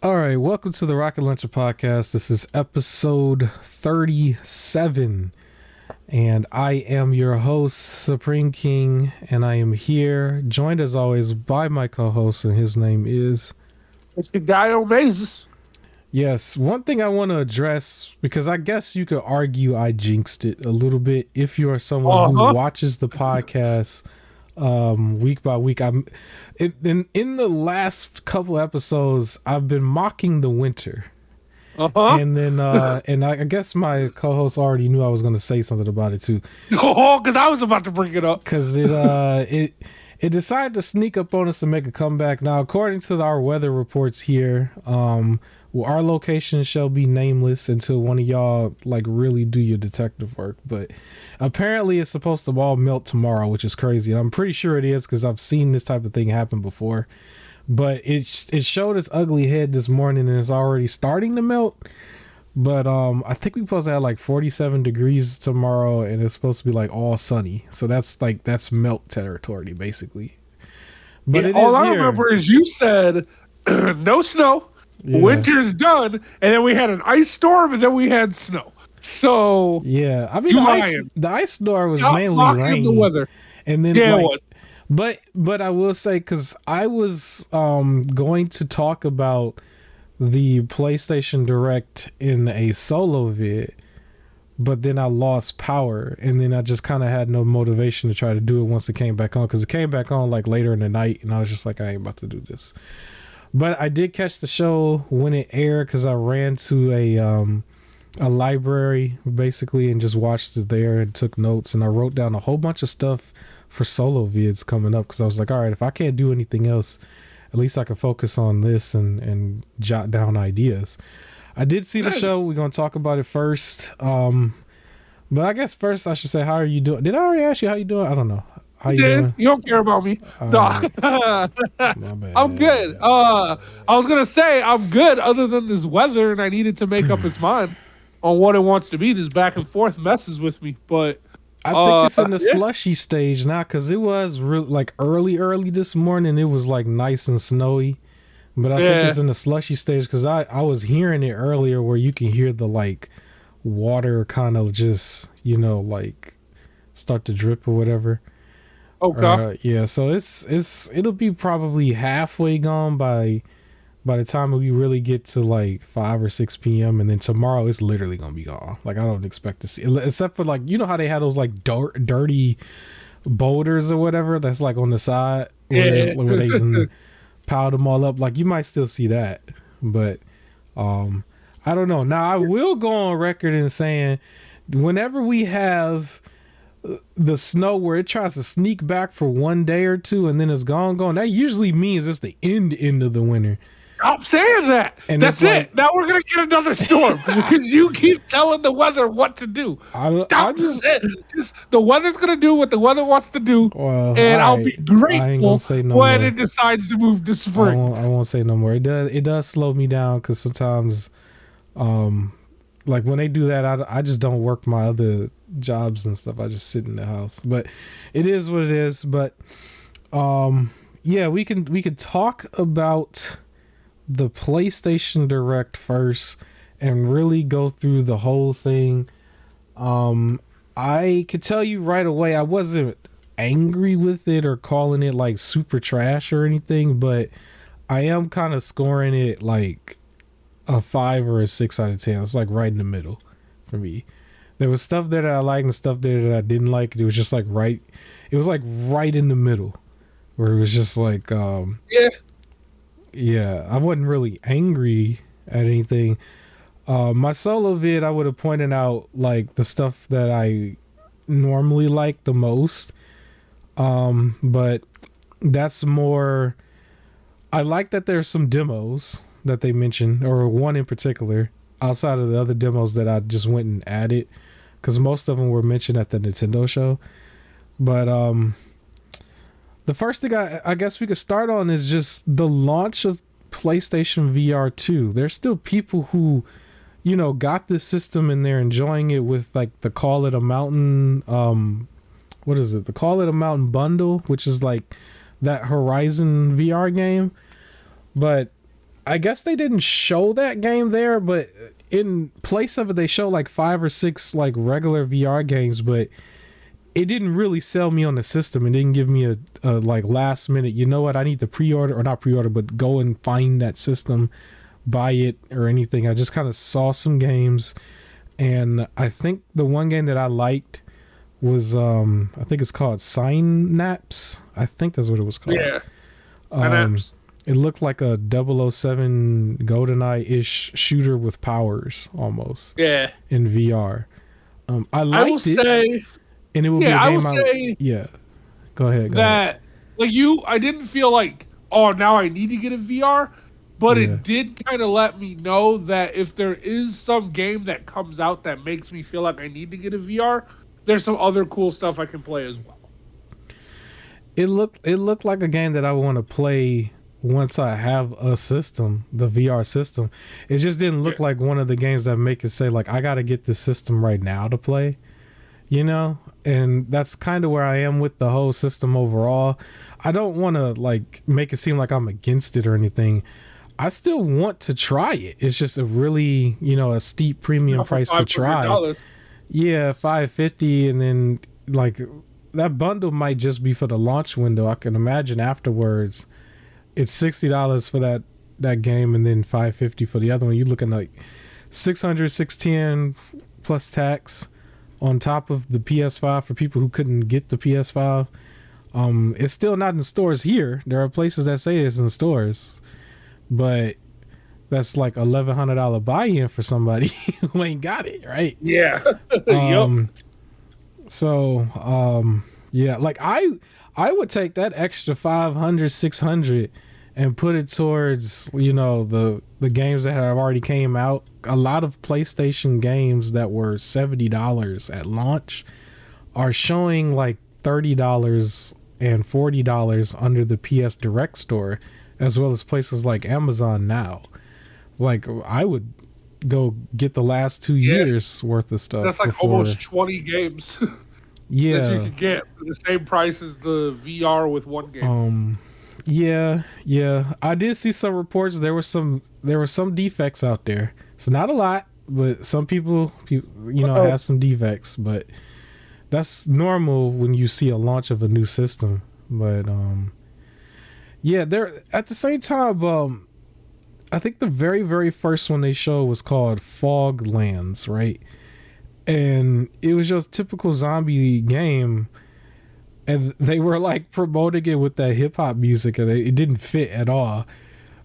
All right, welcome to the Rocket Launcher podcast. This is episode 37, and I am your host, Supreme King, and I am here, joined as always by my co-host, and his name is... It's the guy on Mazes. Yes, one thing I want to address, because I guess you could argue I jinxed it a little bit if you are someone who watches the podcast week by week. In the last couple episodes I've been mocking the winter, and then and I guess my co-host already knew I was going to say something about it too. Because I was about to bring it up, because it decided to sneak up on us and make a comeback. Now, according to our weather reports here, our location shall be nameless until one of y'all like really do your detective work. But apparently it's supposed to all melt tomorrow, which is crazy. And I'm pretty sure it is because I've seen this type of thing happen before. But it showed its ugly head this morning and it's already starting to melt. But I think we're supposed to have like 47 degrees tomorrow, and it's supposed to be like all sunny. So that's melt territory basically. But yeah, all I remember is you said no snow. Yeah. Winter's done, and then we had an ice storm, and then we had snow. So yeah, I mean the ice storm was mainly rain. The weather, and then yeah, it was. But I will say, because I was going to talk about the PlayStation Direct in a solo vid, but then I lost power, and then I just kind of had no motivation to try to do it once it came back on, because it came back on like later in the night, and I was just like, I ain't about to do this. But I did catch the show when it aired, because I ran to a library basically and just watched it there and took notes, and I wrote down a whole bunch of stuff for solo vids coming up, because I was like, all right, if I can't do anything else, at least I can focus on this and jot down ideas. I did see the show. We're going to talk about it first. But I guess first I should say, how are you doing? Did I already ask you how you doing? I don't know. How you doing? You don't care about me. No. I'm good. I was going to say I'm good other than this weather, and I needed to make up its mind on what it wants to be. This back and forth messes with me, but I think it's in the slushy stage now, because it was like early this morning. It was like nice and snowy, but I think it's in the slushy stage, because I was hearing it earlier where you can hear the like water kind of just, like start to drip or whatever. Okay. Yeah, so it'll be probably halfway gone by the time we really get to like 5 or 6 p.m. and then tomorrow it's literally gonna be gone. Like, I don't expect to see, except for like, how they had those like dirty boulders or whatever that's like on the side where they can pile them all up. Like, you might still see that, but I don't know. Now, I will go on record in saying, whenever we have the snow where it tries to sneak back for one day or two and then it's gone, that usually means it's the end of the winter. I'm saying that. And that's it. Now we're going to get another storm because you keep telling the weather what to do. The weather's going to do what the weather wants to do. Well, and I'll be grateful when it decides to move to spring. I won't say no more. It does slow me down, because sometimes like when they do that, I just don't work my other jobs and stuff. I just sit in the house. But it is what it is. But yeah, we can talk about the PlayStation Direct first and really go through the whole thing. I could tell you right away, I wasn't angry with it or calling it like super trash or anything, but I am kind of scoring it like a 5 or a 6 out of 10. It's like right in the middle for me. There was stuff there that I liked and stuff there that I didn't like. It was just like right in the middle, where it was just like yeah, I wasn't really angry at anything. My solo vid, I would have pointed out like the stuff that I normally like the most. But that's more, I like that there's some demos that they mentioned, or one in particular, outside of the other demos that I just went and added, because most of them were mentioned at the Nintendo show. But the first thing I guess we could start on is just the launch of PlayStation VR 2. There's still people who, got this system and they're enjoying it with like the Call It a Mountain, what is it? The Call It a Mountain bundle, which is like that Horizon VR game. But I guess they didn't show that game there, but in place of it, they show like 5 or 6 like regular VR games, but it didn't really sell me on the system. It didn't give me a like last minute, you know what, I need to pre-order, or not pre-order, but go and find that system, buy it or anything. I just kind of saw some games, and I think the one game that I liked was I think it's called Synapse. I think that's what it was called. Yeah. Synapse. It looked like a 007 GoldenEye-ish shooter with powers almost. Yeah. In VR. I liked will say, and it will be a game I will say yeah. Go ahead. Like I didn't feel like, oh, now I need to get a VR, but it did kind of let me know that if there is some game that comes out that makes me feel like I need to get a VR, there's some other cool stuff I can play as well. It looked like a game that I want to play once I have a system, the VR system. It just didn't look like one of the games that make it say like, I got to get this system right now to play, you know? And that's kind of where I am with the whole system overall. I don't want to like make it seem like I'm against it or anything. I still want to try it. It's just a really, a steep premium price to try. Yeah, $550, and then like that bundle might just be for the launch window. I can imagine afterwards it's $60 for that game, and then $550 for the other one. You're looking like $610 plus tax on top of the PS5 for people who couldn't get the PS5. It's still not in stores here. There are places that say it's in stores, but that's like $1,100 buy-in for somebody who ain't got it, right? Yeah. So, yeah, like I would take that extra $500, $600 and put it towards, the games that have already came out. A lot of PlayStation games that were $70 at launch are showing like $30 and $40 under the PS Direct store, as well as places like Amazon now. Like, I would go get the last 2 years worth of stuff. That's like almost 20 games. That you could get for the same price as the VR with one game. Yeah. I did see some reports. There were some defects out there. It's not a lot, but some people have some defects. But that's normal when you see a launch of a new system. But there at the same time. I think the very, very first one they showed was called Foglands, right? And it was just typical zombie game, and they were like promoting it with that hip hop music, and it didn't fit at all.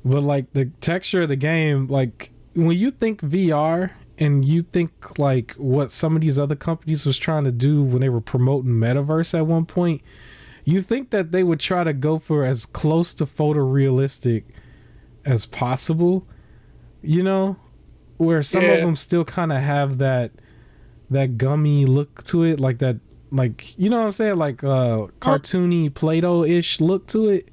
But like the texture of the game, like when you think VR and you think like what some of these other companies was trying to do when they were promoting Metaverse at one point, you think that they would try to go for as close to photorealistic as possible, where some of them still kind of have that gummy look to it, like that, like, you know what I'm saying, like cartoony Play-Doh-ish look to it.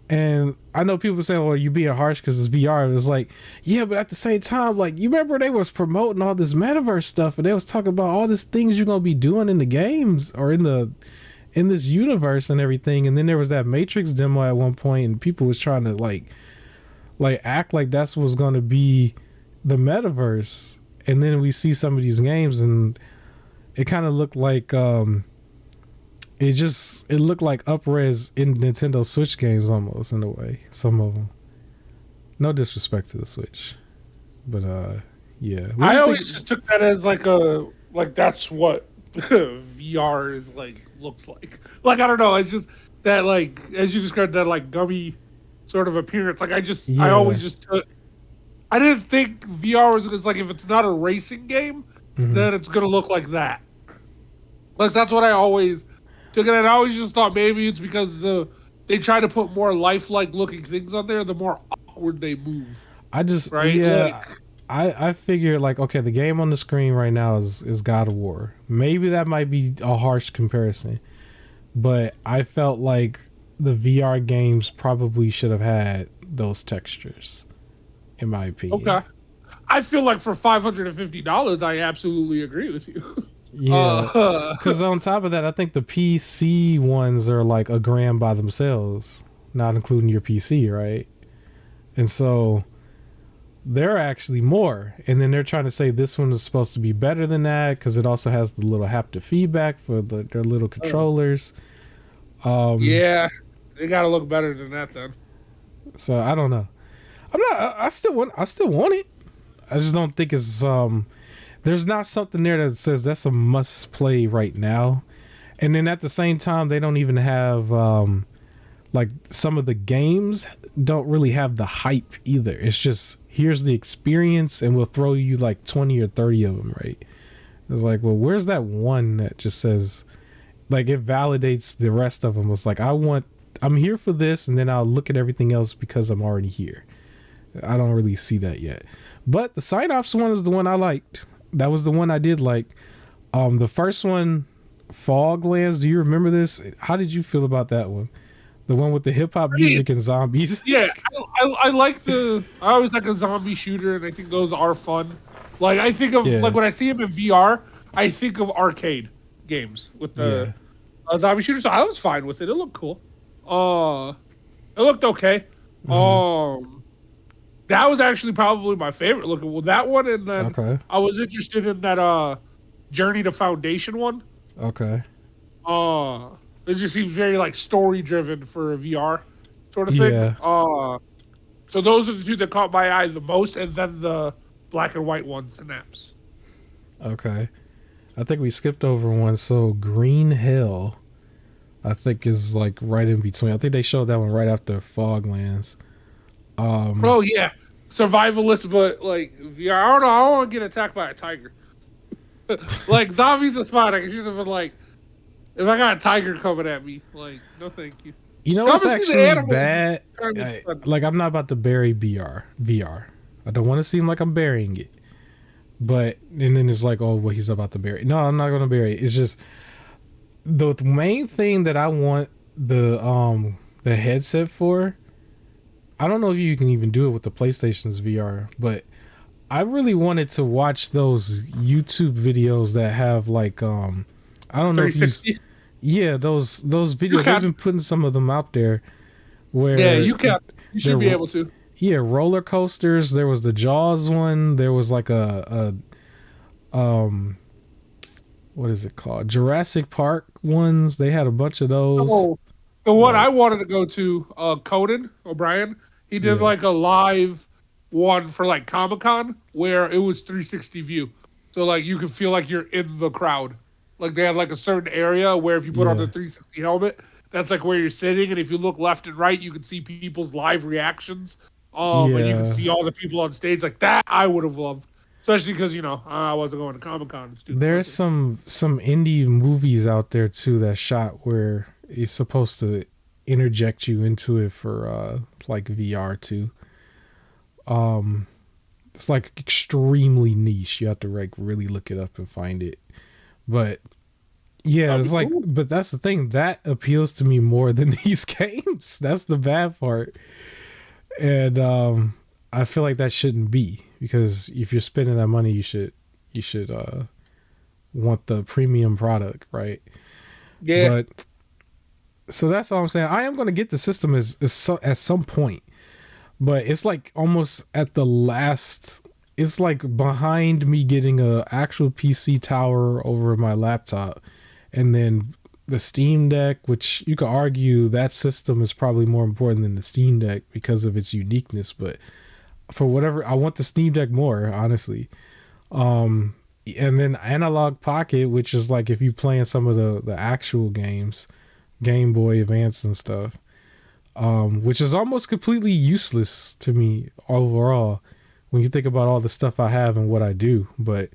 And I know people say, well, you're being harsh because it's VR. It was like, yeah, but at the same time, like, you remember they was promoting all this metaverse stuff, and they was talking about all these things you're gonna be doing in the games or in this universe and everything. And then there was that Matrix demo at one point, and people was trying to like act like that's what's going to be the metaverse. And then we see some of these games, and it kind of looked like it looked like up-res in Nintendo Switch games almost, in a way, some of them. No disrespect to the Switch, but yeah. I always just took that as like that's what VR is like, looks like. Like, I don't know, it's just that, like, as you described, that like gummy sort of appearance. Like, I always just took, I didn't think VR was, it's like, if it's not a racing game, then it's gonna look like that. Like, that's what I always took it, and I always just thought maybe it's because they try to put more lifelike looking things on there, the more awkward they move. I figure, like, okay, the game on the screen right now is God of War. Maybe that might be a harsh comparison, but I felt like the VR games probably should have had those textures, in my opinion. Okay. I feel like for $550, I absolutely agree with you. Yeah, because on top of that, I think the PC ones are like $1,000 by themselves, not including your PC, right? And so they're actually more. And then they're trying to say this one is supposed to be better than that because it also has the little haptic feedback for their little controllers. Yeah, they got to look better than that then. So I don't know. I'm not. I still want. I still want it. I just don't think it's. There's not something there that says that's a must play right now. And then at the same time, they don't even have like some of the games don't really have the hype either. It's just here's the experience, and we'll throw you like 20 or 30 of them, right? It's like, well, where's that one that just says, like, it validates the rest of them? It's like, I'm here for this, and then I'll look at everything else because I'm already here. I don't really see that yet. But the Synops one is the one I liked. That was the one I did like. The first one, Foglands. Do you remember this? How did you feel about that one? The one with the hip hop music and zombies. Yeah, I like I always like a zombie shooter, and I think those are fun. Like I think of like when I see them in VR, I think of arcade games with the zombie shooter. So I was fine with it. It looked cool. It looked okay. Mm-hmm. That was actually probably my favorite looking. Well, that one, and then I was interested in that Journey to Foundation one. Okay. It just seems very like story driven for a VR sort of thing. Yeah. So those are the two that caught my eye the most, and then the black and white one, Synapse. Okay. I think we skipped over one. So Green Hill, I think, is like right in between. I think they showed that one right after Foglands. Oh yeah, survivalist, but like VR. I don't know. I don't want to get attacked by a tiger. Like zombies is fine. I can shoot them, but like if I got a tiger coming at me, like no, thank you. You know what's actually bad? Like I'm not about to bury VR. I don't want to seem like I'm burying it. But and then it's like, oh, well, he's about to bury it. No, I'm not going to bury it. It's just the main thing that I want the headset for. I don't know if you can even do it with the PlayStation's VR, but I really wanted to watch those YouTube videos that have like I don't know if those videos. They've been putting some of them out there where you should be able to. Yeah, roller coasters. There was the Jaws one. There was like a what is it called? Jurassic Park ones. They had a bunch of those. Oh, the one I wanted to go to, Conan O'Brien. He did like a live one for like Comic-Con where it was 360 view. So like you could feel like you're in the crowd. Like they had like a certain area where if you put on the 360 helmet, that's like where you're sitting, and if you look left and right, you can see people's live reactions. And you can see all the people on stage. Like that I would have loved. Especially because, I wasn't going to Comic-Con. There's some indie movies out there too that shot where it's supposed to interject you into it for like VR too. It's like extremely niche. You have to like really look it up and find it. But yeah, it's like cool. But that's the thing that appeals to me more than these games. That's the bad part. And I feel like that shouldn't be, because if you're spending that money, you should want the premium product, right? Yeah. But so that's all I'm saying. I am going to get the system at some point, but it's like almost at the last. It's like behind me getting a actual PC tower over my laptop, and then the Steam Deck, which you could argue that system is probably more important than the Steam Deck because of its uniqueness. But for whatever, I want the Steam Deck more, honestly. And then Analog Pocket, which is like if you playing some of the actual games, Game Boy Advance and stuff, which is almost completely useless to me overall when you think about all the stuff I have and what I do. But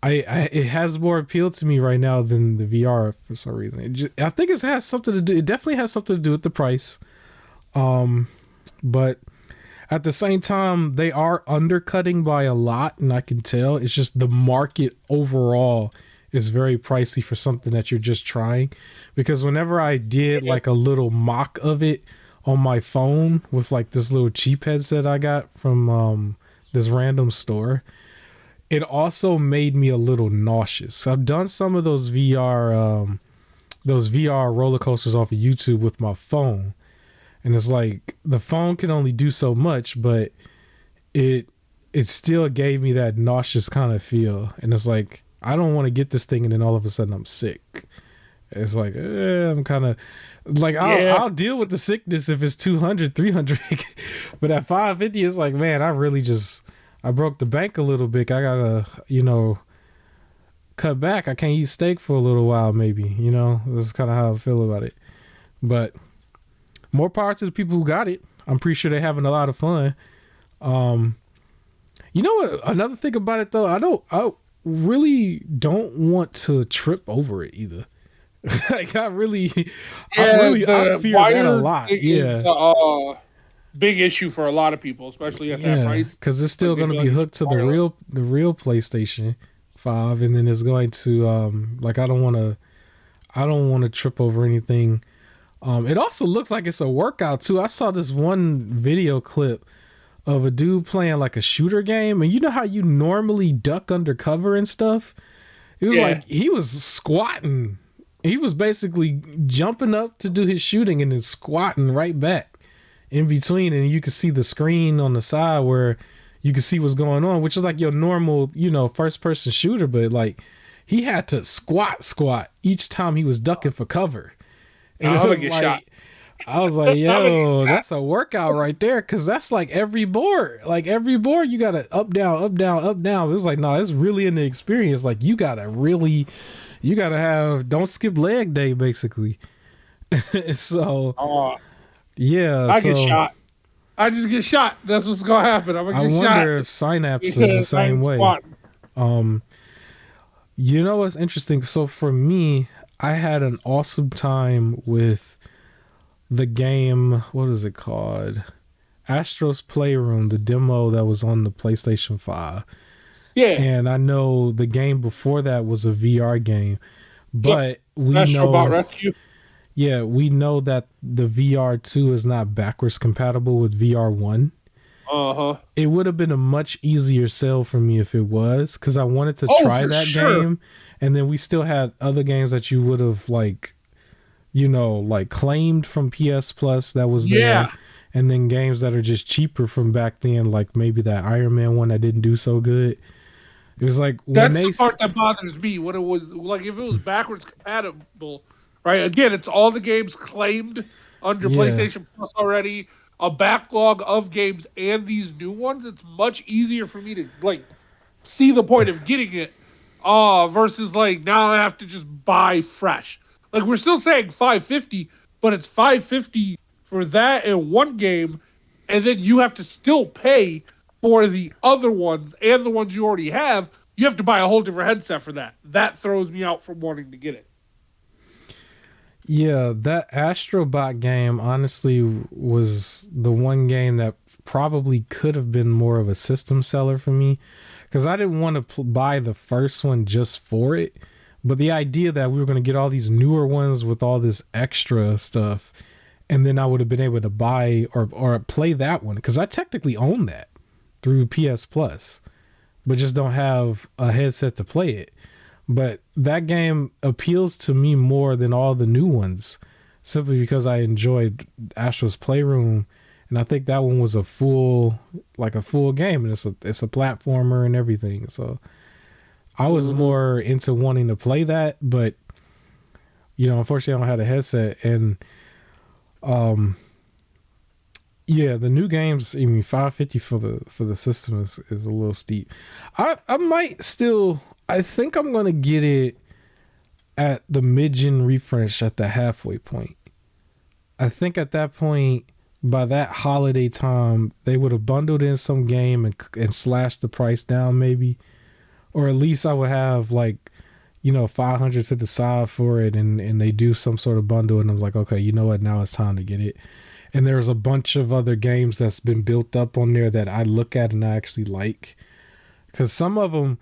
it has more appeal to me right now than the VR for some reason. I think it has something to do. It definitely has something to do with the price. But at the same time, they are undercutting by a lot, and I can tell. It's just the market overall is very pricey for something that you're just trying. Because whenever I did like a little mock of it on my phone with like this little cheap headset I got from this random store, it also made me a little nauseous. I've done some of those VR roller coasters off of YouTube with my phone, and it's like the phone can only do so much, but it still gave me that nauseous kind of feel, and it's like I don't want to get this thing, and then all of a sudden I'm sick. It's like I'm kind of like I'll deal with the sickness if it's 200, 300, but at 550, it's like, man, I broke the bank a little bit. I gotta cut back. I can't eat steak for a little while, maybe. This is kind of how I feel about it. But more power to the people who got it. I'm pretty sure they're having a lot of fun. You know what? Another thing about it though, I really don't want to trip over it either. Like I fear that a lot. Is a big issue for a lot of people, especially at that price. Because it's still going to be hooked to the real PlayStation 5, and then it's going to I don't want to trip over anything. It also looks like it's a workout too. I saw this one video clip of a dude playing like a shooter game, and you know how you normally duck under cover and stuff? It was like he was squatting. He was basically jumping up to do his shooting and then squatting right back in between, and you could see the screen on the side where you could see what's going on, which is like your normal, first person shooter, but like he had to squat each time he was ducking for cover. And I was like, shot. I was like, yo, that's a workout right there, because that's like every board. Like every board, you got to up, down, up, down, up, down. It was like, no, it's really in the experience. Like you got to have, don't skip leg day, basically. So, yeah. I get shot. I just get shot. That's what's going to happen. I'm going to get shot. I wonder if Synapse is the same way. You know what's interesting? So for me, I had an awesome time with the game, what is it called? Astro's Playroom, the demo that was on the PlayStation 5. Yeah. And I know the game before that was a VR game. But we Astrobot Rescue. Yeah, we know that the VR 2 is not backwards compatible with VR 1. Uh-huh. It would have been a much easier sell for me if it was, because I wanted to try that game. And then we still had other games that you would have claimed from PS Plus that was there. And then games that are just cheaper from back then, like maybe that Iron Man one that didn't do so good. It was like that's the part that bothers me. When it was like, if it was backwards compatible, right? Again, it's all the games claimed under PlayStation Plus already, a backlog of games and these new ones. It's much easier for me to see the point of getting it, versus now I have to just buy fresh. Like, we're still saying $550, but it's $550 for that and one game, and then you have to still pay for the other ones and the ones you already have. You have to buy a whole different headset for that. That throws me out from wanting to get it. Yeah, that Astrobot game honestly was the one game that probably could have been more of a system seller for me, because I didn't want to buy the first one just for it. But the idea that we were going to get all these newer ones with all this extra stuff, and then I would have been able to buy or play that one, because I technically own that through PS Plus, but just don't have a headset to play it. But that game appeals to me more than all the new ones, simply because I enjoyed Astro's Playroom, and I think that one was a full game, and it's a platformer and everything. So I was more into wanting to play that, but unfortunately I don't have a headset. And the new games, I mean, $550 for the system is a little steep. I might still, I think I'm gonna get it at the mid-gen refresh at the halfway point. I think at that point, by that holiday time, they would have bundled in some game and slashed the price down, maybe. Or at least I would have $500 to the side for it, and they do some sort of bundle, and I'm like, okay, you know what, now it's time to get it. And there's a bunch of other games that's been built up on there that I look at and I actually like. Because some of them,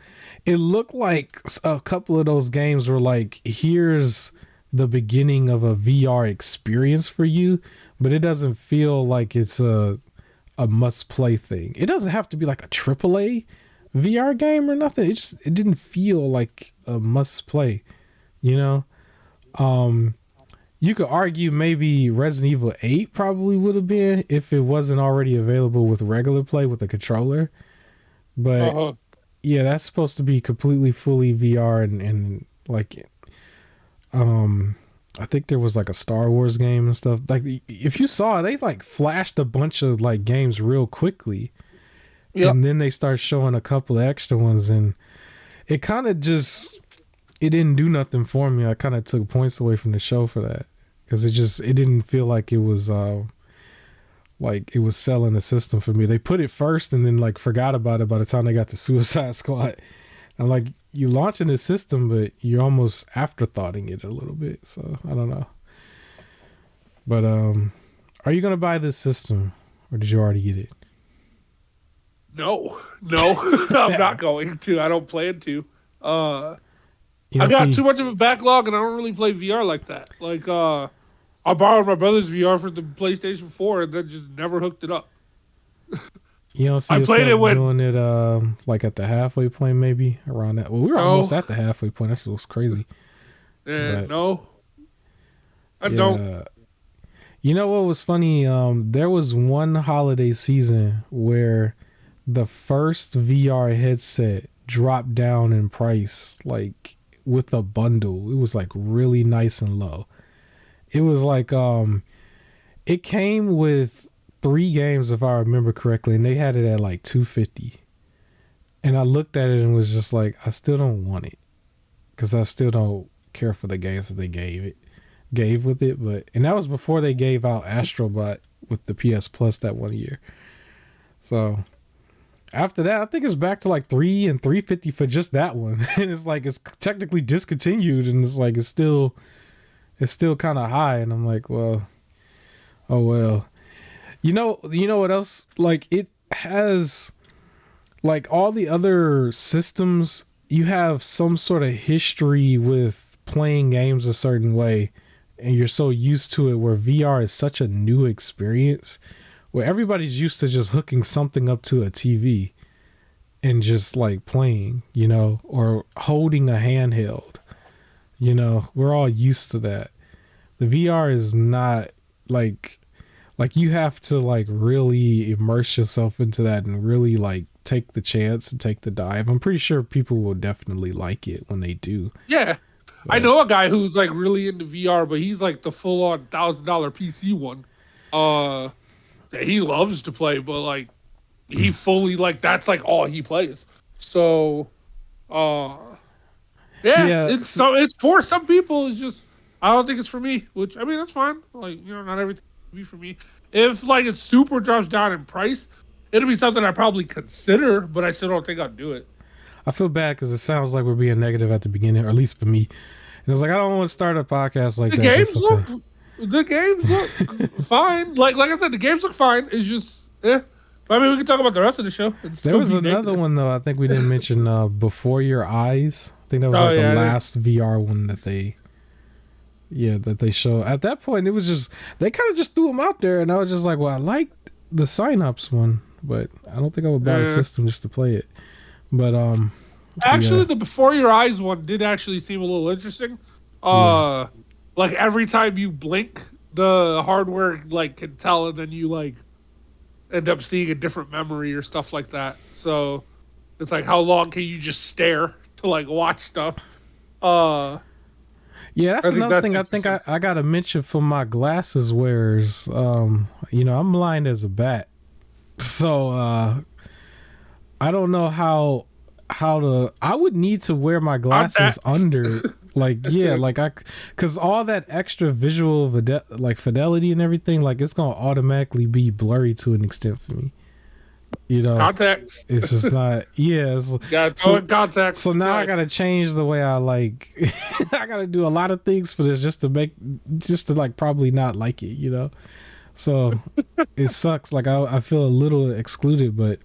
it looked like a couple of those games were like, here's the beginning of a VR experience for you, but it doesn't feel like it's a must-play thing. It doesn't have to be like a AAA VR game or nothing. It didn't feel like a must play, You could argue maybe Resident Evil 8 probably would have been if it wasn't already available with regular play with a controller. But yeah, that's supposed to be completely fully VR and like I think there was like a Star Wars game and stuff. Like if you saw, they like flashed a bunch of like games real quickly. Yep. And then they start showing a couple of extra ones, and it kind of just it didn't do nothing for me. I kind of took points away from the show for that because it didn't feel like it was selling the system for me. They put it first and then like forgot about it by the time they got to Suicide Squad. I'm like, you're launching the system, but you're almost afterthoughting it a little bit. So I don't know. But are you gonna buy this system, or did you already get it? No, I'm not going to. I don't plan to. I got too much of a backlog, and I don't really play VR like that. Like, I borrowed my brother's VR for the PlayStation 4, and then just never hooked it up. You don't see yourself doing it like at the halfway point, maybe around that. Well, we were almost at the halfway point. That's what's crazy. Yeah, no, I don't. You know what was funny? There was one holiday season where the first VR headset dropped down in price, like with a bundle. It was like really nice and low. It was like it came with 3 games if I remember correctly, and they had it at like $250. And I looked at it and was just like, I still don't want it because I still don't care for the games that they gave with it. And that was before they gave out Astrobot with the PS Plus that one year. So after that, I think it's back to like $300 and $350 for just that one. And it's like it's technically discontinued, and it's like it's still kind of high. And I'm like, well, oh well. You know what else? Like it has, like all the other systems, you have some sort of history with playing games a certain way, and you're so used to it. Where VR is such a new experience, where everybody's used to just hooking something up to a TV and just like playing, or holding a handheld. We're all used to that. The VR is not like you have to like really immerse yourself into that and really like take the chance and take the dive. I'm pretty sure people will definitely like it when they do. Yeah. But I know a guy who's like really into VR, but he's like the full on $1,000 PC one. He loves to play, but like he fully like that's like all he plays. So it's for some people. It's just I don't think it's for me, which I mean that's fine. Like, not everything be for me. If like it super drops down in price, it'll be something I probably consider, but I still don't think I'll do it. I feel bad because it sounds like we're being negative at the beginning, or at least for me. And it's like I don't want to start a podcast like that. The games look fine. Like I said, the games look fine. It's just I mean, we can talk about the rest of the show. There was another one though. I think we didn't mention Before Your Eyes. I think that was the last VR one that they. Yeah, that they show. At that point, it was just they kind of just threw them out there, and I was just like, well, I liked the Synapse one, but I don't think I would buy the system just to play it. But actually, the Before Your Eyes one did actually seem a little interesting. Like every time you blink, the hardware like can tell, and then you like end up seeing a different memory or stuff like that. So it's like, how long can you just stare to like watch stuff? Yeah, that's another thing I think I got to mention for my glasses wearers. I'm blind as a bat. So I don't know how to. I would need to wear my glasses under, because all that extra visual fidelity and everything, like it's gonna automatically be blurry to an extent for me. Contacts. It's just not. Yeah, contacts. So now I gotta change the way I like. I gotta do a lot of things for this just to like probably not like it. So it sucks. Like I feel a little excluded, but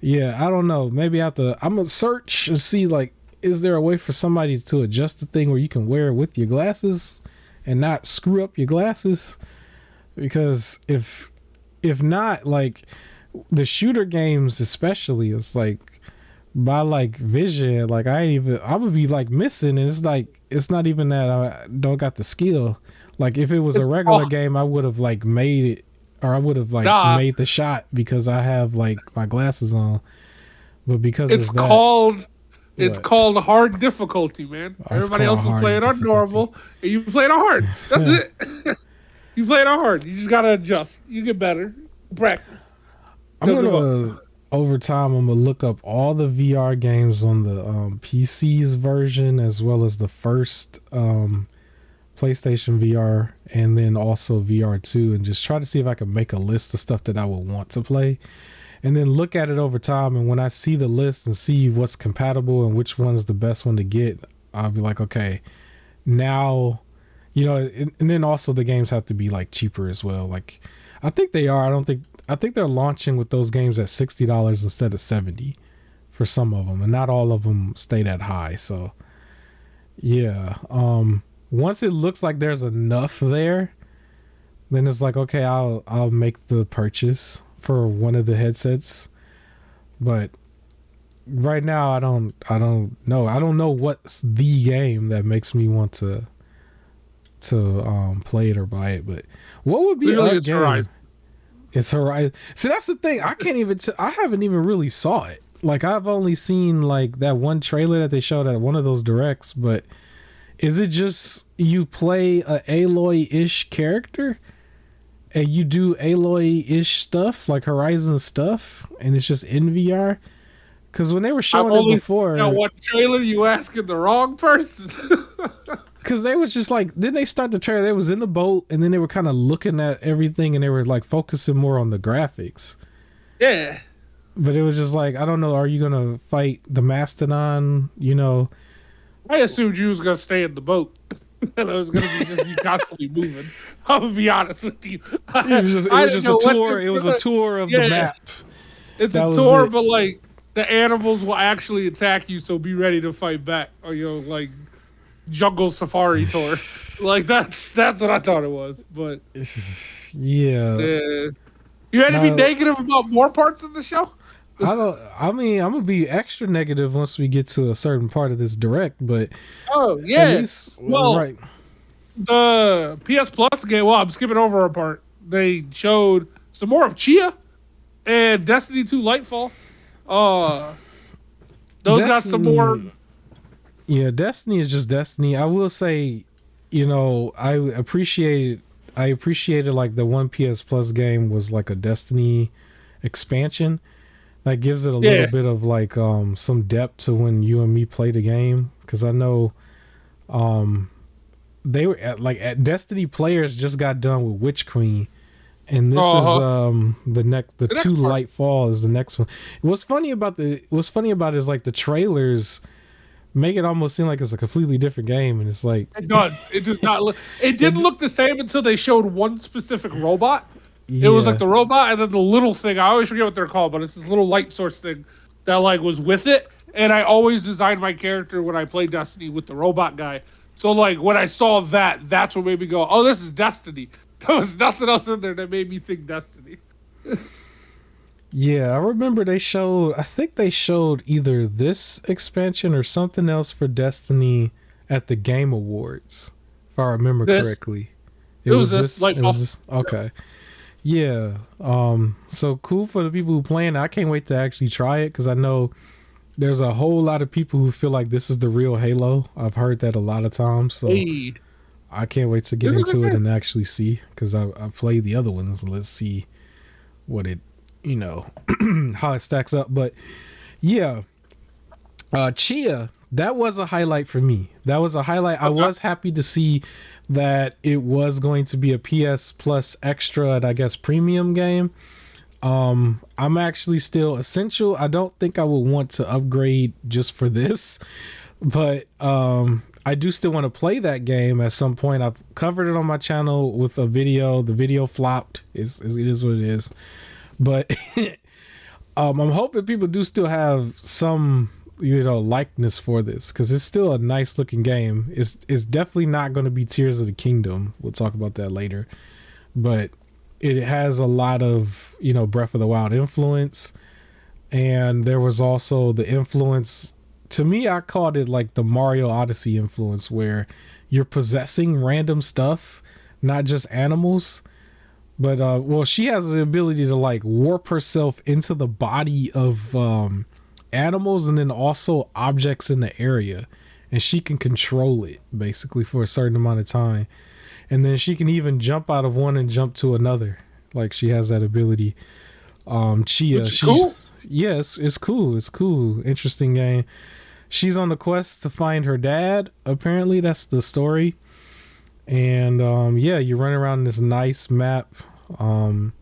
yeah, I don't know. Maybe I'm gonna search and see like, is there a way for somebody to adjust the thing where you can wear it with your glasses and not screw up your glasses? Because if not, like. The shooter games especially, it's like by like vision, like I would be like missing, and it's like it's not even that I don't got the skill. Like if it was a regular game, I would have like made it, or I would have like made the shot because I have like my glasses on. But because it's called hard difficulty, man. Everybody else is playing on normal, and you playing on hard. That's it. You play it on hard. You just gotta adjust. You get better. Practice. Over time, I'm gonna look up all the VR games on the PC's version as well as the first PlayStation VR and then also VR2, and just try to see if I can make a list of stuff that I would want to play, and then look at it over time. And when I see the list and see what's compatible and which one is the best one to get, I'll be like, okay, now. And then also the games have to be like cheaper as well. Like I think they are. I think they're launching with those games at $60 instead of $70 for some of them, and not all of them stay that high. So yeah, once it looks like there's enough there, then it's like, okay, I'll make the purchase for one of the headsets. But right now I don't know. I don't know what's the game that makes me want to play it or buy it. But what would be a game? Horizon. It's Horizon. See, that's the thing. I can't even I haven't even really saw it. Like I've only seen like that one trailer that they showed at one of those directs. But is it just you play a Aloy-ish character and you do Aloy-ish stuff like Horizon stuff, and it's just in VR? Because when they were showing it before, what trailer? You asking the wrong person? Because they was just like, then they start the trailer, they was in the boat, and then they were kind of looking at everything, and they were like focusing more on the graphics. Yeah. But it was just like, I don't know, are you going to fight the Mastodon, I assumed you was going to stay in the boat. And it was going to be just you constantly moving. I'm going to be honest with you. It was just a tour. It was a tour of the map. It's a tour, but like the animals will actually attack you, so be ready to fight back. Or, like jungle safari tour. Like that's what I thought it was. But yeah. You had to be negative about more parts of the show? I'm gonna be extra negative once we get to a certain part of this direct, but right. The PS Plus game, I'm skipping over a part. They showed some more of Chia and Destiny 2 Lightfall. Those got some more. Yeah, Destiny is just Destiny. I will say, I appreciated like the one PS Plus game was like a Destiny expansion that gives it a little bit of like some depth to when you and me play the game, because I know they were at Destiny players just got done with Witch Queen, and this is the next Lightfall is the next one. What's funny about it is like the trailers make it almost seem like it's a completely different game, and it's like it does. It does not look. It didn't look the same until they showed one specific robot. Yeah. It was like the robot, and then the little thing. I always forget what they're called, but it's this little light source thing that like was with it. And I always designed my character when I play Destiny with the robot guy. So like when I saw that, that's what made me go, "Oh, this is Destiny." There was nothing else in there that made me think Destiny. Yeah, I remember I think they showed either this expansion or something else for Destiny at the Game Awards, if I remember correctly. It was this. Okay. Yeah. So cool for the people who playing. I can't wait to actually try it, because I know there's a whole lot of people who feel like this is the real Halo. I've heard that a lot of times. So I can't wait to get into it and actually see, because I played the other ones. Let's see what it, how it stacks up. But yeah, Chia, that was a highlight for me. That was a highlight. I was happy to see that it was going to be a PS Plus extra and I guess premium game. I'm actually still Essential. I don't think I would want to upgrade just for this, but I do still want to play that game at some point. I've covered it on my channel with a video. The video flopped. It is what it is. But I'm hoping people do still have some likeness for this, because it's still a nice looking game. It's definitely not going to be Tears of the Kingdom. We'll talk about that later, but it has a lot of Breath of the Wild influence, and there was also the influence, to me I called it like the Mario Odyssey influence, where you're possessing random stuff not just animals. But well, she has the ability to like warp herself into the body of animals and then also objects in the area, and she can control it basically for a certain amount of time. And then she can even jump out of one and jump to another. Like she has that ability. Chia, she's cool. Yes, it's cool. It's cool. Interesting game. She's on the quest to find her dad. Apparently, that's the story. And yeah, you run around this nice map. So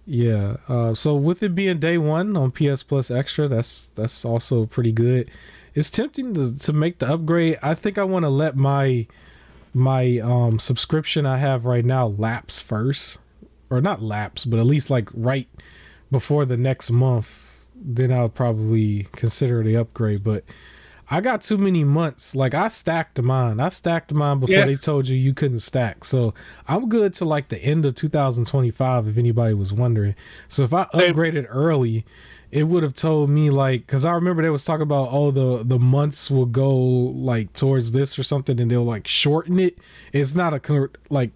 with it being day one on PS Plus Extra, that's also pretty good. It's tempting to make the upgrade. I think I want to let my subscription I have right now lapse first, or not lapse, but at least like right before the next month. Then I'll probably consider the upgrade. But I got too many months. Like I stacked mine before they told you couldn't stack. So I'm good to like the end of 2025 if anybody was wondering. So if I upgraded early, it would have told me like, because I remember they was talking about the months will go like towards this or something, and they'll like shorten it. It's not a complete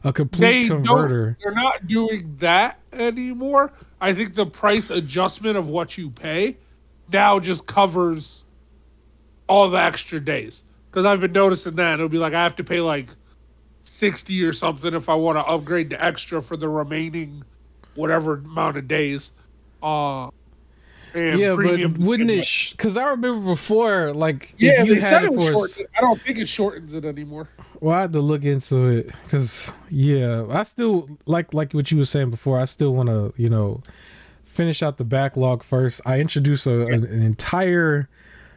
converter. They're not doing that anymore. I think the price adjustment of what you pay now just covers all the extra days. Because I've been noticing that it'll be like I have to pay like $60 or something if I want to upgrade to extra for the remaining whatever amount of days. But wouldn't it? Because I remember before, like, yeah, they said it was shortened. I don't think it shortens it anymore. Well, I had to look into it because, I still like what you were saying before. I still want to, finish out the backlog first. I introduced an entire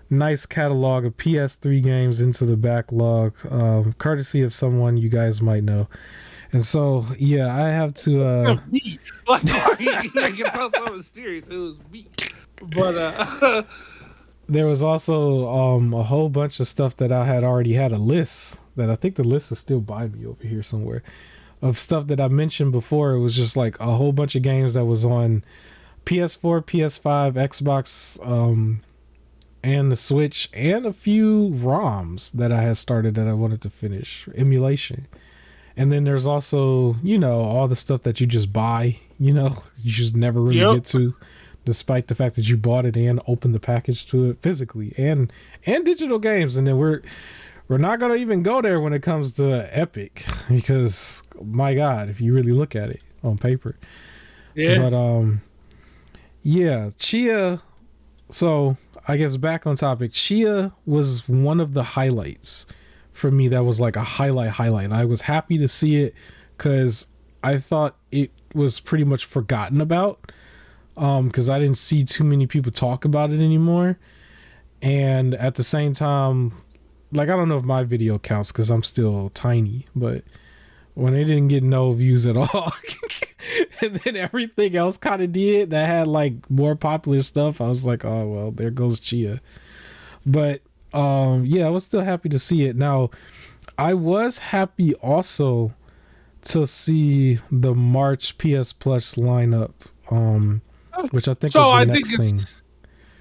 nice catalog of PS3 games into the backlog, courtesy of someone you guys might know. And so, I have to. Me. Like, it sounds so mysterious. It was me. But there was also a whole bunch of stuff that I had already had a list that I think the list is still by me over here somewhere of stuff that I mentioned before. It was just like a whole bunch of games that was on PS4, PS5, Xbox, and the Switch, and a few ROMs that I had started that I wanted to finish, emulation. And then there's also, all the stuff that you just buy, you just never really get to, despite the fact that you bought it and opened the package to it physically, and digital games. And then we're not going to even go there when it comes to Epic, because my God, if you really look at it on paper. Yeah. But Chia. So I guess back on topic, Chia was one of the highlights for me. That was like a highlight. I was happy to see it because I thought it was pretty much forgotten about, because I didn't see too many people talk about it anymore. And at the same time, like, I don't know if my video counts because I'm still tiny, but when they didn't get no views at all and then everything else kind of did that had like more popular stuff, I was like, oh well, there goes Chia. But I was still happy to see it. Now I was happy also to see the March PS Plus lineup, which I think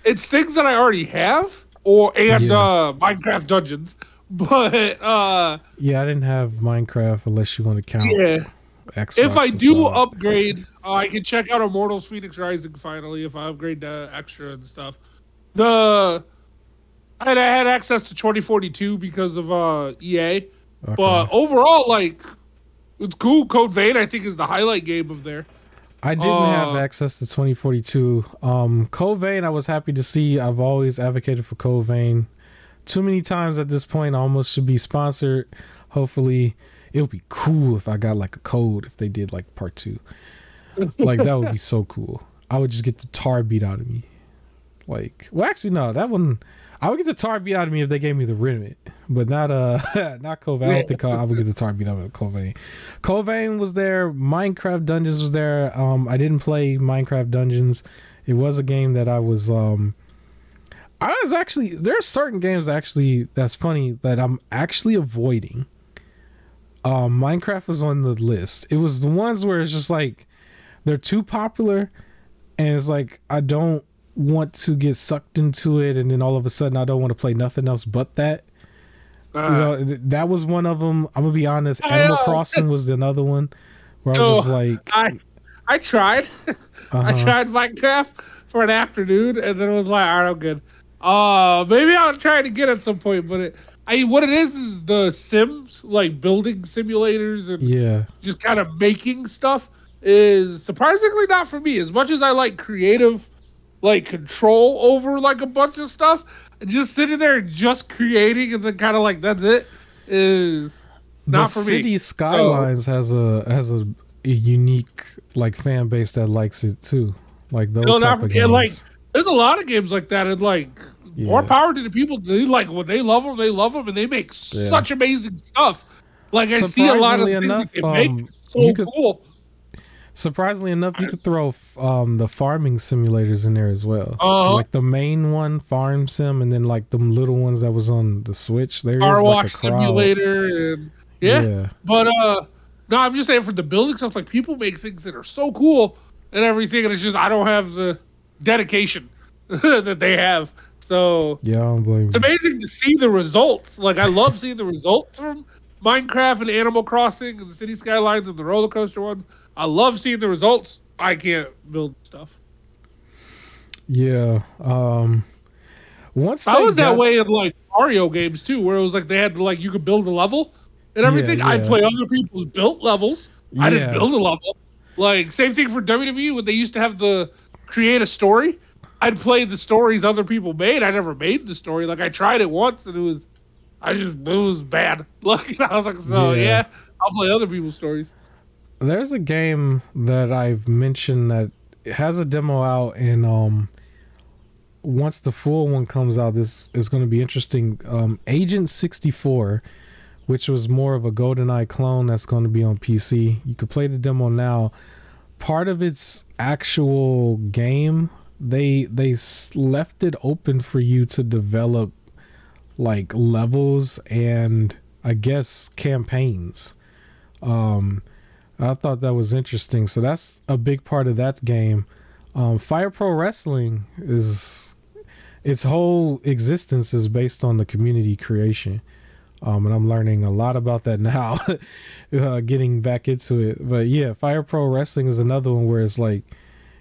it's things that I already have, Minecraft Dungeons. But I didn't have Minecraft unless you want to count. Xbox. If I do upgrade, I can check out Immortals Phoenix Rising finally if I upgrade to extra and stuff. I had access to 2042 because of EA. Okay. But overall, like, it's cool. Code Vein, I think, is the highlight game of there. I didn't have access to 2042. Code Vein, I was happy to see. I've always advocated for Code Vein. Too many times at this point, I almost should be sponsored. Hopefully, it would be cool if I got like a code if they did like part 2. Like, that would be so cool. I would just get the tar beat out of me. Like, well, actually, no, that one, I would get the tar beat out of me if they gave me the Remit, but not Code Vein. I don't think I would get the tar beat out of Code Vein. Code Vein was there. Minecraft Dungeons was there. I didn't play Minecraft Dungeons. It was a game that I was there are certain games that's funny that I'm actually avoiding. Minecraft was on the list. It was the ones where it's just like they're too popular and it's like I don't want to get sucked into it, and then all of a sudden I don't want to play nothing else but that. That was one of them. I'm gonna be honest. Animal Crossing was another one where I was just like, I tried, I tried Minecraft for an afternoon, and then it was like, all right, I'm good. Maybe I'll try it again at some point. But what it is the Sims, like building simulators and just kind of making stuff, is surprisingly not for me. As much as I like creative, like control over like a bunch of stuff, just sitting there and just creating and then kind of like that's it is not for me. City Skylines has a unique like fan base that likes it too. Like those type of games. Like there's a lot of games like that, and like more power to the people. They like when they love them, and they make such amazing stuff. Like I see a lot of things that they make so cool. Surprisingly enough, you could throw the farming simulators in there as well. Like the main one, Farm Sim, and then like the little ones that was on the Switch. There Car Wash Simulator, and but no, I'm just saying for the building stuff. Like people make things that are so cool and everything, and it's just I don't have the dedication that they have. So I don't blame it's amazing to see the results. Like I love seeing the results from Minecraft and Animal Crossing and the City Skylines and the roller coaster ones. I love seeing the results. I can't build stuff. Yeah. Once I was that way in like Mario games too, where it was like they had to like you could build a level and everything. I'd play other people's built levels. I didn't build a level. Like same thing for WWE when they used to have the create a story. I'd play the stories other people made. I never made the story. Like I tried it once and it was bad. Like I was like, I'll play other people's stories. There's a game that I've mentioned that has a demo out, and once the full one comes out, this is going to be interesting. Agent 64, which was more of a GoldenEye clone that's going to be on PC. You could play the demo now. Part of its actual game, they left it open for you to develop like levels and I guess campaigns. I thought that was interesting. So that's a big part of that game. Fire Pro Wrestling is its whole existence is based on the community creation. And I'm learning a lot about that now, getting back into it. But yeah, Fire Pro Wrestling is another one where it's like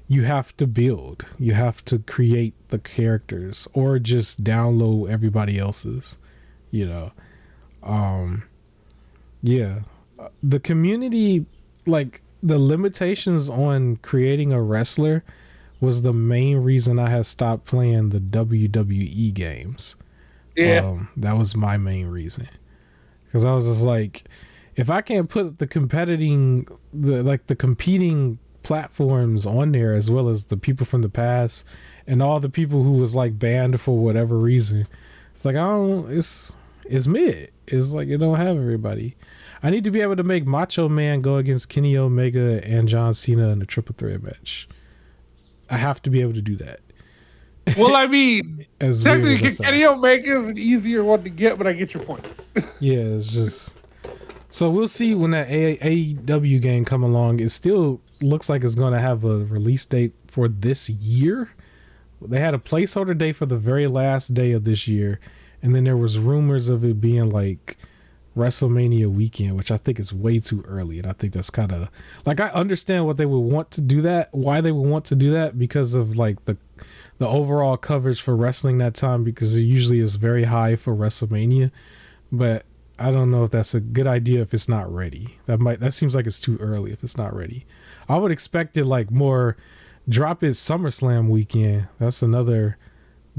you have to build, you have to create the characters or just download everybody else's, the community, like the limitations on creating a wrestler was the main reason I had stopped playing the WWE games. That was my main reason, because I was just like, if I can't put the competing platforms on there, as well as the people from the past and all the people who was like banned for whatever reason, it's like it's mid. It's like it don't have everybody. I need to be able to make Macho Man go against Kenny Omega and John Cena in a triple threat match. I have to be able to do that. Well, I mean, technically, Kenny Omega is an easier one to get, but I get your point. Yeah, it's just... So we'll see when that AEW game come along. It still looks like it's going to have a release date for this year. They had a placeholder date for the very last day of this year, and then there was rumors of it being like WrestleMania weekend, which I think is way too early. And I think that's kind of like, I understand what they would want to do that, why they would want to do that, because of like the overall coverage for wrestling that time, because it usually is very high for WrestleMania. But I don't know if that's a good idea if it's not ready. That seems like it's too early if it's not ready. I would expect it like more drop it SummerSlam weekend. That's another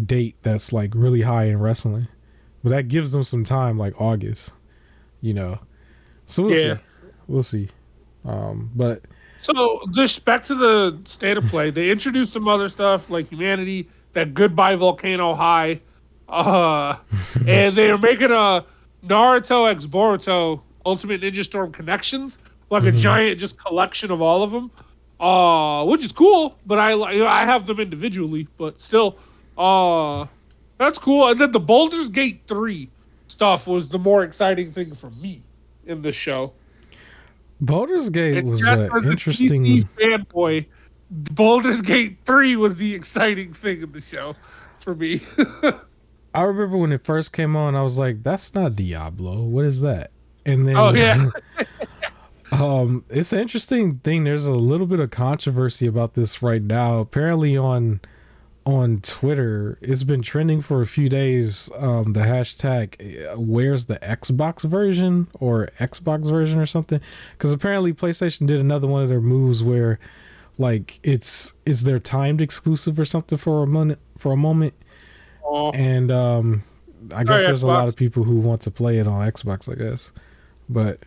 date that's like really high in wrestling. But that gives them some time, like August. So we'll see. But so just back to the state of play, they introduced some other stuff like Humanity, that Goodbye Volcano High, and they are making a Naruto x Boruto Ultimate Ninja Storm Connections, like a giant just collection of all of them, which is cool. But I have them individually, but still, that's cool. And then the Baldur's Gate 3 stuff was the more exciting thing for me in the show. Baldur's Gate was interesting. PC fanboy, Baldur's Gate 3 was the exciting thing in the show for me. I remember when it first came on, I was like, "That's not Diablo. What is that?" And Oh then, yeah. it's an interesting thing. There's a little bit of controversy about this right now. Apparently, on Twitter, it's been trending for a few days. The hashtag "Where's the Xbox version?" or Xbox version or something, because apparently PlayStation did another one of their moves where, like, it's their timed exclusive or something for a moment. Oh, And I guess there's a lot of people who want to play it on Xbox, I guess. But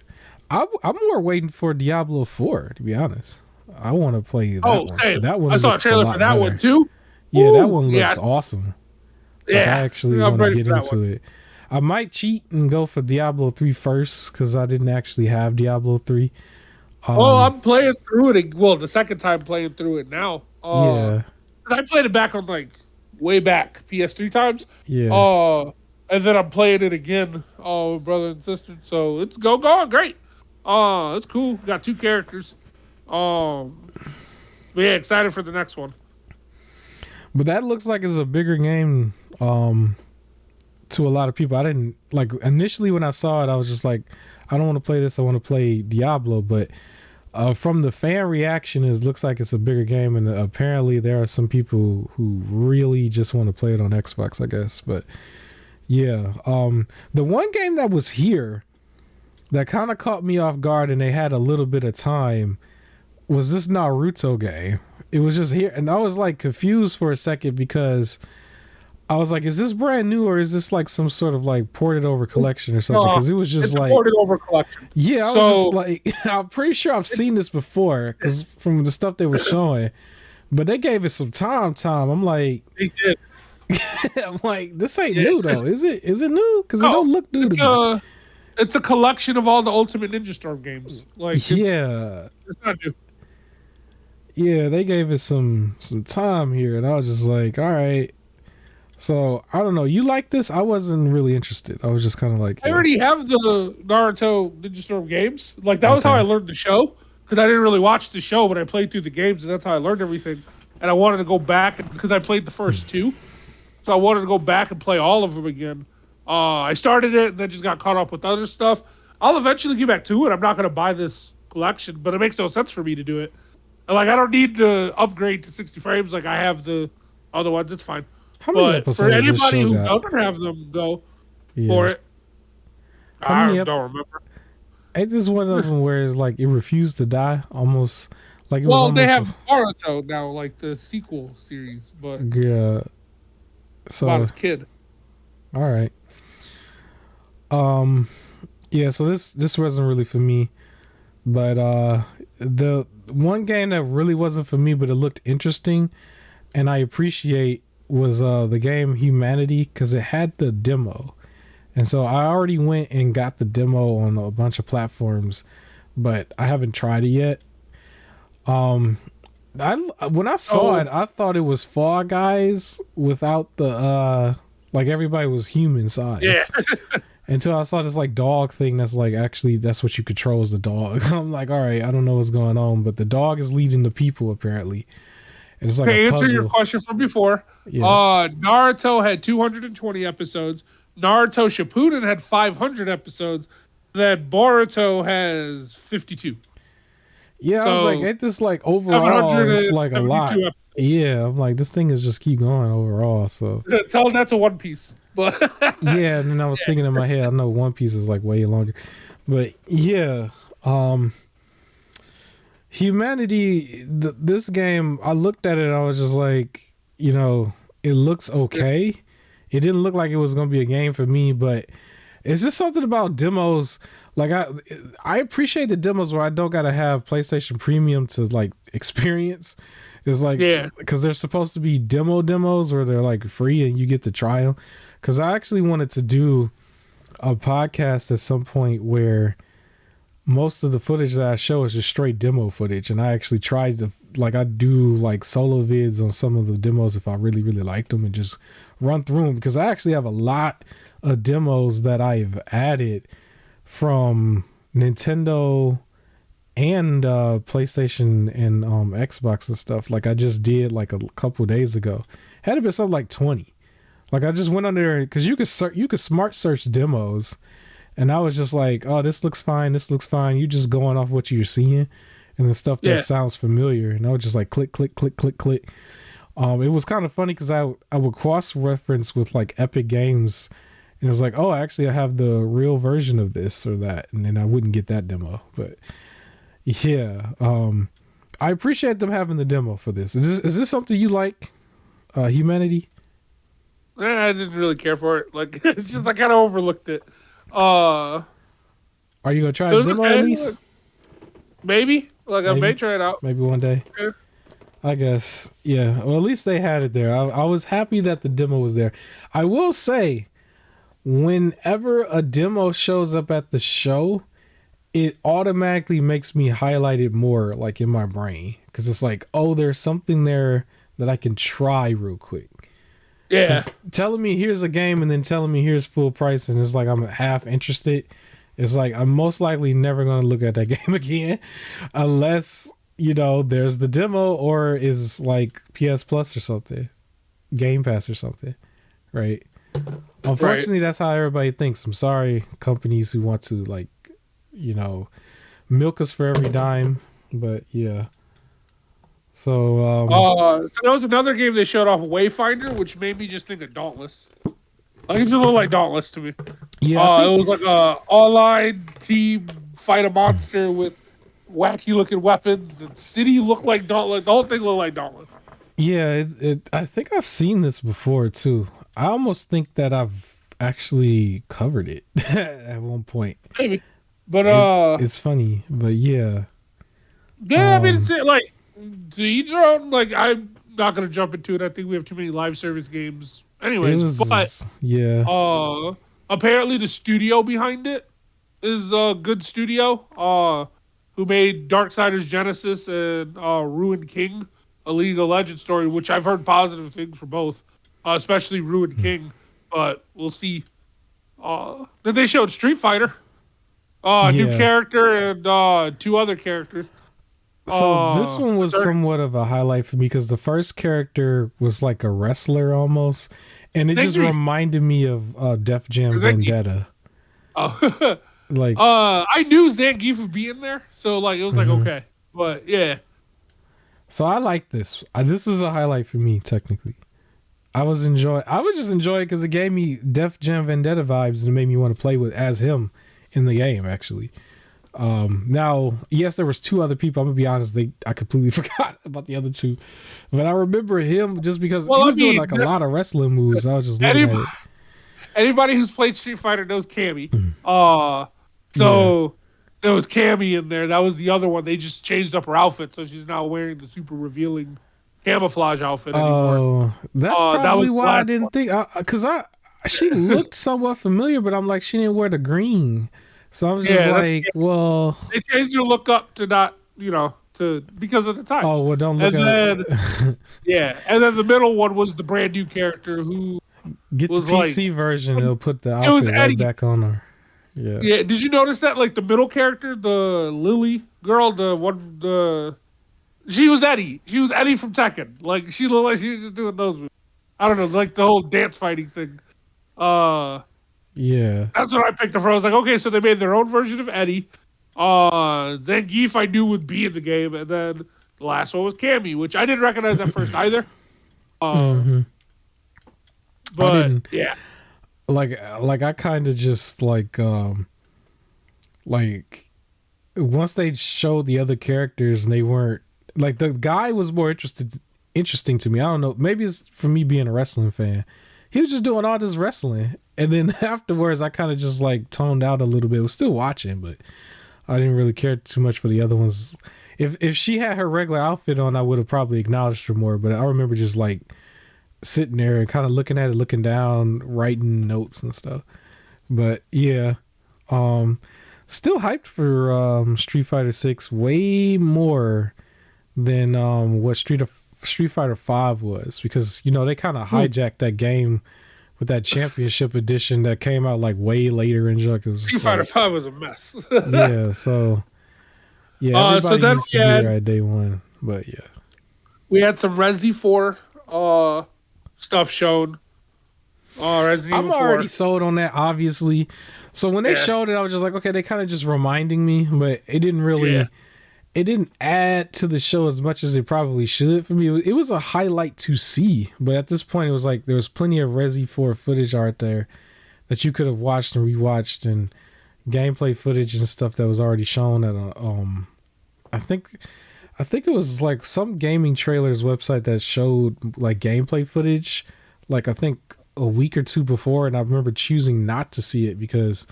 I'm more waiting for Diablo 4, to be honest. I want to play that one. Same. That one I saw a looks a trailer lot for that better. one too. Yeah, Ooh, that one looks awesome. Like, I actually want to get into it. I might cheat and go for Diablo 3 first, because I didn't actually have Diablo 3. I'm playing through it. Well, the second time playing through it now. Yeah. I played it back on like way back PS3 times. Yeah. And then I'm playing it again, brother and sister. So it's going great. It's cool. Got 2 characters. But yeah, excited for the next one. But that looks like it's a bigger game to a lot of people. I didn't like initially when I saw it, I was just like, I don't want to play this. I want to play Diablo. But from the fan reaction, it looks like it's a bigger game, and apparently there are some people who really just want to play it on Xbox, I guess. But yeah, the one game that was here that kind of caught me off guard, and they had a little bit of time, was this Naruto game. It was just here, and I was like confused for a second because I was like, is this brand new or is this like some sort of like ported over collection or something? Because it was just like ported over collection. Yeah, I was just like, I'm pretty sure I've seen this before because from the stuff they were showing, but they gave it some time. I'm like, they did. I'm like, this ain't new though, is it? Is it new? Because it don't look new to me. It's a collection of all the Ultimate Ninja Storm games. Like, it's not new. Yeah, they gave it some time here, and I was just like, all right. So I don't know. You like this? I wasn't really interested. I was just kind of like, I already have the Naruto Ninja Storm games. Like, that was how I learned the show, because I didn't really watch the show, but I played through the games, and that's how I learned everything. And I wanted to go back because I played the first 2, so I wanted to go back and play all of them again. I started it, and then just got caught up with other stuff. I'll eventually get back to it. I'm not going to buy this collection, but it makes no sense for me to do it. Like, I don't need to upgrade to 60 frames. Like, I have the other ones. It's fine. But for anybody who doesn't have them, go for it. I don't remember. Ain't this one of them where it's like it refused to die? Almost like it was. Well, they have Naruto now, like the sequel series, but yeah. So about his kid. All right. Yeah. So this wasn't really for me, but the one game that really wasn't for me, but it looked interesting, and I appreciate, was the game Humanity, because it had the demo, and so I already went and got the demo on a bunch of platforms, but I haven't tried it yet. When I saw it, I thought it was Fall Guys without the like everybody was human size. Yeah. Until I saw this like dog thing that's like actually that's what you control is the dog. I'm like, all right, I don't know what's going on, but the dog is leading the people apparently. And it's like to answer your question from before, Naruto had 220 episodes. Naruto Shippuden had 500 episodes. Then Boruto has 52. Yeah, so, I was like, ain't this like overall it's like a lot. Episodes. Yeah, I'm like, this thing is just keep going overall. So tell them that's a One Piece. But yeah, and then I was thinking in my head, I know One Piece is like way longer. But yeah, Humanity, this game, I looked at it and I was just like, you know, it looks okay. Yeah. It didn't look like it was going to be a game for me, but it's just something about demos. Like I appreciate the demos where I don't got to have PlayStation Premium to like experience. It's like, because they're supposed to be demos where they're like free and you get to try them. Because I actually wanted to do a podcast at some point where most of the footage that I show is just straight demo footage, and I actually tried to I do like solo vids on some of the demos if I really liked them and just run through them, because I actually have a lot of demos that I've added from Nintendo and PlayStation and Xbox and stuff. Like I just did like a couple days ago. Had to be something like 20. Like I just went on there because you could smart search demos, and I was just like, oh, this looks fine. This looks fine. You just going off what you're seeing, and the stuff that sounds familiar. And I was just like click, click, click, click, click. It was kind of funny because I would cross reference with like Epic Games, and it was like, oh, actually I have the real version of this or that, and then I wouldn't get that demo. But yeah, I appreciate them having the demo for this. Is this something you like, Humanity? I didn't really care for it. Like it's just I kind of overlooked it. Are you gonna try a demo at least? Maybe. Like I may try it out. Maybe one day. Yeah. I guess. Yeah. Well, at least they had it there. I was happy that the demo was there. I will say, whenever a demo shows up at the show, it automatically makes me highlight it more, like in my brain, because it's like, oh, there's something there that I can try real quick. Yeah. Telling me here's a game and then telling me here's full price, and it's like I'm half interested. It's like I'm most likely never going to look at that game again unless, there's the demo or is like PS Plus or something, Game Pass or something, right? Unfortunately, that's how everybody thinks. I'm sorry, companies who want to milk us for every dime, but yeah. So there was another game they showed off, Wayfinder, which made me just think of Dauntless. Like it's a little like Dauntless to me. Yeah, it was like a online team fight a monster with wacky looking weapons, and city looked like Dauntless. The whole thing looked like Dauntless. Yeah, I think I've seen this before too. I almost think that I've actually covered it at one point. Maybe, but it's funny, but yeah. Yeah, I mean, it's like to each their own. Like I'm not gonna jump into it. I think we have too many live service games, anyways. But yeah, apparently the studio behind it is a good studio. Who made Darksiders Genesis and Ruined King, a League of Legends story, which I've heard positive things for both, especially Ruined King. But we'll see. Then they showed Street Fighter, new character and two other characters. So this one was somewhat of a highlight for me because the first character was like a wrestler almost, and it just reminded me of Def Jam Vendetta. Oh, like I knew Zangief would be in there, so like it was like okay, but yeah. So I like this. This was a highlight for me technically. I was just enjoying it because it gave me Def Jam Vendetta vibes and it made me want to play as him in the game actually. Now, yes, there was two other people. I'm gonna be honest, I completely forgot about the other two, but I remember him just because he was doing like a lot of wrestling moves. I was just looking at it. Anybody who's played Street Fighter knows Cammy. There was Cammy in there. That was the other one. They just changed up her outfit, so she's now wearing the super revealing camouflage outfit anymore. Oh, that's probably why I didn't think. Because she looked somewhat familiar, but I'm like, she didn't wear the green. So I was just like, well, they changed her look up to not, because of the times. Oh, well, don't look at it. Yeah, and then the middle one was the brand new character who get the PC version. It'll put the outfit right back on her. Yeah. Yeah. Did you notice that? Like the middle character, the Lily girl, she was Eddie. She was Eddie from Tekken. Like she looked like she was just doing those moves. I don't know, like the whole dance fighting thing. Yeah. That's what I picked up for. I was like, okay, so they made their own version of Eddie. Zangief I knew would be in the game, and then the last one was Cammy, which I didn't recognize at first either. But yeah. Like I kind of just like once they showed the other characters and they weren't like the guy was more interesting to me. I don't know, maybe it's for me being a wrestling fan. He was just doing all this wrestling, and then afterwards I kind of just like toned out a little bit. I was still watching, but I didn't really care too much for the other ones. If she had her regular outfit on, I would have probably acknowledged her more, but I remember just like sitting there and kind of looking at it, looking down, writing notes and stuff. But yeah, still hyped for Street Fighter 6 way more than what Street Fighter 5 was, because they kind of hijacked that game with that championship edition that came out like way later in junk. Street Fighter 5 was a mess. Yeah, so yeah, everybody so used to be there at day one, but yeah, we had some Resi 4 stuff shown. Oh, Resident Evil 4. I'm already sold on that, obviously. So when they showed it, I was just like, okay, they kind of just reminding me, but it didn't really, it didn't add to the show as much as it probably should for me. It was a highlight to see, but at this point, it was like there was plenty of Resi 4 footage out there that you could have watched and rewatched, and gameplay footage and stuff that was already shown at I think it was like some gaming trailers website that showed like gameplay footage, like I think a week or two before, and I remember choosing not to see it because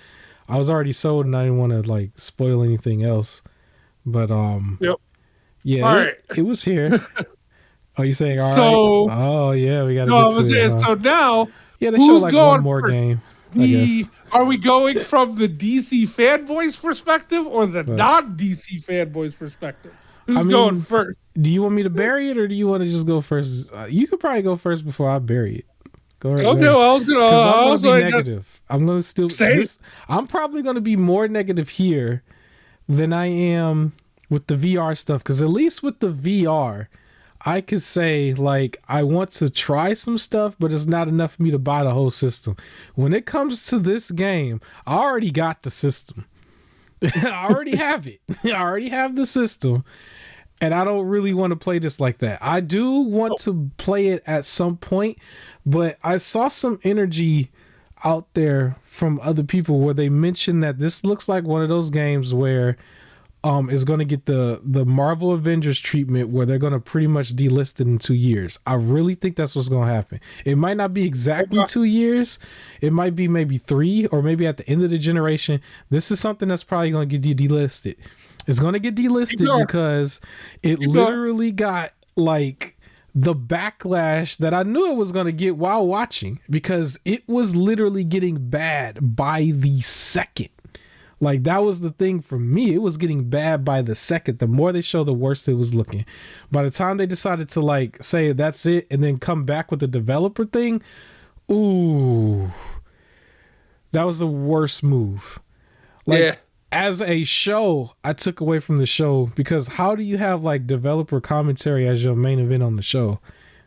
I was already sold and I didn't want to like spoil anything else. But it was here. Oh, you saying all right? Oh yeah, we got to get to it. So now, they show like one more game. Are we going from the DC fanboys perspective or the non-DC fanboys perspective? Who's going first? Do you want me to bury it or do you want to just go first? You could probably go first before I bury it. Go ahead. Okay, well, I was gonna be negative. I'm gonna still. I'm probably gonna be more negative here than I am with the VR stuff, because at least with the VR, I could say, like, I want to try some stuff, but it's not enough for me to buy the whole system. When it comes to this game, I already got the system. I already have it. I already have the system, and I don't really want to play this like that. I do want to play it at some point, but I saw some energy out there from other people where they mentioned that this looks like one of those games where is going to get the Marvel Avengers treatment, where they're going to pretty much delist it in 2 years. I really think that's what's going to happen. It might not be exactly 2 years. It might be maybe 3, or maybe at the end of the generation. This is something that's probably going to get delisted. It's going to get delisted because it literally got like the backlash that I knew it was going to get while watching, because it was literally getting bad by the second. Like, that was the thing for me. It was getting bad by the second. The more they show, the worse it was looking. By the time they decided to like say that's it and then come back with the developer thing, ooh, that was the worst move. Like, as a show, I took away from the show, because how do you have like developer commentary as your main event on the show?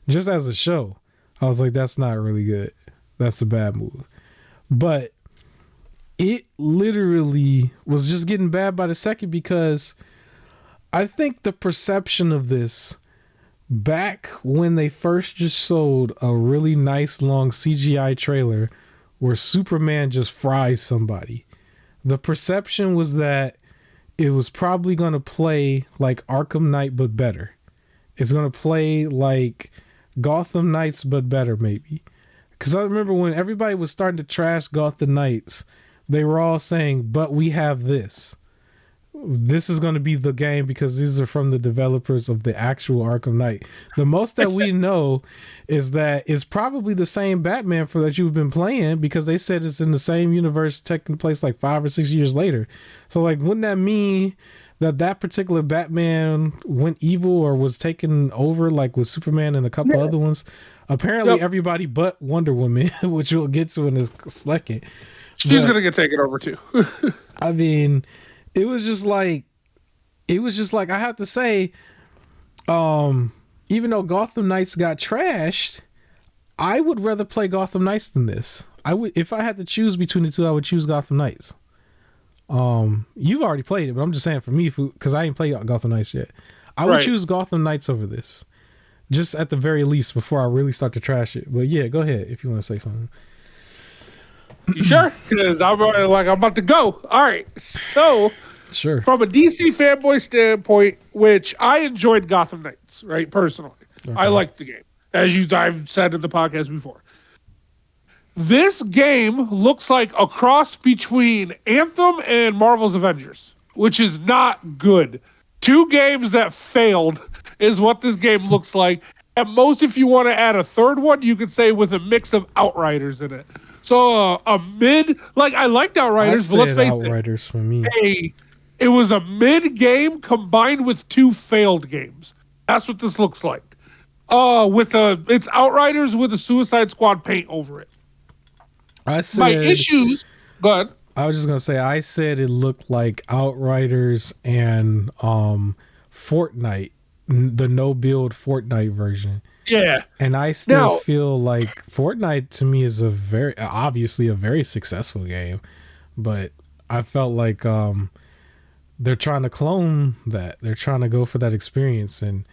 Just as a show, I was like, that's not really good. That's a bad move. But it literally was just getting bad by the second, because I think the perception of this back when they first just sold a really nice long CGI trailer where Superman just fries somebody, the perception was that it was probably going to play like Arkham Knight but better. It's going to play like Gotham Knights but better, maybe. Because I remember when everybody was starting to trash Gotham Knights, they were all saying, but we have this. This is going to be the game because these are from the developers of the actual Arkham Knight. The most that we know is that it's probably the same Batman that you've been playing, because they said it's in the same universe taking place like 5 or 6 years later. So, like, wouldn't that mean that particular Batman went evil or was taken over, like with Superman and a couple other ones? Apparently everybody but Wonder Woman, which we'll get to in a second. She's going to get taken over too. I mean, it was just like, I have to say, even though Gotham Knights got trashed, I would rather play Gotham Knights than this. I would, if I had to choose between the two, I would choose Gotham Knights. You've already played it, but I'm just saying for me, because I ain't played Gotham Knights yet, I would choose Gotham Knights over this, just at the very least before I really start to trash it. But yeah, go ahead if you want to say something. You sure? Because I'm about to go. All right. So, sure. From a DC fanboy standpoint, which I enjoyed Gotham Knights, right? Personally, I liked the game, as I've said in the podcast before. This game looks like a cross between Anthem and Marvel's Avengers, which is not good. 2 games that failed is what this game looks like. At most, if you want to add a third one, you could say with a mix of Outriders in it. So a mid, like, I liked Outriders, but let's face Outriders for me. It was a mid game combined with 2 failed games. That's what this looks like. It's Outriders with a Suicide Squad paint over it. My issues, but I was just gonna say, I said it looked like Outriders and Fortnite, the no build Fortnite version. Yeah. And I still feel like Fortnite to me is obviously a very successful game, but I felt like they're trying to clone that. They're trying to go for that experience, and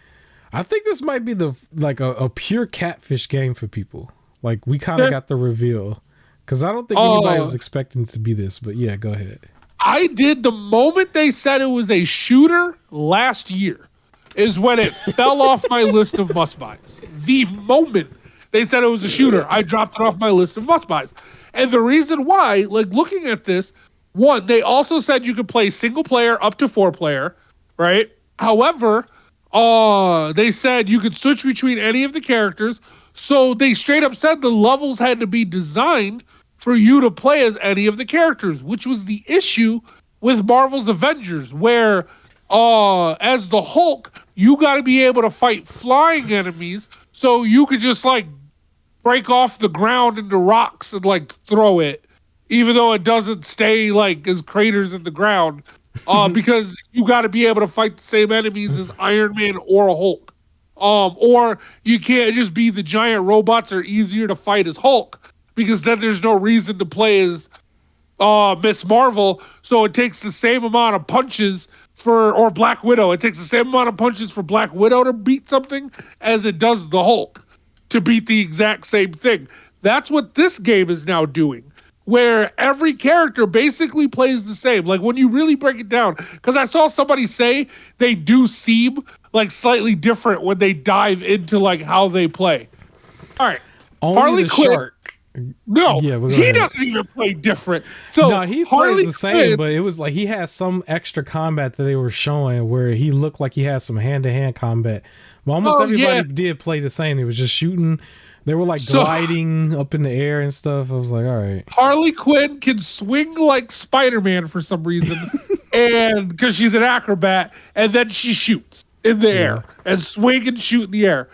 I think this might be a pure catfish game for people. Like, we kind of got the reveal, because I don't think anybody was expecting to be this. But yeah, go ahead. I did the moment they said it was a shooter last year is when it fell off my list of must-buys. The moment they said it was a shooter, I dropped it off my list of must-buys. And the reason why, like, looking at this, one, they also said you could play single player up to 4-player, right? However, they said you could switch between any of the characters. So they straight up said the levels had to be designed for you to play as any of the characters, which was the issue with Marvel's Avengers, where as the Hulk, you got to be able to fight flying enemies, so you could just like break off the ground into rocks and like throw it, even though it doesn't stay like as craters in the ground, because you got to be able to fight the same enemies as Iron Man or a Hulk. Or you can't just be the giant robots are easier to fight as Hulk, because then there's no reason to play as Miss Marvel. So it takes the same amount of punches or Black Widow. It takes the same amount of punches for Black Widow to beat something as it does the Hulk to beat the exact same thing. That's what this game is now doing, where every character basically plays the same. Like, when you really break it down, because I saw somebody say they do seem like slightly different when they dive into like how they play. All right. Harley Quinn. Shark. No, he doesn't even play different. So no, he plays the same, but it was like he had some extra combat that they were showing where he looked like he had some hand-to-hand combat. Well, almost everybody did play the same. It was just shooting. They were like gliding up in the air and stuff. I was like, all right. Harley Quinn can swing like Spider-Man for some reason, and because she's an acrobat, and then she shoots in the air and swing and shoot in the air.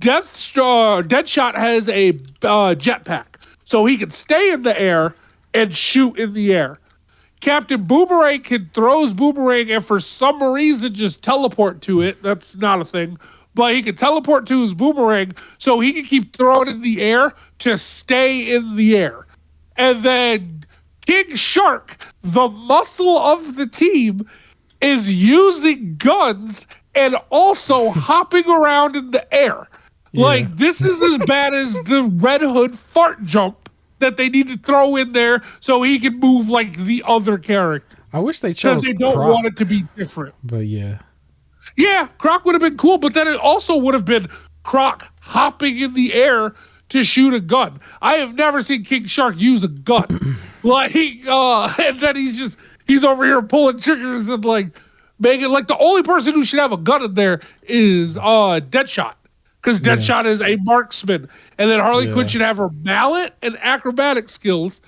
Deadshot has a jetpack, so he can stay in the air and shoot in the air. Captain Boomerang can throw his boomerang and for some reason just teleport to it. That's not a thing. But he can teleport to his boomerang so he can keep throwing it in the air to stay in the air. And then King Shark, the muscle of the team, is using guns and also hopping around in the air. Yeah. Like, this is as bad as the Red Hood fart jump that they need to throw in there so he can move like the other character. I wish they chose because they don't want it to be different. But yeah. Yeah, Croc would have been cool, but then it also would have been Croc hopping in the air to shoot a gun. I have never seen King Shark use a gun. And then he's over here pulling triggers and like making like the only person who should have a gun in there is Deadshot. Because Deadshot is a marksman. And then Harley Quinn should have her mallet and acrobatic skills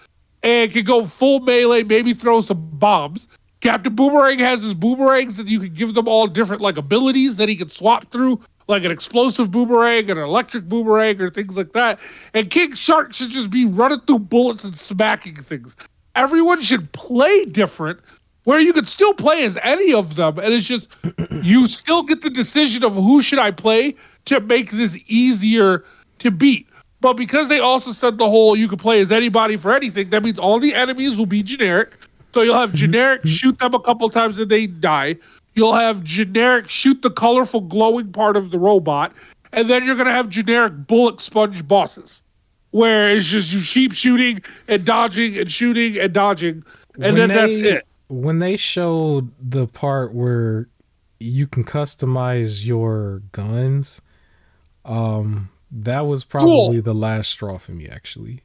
and can go full melee, maybe throw some bombs. Captain Boomerang has his boomerangs and you can give them all different like abilities that he can swap through, like an explosive boomerang, an electric boomerang, or things like that. And King Shark should just be running through bullets and smacking things. Everyone should play different, where you could still play as any of them, and it's just you still get the decision of who should I play to make this easier to beat. But because they also said the whole you could play as anybody for anything, that means all the enemies will be generic. So you'll have generic shoot them a couple times and they die. You'll have generic shoot the colorful glowing part of the robot, and then you're gonna have generic bullet sponge bosses, where it's just you keep shooting and dodging and shooting and dodging, and that's it. When they showed the part where you can customize your guns, that was probably the last straw for me, actually.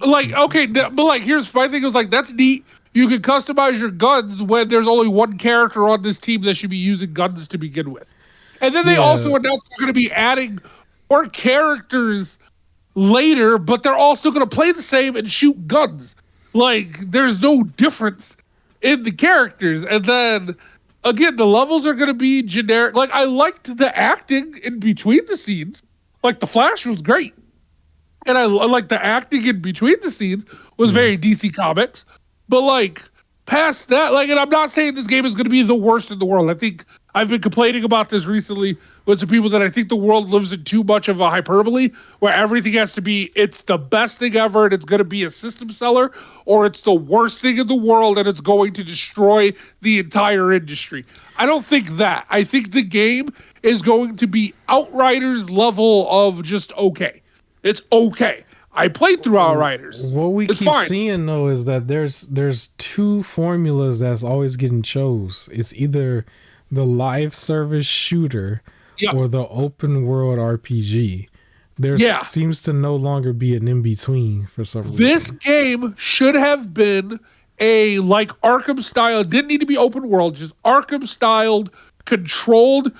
Like, okay, but like, here's my thing. It was like, that's neat. You can customize your guns when there's only one character on this team that should be using guns to begin with. And then they also announced they're going to be adding more characters later, but they're all still going to play the same and shoot guns. Like, there's no difference in the characters. And then again, the levels are going to be generic. Like, I liked the acting in between the scenes. Like, the Flash was great. And I like the acting in between the scenes was very DC Comics. But like, past that, like, and I'm not saying this game is going to be the worst in the world. I think I've been complaining about this recently with some people that I think the world lives in too much of a hyperbole where everything has to be, it's the best thing ever and it's going to be a system seller, or it's the worst thing in the world and it's going to destroy the entire industry. I don't think that. I think the game is going to be Outriders level of just okay. It's okay. I played through Outriders. What we keep seeing though is that there's two formulas that's always getting chose. It's either the live service shooter or the open world RPG. There seems to no longer be an in between for some reason. This game should have been a like Arkham style. It didn't need to be open world, just Arkham styled, controlled,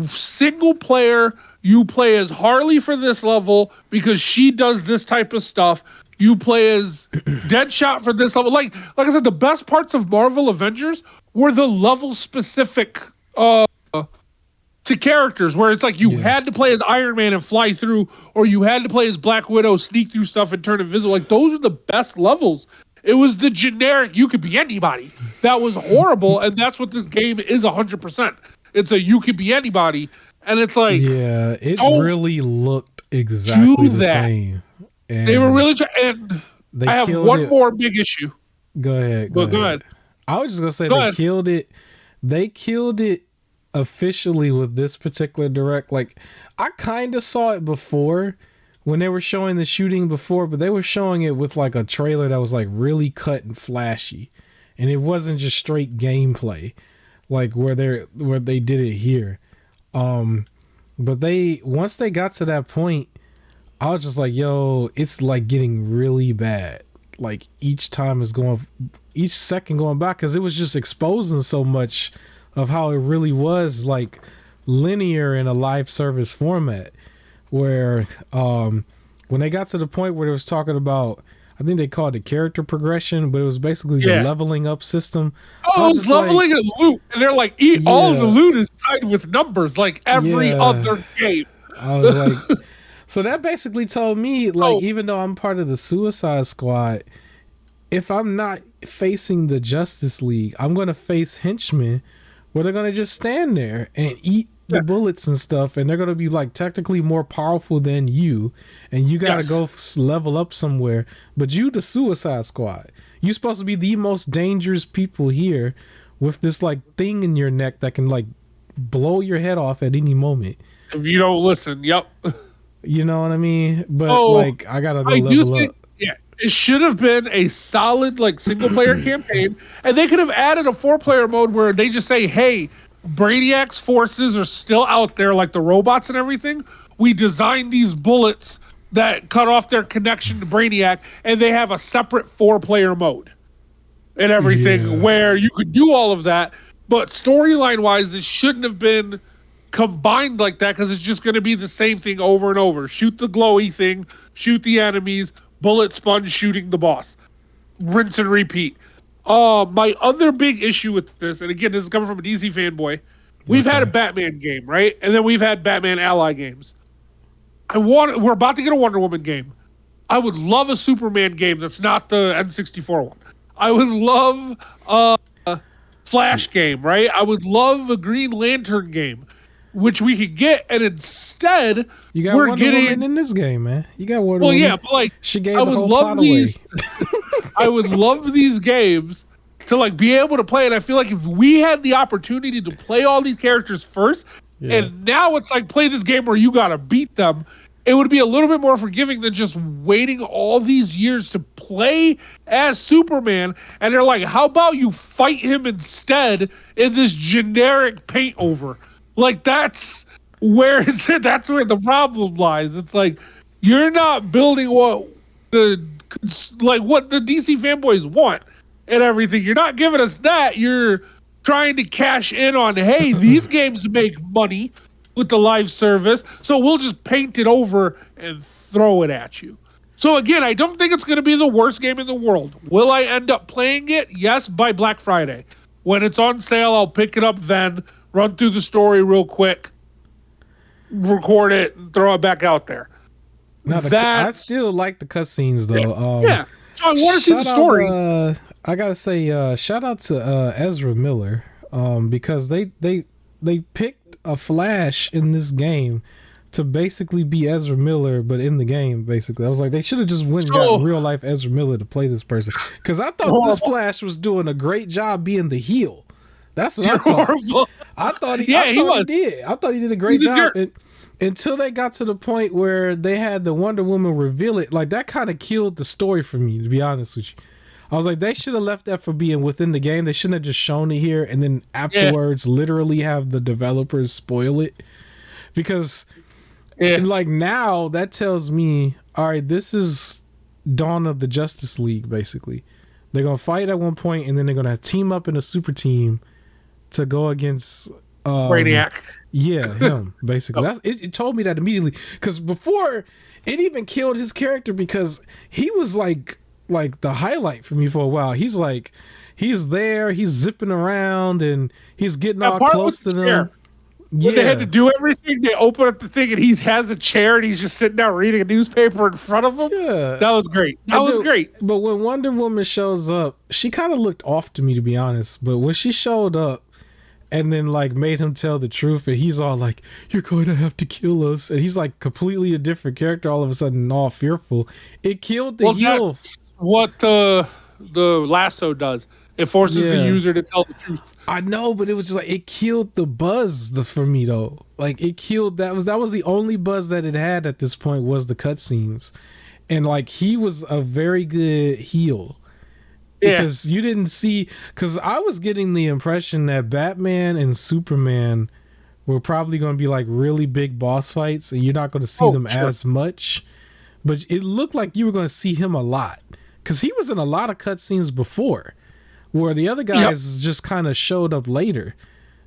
single player. You play as Harley for this level because she does this type of stuff. You play as Deadshot for this level. Like I said, the best parts of Marvel Avengers were the level specific to characters where it's like you had to play as Iron Man and fly through, or you had to play as Black Widow, sneak through stuff and turn invisible. Like those are the best levels. It was the generic, you could be anybody. That was horrible, and that's what this game is 100%. It's a you could be anybody, and it's like... Yeah, it really looked exactly the same. And they were really and I have one more big issue. Go ahead. Go ahead. I was just going to say they killed it. They killed it officially with this particular direct. Like, I kind of saw it before when they were showing the shooting before, but they were showing it with like a trailer that was like really cut and flashy, and it wasn't just straight gameplay like where they did it here. But once they got to that point, I was just like, yo, it's like getting really bad. Like each second going by, because it was just exposing so much of how it really was like linear in a live service format, where when they got to the point where they was talking about, I think they called it character progression, but it was basically the leveling up system. Oh, it was leveling and loot. And they're like, all of the loot is tied with numbers like every other game. I was like, so that basically told me, like, even though I'm part of the Suicide Squad, if I'm not facing the Justice League, I'm going to face henchmen where they're going to just stand there and eat the bullets and stuff, and they're going to be like technically more powerful than you, and you got to go level up somewhere. But you, the Suicide Squad, you're supposed to be the most dangerous people here with this like thing in your neck that can like blow your head off at any moment if you don't listen. You know what I mean? But like I gotta go level up. It should have been a solid like single player campaign, and they could have added a 4-player mode where they just say, hey, Brainiac's forces are still out there, like the robots and everything. We designed these bullets that cut off their connection to Brainiac, and they have a separate 4-player mode and everything where you could do all of that. But storyline wise, it shouldn't have been combined like that, because it's just going to be the same thing over and over. Shoot the glowy thing, shoot the enemies, bullet sponge shooting the boss. Rinse and repeat. My other big issue with this, and again, this is coming from a DC fanboy, we've had a Batman game, right? And then we've had Batman Ally games. We're about to get a Wonder Woman game. I would love a Superman game that's not the N64 one. I would love a Flash game, right? I would love a Green Lantern game, which we could get, and instead you got Wonder Woman in this game, man. You got Wonder Woman. Well, yeah, but like she gave the whole plot away. I would love these games to like be able to play, and I feel like if we had the opportunity to play all these characters first, and now it's like play this game where you gotta beat them, it would be a little bit more forgiving than just waiting all these years to play as Superman. And they're like, how about you fight him instead in this generic paint over? Like that's where the problem lies. It's like you're not building what the DC fanboys want and everything. You're not giving us that. You're trying to cash in on, hey, these games make money with the live service, so we'll just paint it over and throw it at you. So again, I don't think it's going to be the worst game in the world. Will I end up playing it? Yes, by Black Friday. When it's on sale, I'll pick it up then, run through the story real quick, record it, and throw it back out there. Now, I still like the cutscenes, though. So I want to see the story. I got to say, shout out to Ezra Miller, because they they picked a Flash in this game to basically be Ezra Miller, but in the game, basically. I was like, they should have just went and got real life Ezra Miller to play this person. Because I thought this Flash was doing a great job being the heel. That's what I thought. I thought he did. I thought he did a great job. Until they got to the point where they had the Wonder Woman reveal it. Like, that kind of killed the story for me, to be honest with you. I was like, they should have left that for being within the game. They shouldn't have just shown it here and then afterwards literally have the developers spoil it. Because... And like now, that tells me, all right, this is Dawn of the Justice League, basically. They're going to fight at one point, and then they're going to team up in a super team to go against... Brainiac. Yeah, him, basically. It told me that immediately. Because before, it even killed his character because he was like the highlight for me for a while. He's like, he's there, he's zipping around, and he's getting all close to them. When they had to do everything, they open up the thing and he has a chair and he's just sitting down reading a newspaper in front of him. Yeah. That was great. That was great. But when Wonder Woman shows up, she kind of looked off to me, to be honest. But when she showed up and then like made him tell the truth and he's all like, you're going to have to kill us. And he's like completely a different character all of a sudden, all fearful. It killed the heel. That's what the lasso does. It forces the user to tell the truth. I know, but it was just like it killed the buzz for me though. Like it killed that was the only buzz that it had at this point was the cutscenes, and like he was a very good heel because you didn't see. Because I was getting the impression that Batman and Superman were probably going to be like really big boss fights, and you're not going to see them as much. But it looked like you were going to see him a lot because he was in a lot of cutscenes before. Where the other guys just kind of showed up later,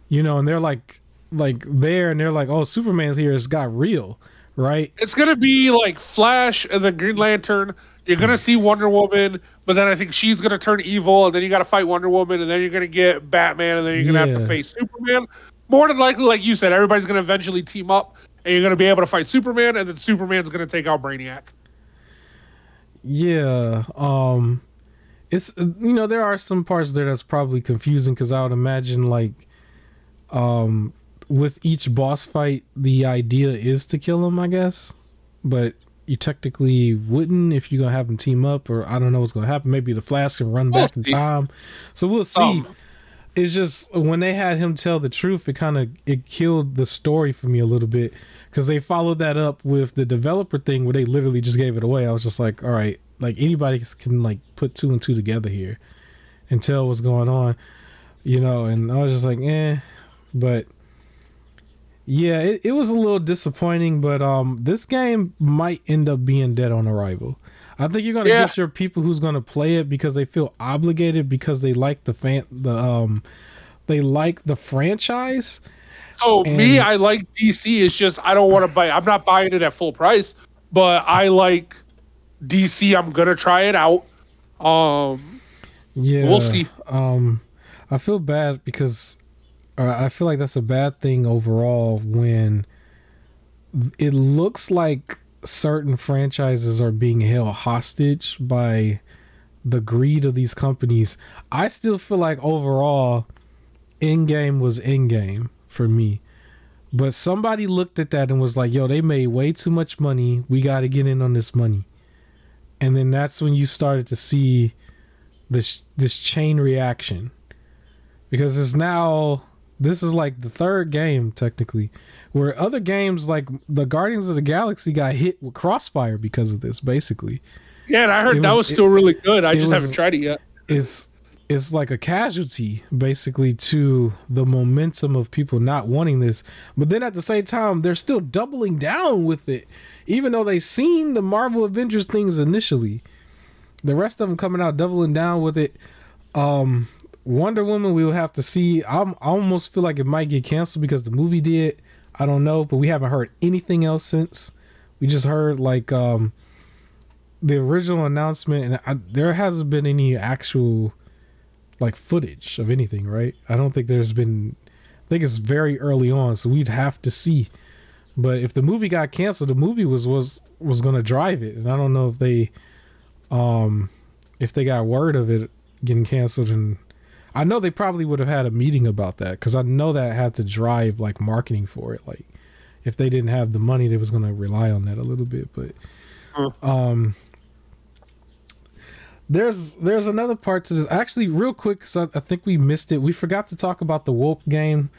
and they're like there, and they're like, "Oh, Superman's here. It's got real, right?" It's gonna be like Flash and then Green Lantern. You're gonna see Wonder Woman, but then I think she's gonna turn evil, and then you got to fight Wonder Woman, and then you're gonna get Batman, and then you're gonna have to face Superman. More than likely, like you said, everybody's gonna eventually team up, and you're gonna be able to fight Superman, and then Superman's gonna take out Brainiac. Yeah. It's there are some parts there that's probably confusing because I would imagine like with each boss fight the idea is to kill him, I guess, but you technically wouldn't if you're gonna have them team up, or I don't know what's gonna happen. Maybe the Flash can run back in time, so we'll see. It's just when they had him tell the truth, it killed the story for me a little bit because they followed that up with the developer thing where they literally just gave it away. I was just like, all right. Like anybody can like put 2 and 2 together here and tell what's going on, and I was just like, but yeah, it was a little disappointing, but this game might end up being dead on arrival. I think you're going to get your people who's going to play it because they feel obligated because they like they like the franchise. So me, I like DC. It's just, I don't want to buy, I'm not buying it at full price, but I like DC. I'm gonna try it out. We'll see. I feel bad because I feel like that's a bad thing overall when it looks like certain franchises are being held hostage by the greed of these companies. I still feel like overall Endgame was Endgame for me, but somebody looked at that and was like, yo, they made way too much money, we got to get in on this money. And then that's when you started to see this chain reaction, because this is like the third game technically, where other games like the Guardians of the Galaxy got hit with Crossfire because of this, basically. Yeah, and I heard that was still really good. I just haven't tried it yet. It's like a casualty basically to the momentum of people not wanting this, but then at the same time they're still doubling down with it, even though they seen the Marvel Avengers things initially. The rest of them coming out doubling down with it. Wonder Woman, we will have to see. I almost feel like it might get canceled because the movie did. I don't know, but we haven't heard anything else since. We just heard like the original announcement, and there hasn't been any actual like footage of anything, right? I don't think there's been. I think it's very early on, so we'd have to see. But if the movie got canceled, the movie was going to drive it, and I don't know if they got word of it getting canceled. And I know they probably would have had a meeting about that because I know that had to drive like marketing for it. Like if they didn't have the money, they was going to rely on that a little bit. But there's another part to this. Actually, real quick, because I think we missed it. We forgot to talk about the Woke game.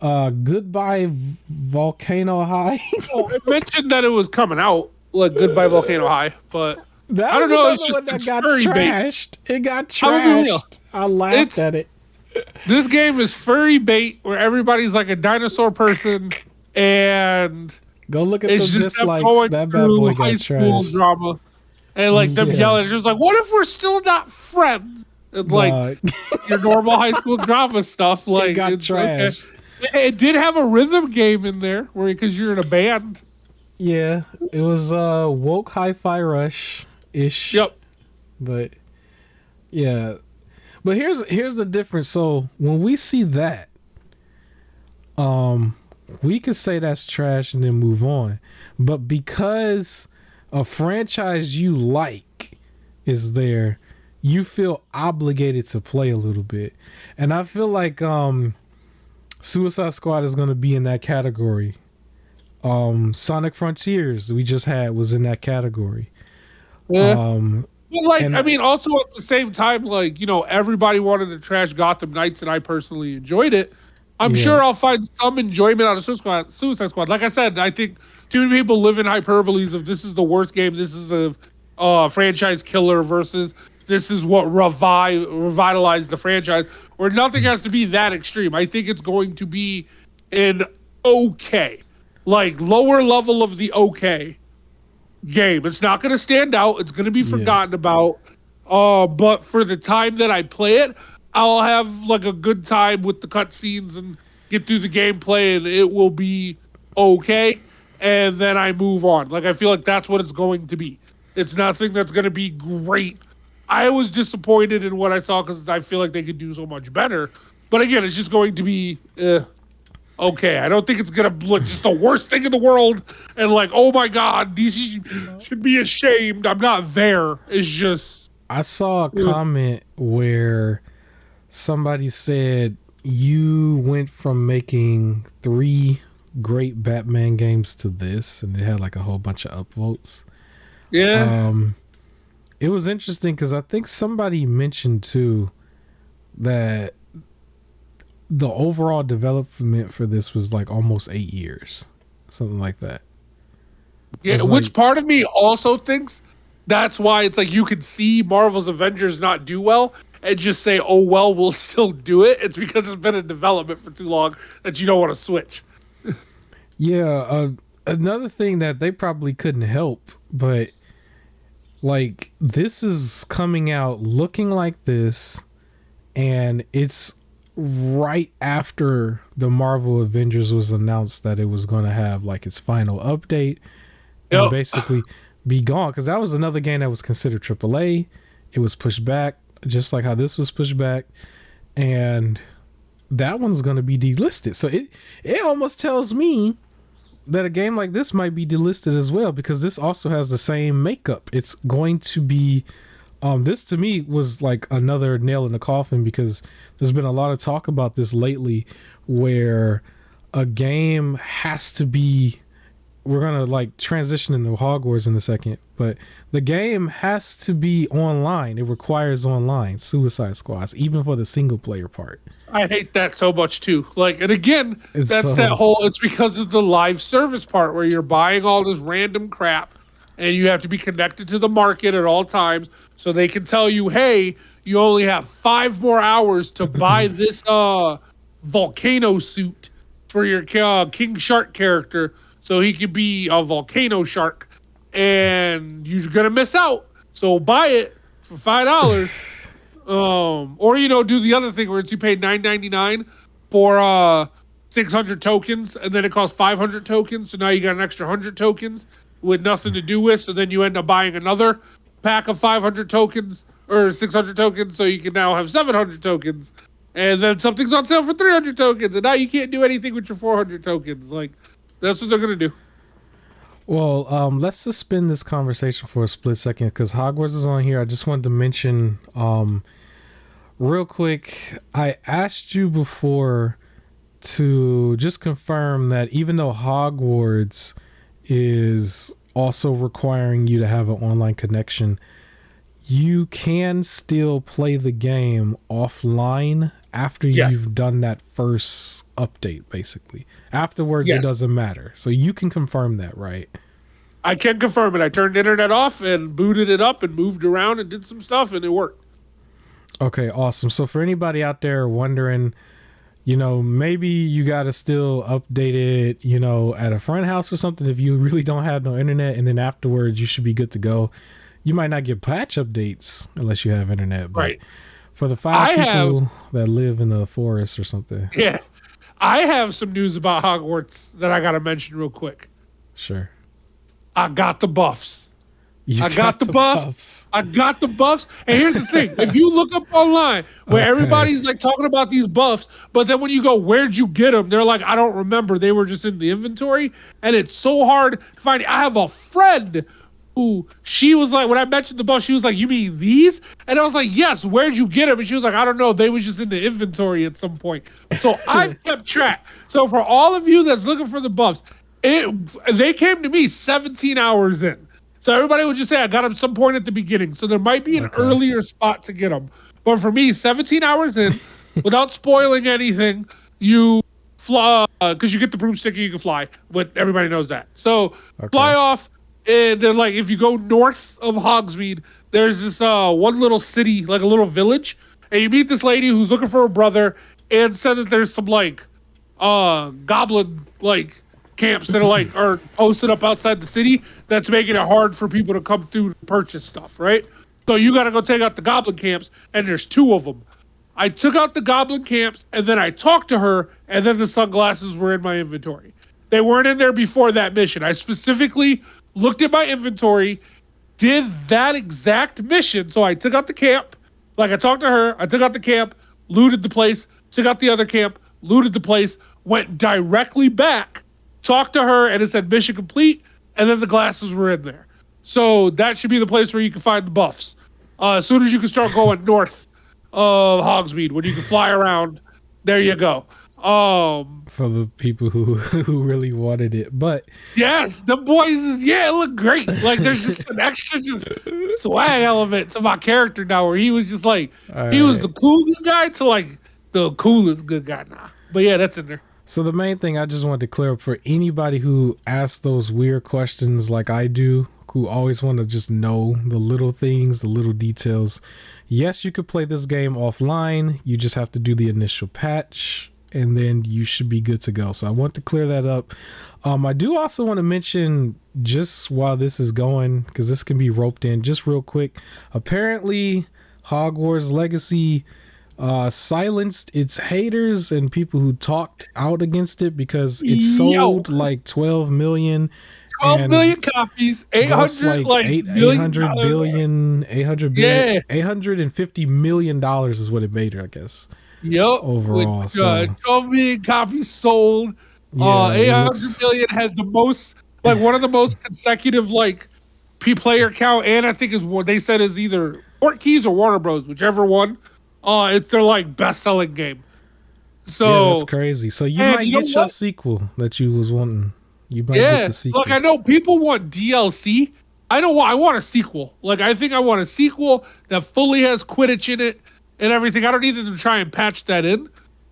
Goodbye Volcano High. It mentioned that it was coming out, like Goodbye Volcano High, but I don't know. It's just that got trashed. It got trashed. I laughed at it. This game is furry bait, where everybody's like a dinosaur person, and go look at the dislikes. That bad boy got trashed. Drama, and like them yelling, just like, "What if we're still not friends?" And like your normal high school drama stuff. Like it got trashed. Okay. It did have a rhythm game in there, where because you're in a band. Yeah, it was Woke Hi-Fi Rush ish. Yep. But yeah. But here's the difference. So when we see that, we could say that's trash and then move on. But because a franchise you like is there, you feel obligated to play a little bit. And I feel like Suicide Squad is going to be in that category. Sonic Frontiers we just had was in that category. Yeah. Well, like, I mean, also at the same time, like, you know, everybody wanted to trash Gotham Knights, and I personally enjoyed it. I'm sure I'll find some enjoyment out of Suicide Squad. Like I said, I think too many people live in hyperboles of this is the worst game, this is a franchise killer versus this is what revitalized the franchise, where nothing has to be that extreme. I think it's going to be an okay, like lower level of the okay game. It's not going to stand out. It's going to be forgotten about. But for the time that I play it, I'll have like a good time with the cutscenes and get through the gameplay, and it will be okay. And then I move on. Like I feel like that's what it's going to be. It's nothing that's going to be great. I was disappointed in what I saw because I feel like they could do so much better. But again, it's just going to be okay. I don't think it's going to look just the worst thing in the world and like, oh my God, DC should be ashamed. I'm not there. It's just... I saw a comment where somebody said you went from making 3 great Batman games to this, and it had like a whole bunch of upvotes. Yeah. It was interesting because I think somebody mentioned too that the overall development for this was like almost 8 years, something like that. Yeah, which part of me also thinks that's why it's like you could see Marvel's Avengers not do well and just say, oh, well, we'll still do it. It's because it's been in development for too long that you don't want to switch. Yeah. Another thing that they probably couldn't help, but like this is coming out looking like this, and it's right after the Marvel Avengers was announced that it was going to have like its final update and basically be gone, because that was another game that was considered AAA. It was pushed back just like how this was pushed back, and that one's going to be delisted. So it almost tells me that a game like this might be delisted as well, because this also has the same makeup. It's going to be this to me was like another nail in the coffin, because there's been a lot of talk about this lately where a game has to be, we're gonna like transition into Hogwarts in a second, but the game has to be online. It requires online Suicide Squads, even for the single player part. I hate that so much too. Like, and again, it's because of the live service part where you're buying all this random crap and you have to be connected to the market at all times so they can tell you, hey, you only have 5 more hours to buy this volcano suit for your King Shark character so he can be a volcano shark, and you're gonna miss out. So buy it for $5. Or do the other thing where it's you pay $9.99 for 600 tokens, and then it costs 500 tokens. So now you got an extra 100 tokens with nothing to do with. So then you end up buying another pack of 500 tokens or 600 tokens, so you can now have 700 tokens. And then something's on sale for 300 tokens, and now you can't do anything with your 400 tokens. Like, that's what they're gonna do. Well, let's suspend this conversation for a split second because Hogwarts is on here. I just wanted to mention real quick, I asked you before to just confirm that even though Hogwarts is also requiring you to have an online connection, you can still play the game offline after you've done that first update, basically. Afterwards, it doesn't matter. So you can confirm that, right? I can confirm it. I turned the internet off and booted it up and moved around and did some stuff, and it worked. Okay, awesome. So for anybody out there wondering, maybe you got to still update it, at a friend house or something if you really don't have no internet, and then afterwards you should be good to go. You might not get patch updates unless you have internet, but right. For the people that live in the forest or something. Yeah. I have some news about Hogwarts that I got to mention real quick. Sure. I got the buffs. I got the buffs. I got the buffs. And here's the thing. If you look up online where everybody's like talking about these buffs, but then when you go, where'd you get them? They're like, I don't remember. They were just in the inventory. And it's so hard to find. I have a friend who she was like, when I mentioned the buffs, she was like, you mean these? And I was like, yes, where'd you get them? And she was like, I don't know. They was just in the inventory at some point. So I've kept track. So for all of you that's looking for the buffs, they came to me 17 hours in. So everybody would just say, I got them some point at the beginning. So there might be an earlier spot to get them. But for me, 17 hours in, without spoiling anything, you fly, because you get the broomstick and you can fly. But everybody knows that. So fly off. And then, like, if you go north of Hogsmeade, there's this one little city, like a little village. And you meet this lady who's looking for a brother and said that there's some, like, goblin, like, camps that are posted up outside the city that's making it hard for people to come through to purchase stuff, right? So you got to go take out the goblin camps, and there's 2 of them. I took out the goblin camps, and then I talked to her, and then the sunglasses were in my inventory. They weren't in there before that mission. I specifically looked at my inventory, did that exact mission. So I took out the camp, like I talked to her, I took out the camp, looted the place, took out the other camp, looted the place, went directly back, talked to her, and it said mission complete, and then the glasses were in there. So that should be the place where you can find the buffs. As soon as you can start going north of Hogsmeade, when you can fly around, there you go. For the people who really wanted it, but yes, the boys it looked great. Like there's just an extra just swag element to my character now, where he was just like he was the cool good guy to like the coolest good guy now. But yeah, that's in there. So the main thing I just wanted to clear up for anybody who asks those weird questions like I do, who always want to just know the little things, the little details. Yes, you could play this game offline. You just have to do the initial patch, and then you should be good to go. So I want to clear that up. I do also want to mention, just while this is going, because this can be roped in just real quick. Apparently, Hogwarts Legacy silenced its haters and people who talked out against it because it sold like 12 million. 12 million copies, 800 $850 million is what it made, I guess. Yep. Overall, with, 12 million copies sold. 800 million had the most, like one of the most consecutive like player count, and I think is what they said is either Portkeys or Warner Bros, whichever one. It's their like best-selling game. So that's crazy. So you might get your sequel that you was wanting. You might get the sequel. Look, I know people want DLC. I want a sequel. Like I think I want a sequel that fully has Quidditch in it and everything. I don't need them to try and patch that in.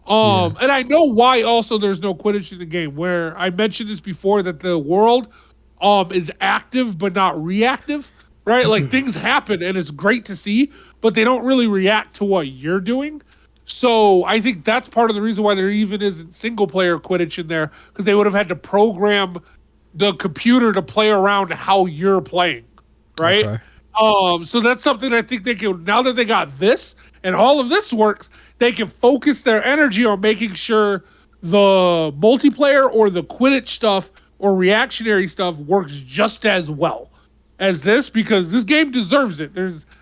And I know why also there's no Quidditch in the game, where I mentioned this before, that the world is active but not reactive, right? Like things happen and it's great to see, but they don't really react to what you're doing. So I think that's part of the reason why there even isn't single player Quidditch in there, because they would have had to program the computer to play around how you're playing, right? Okay. So that's something I think they can, now that they got this and all of this works, they can focus their energy on making sure the multiplayer or the Quidditch stuff or reactionary stuff works just as well as this, because this game deserves it.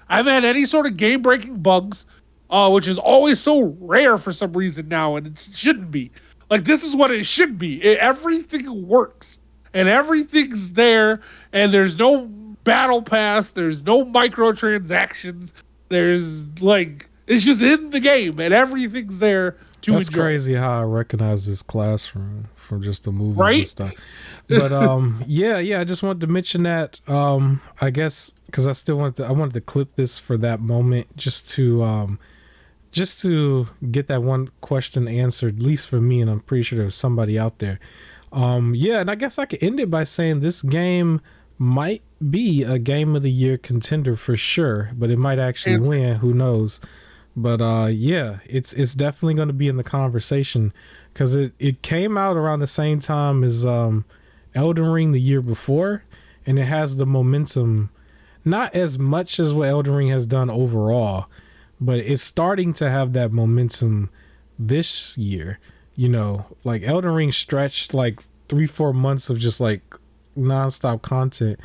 I haven't had any sort of game-breaking bugs, which is always so rare for some reason now, and it shouldn't be. Like, this is what it should be. Everything works, and everything's there, and there's no battle pass, there's no microtransactions, there's, like, It's just in the game, and everything's there to That's enjoy. Crazy how I recognize this classroom from just the movies right? and stuff. But yeah, I just wanted to mention that. I guess because I wanted to clip this for that moment, just to get that one question answered, at least for me, and I'm pretty sure there's somebody out there. Yeah, and I guess I could end it by saying this game might be a game of the year contender for sure, but it might actually win. Who knows? But yeah, it's definitely going to be in the conversation because it came out around the same time as Elden Ring the year before, and it has the momentum, not as much as what Elden Ring has done overall, but it's starting to have that momentum this year. You know, like Elden Ring stretched like 3-4 months of just like nonstop content.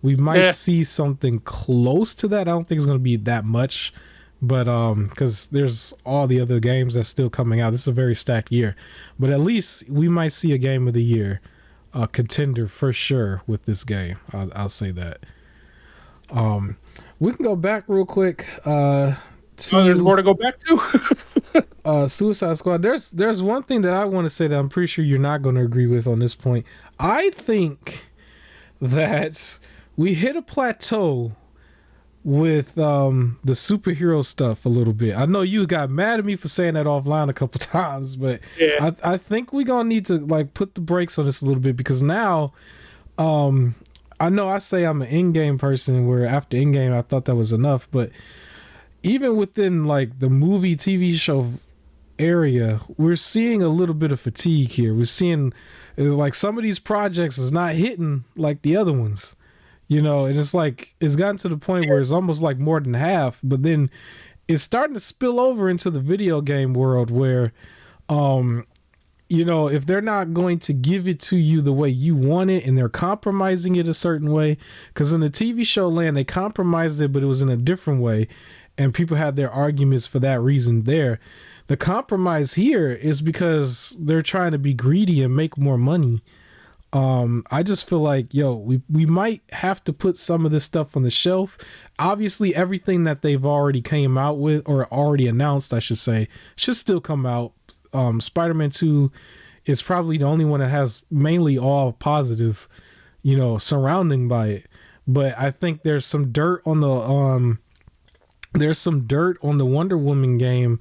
We might see something close to that. I don't think it's going to be that much, but because there's all the other games that's still coming out. This is a very stacked year, but at least we might see a game of the year contender for sure with this game. I'll say that. We can go back real quick. There's more to go back to. Suicide Squad. There's one thing that I want to say that I'm pretty sure you're not going to agree with on this point. I think that we hit a plateau with the superhero stuff a little bit. I know you got mad at me for saying that offline a couple times, but I think we're gonna need to like put the brakes on this a little bit because now I know I say I'm an in-game person where after in-game I thought that was enough, but even within like the movie TV show area, we're seeing a little bit of fatigue here. We're seeing it's like some of these projects is not hitting like the other ones, you know, and it's like it's gotten to the point where it's almost like more than half, but then it's starting to spill over into the video game world where you know, if they're not going to give it to you the way you want it and they're compromising it a certain way, because in the TV show land they compromised it but it was in a different way and people had their arguments for that reason there. The compromise here is because they're trying to be greedy and make more money. I just feel like, we might have to put some of this stuff on the shelf. Obviously, everything that they've already came out with, or already announced, I should say, should still come out. Spider-Man 2 is probably the only one that has mainly all positive, surrounding by it. But I think there's some dirt on the Wonder Woman game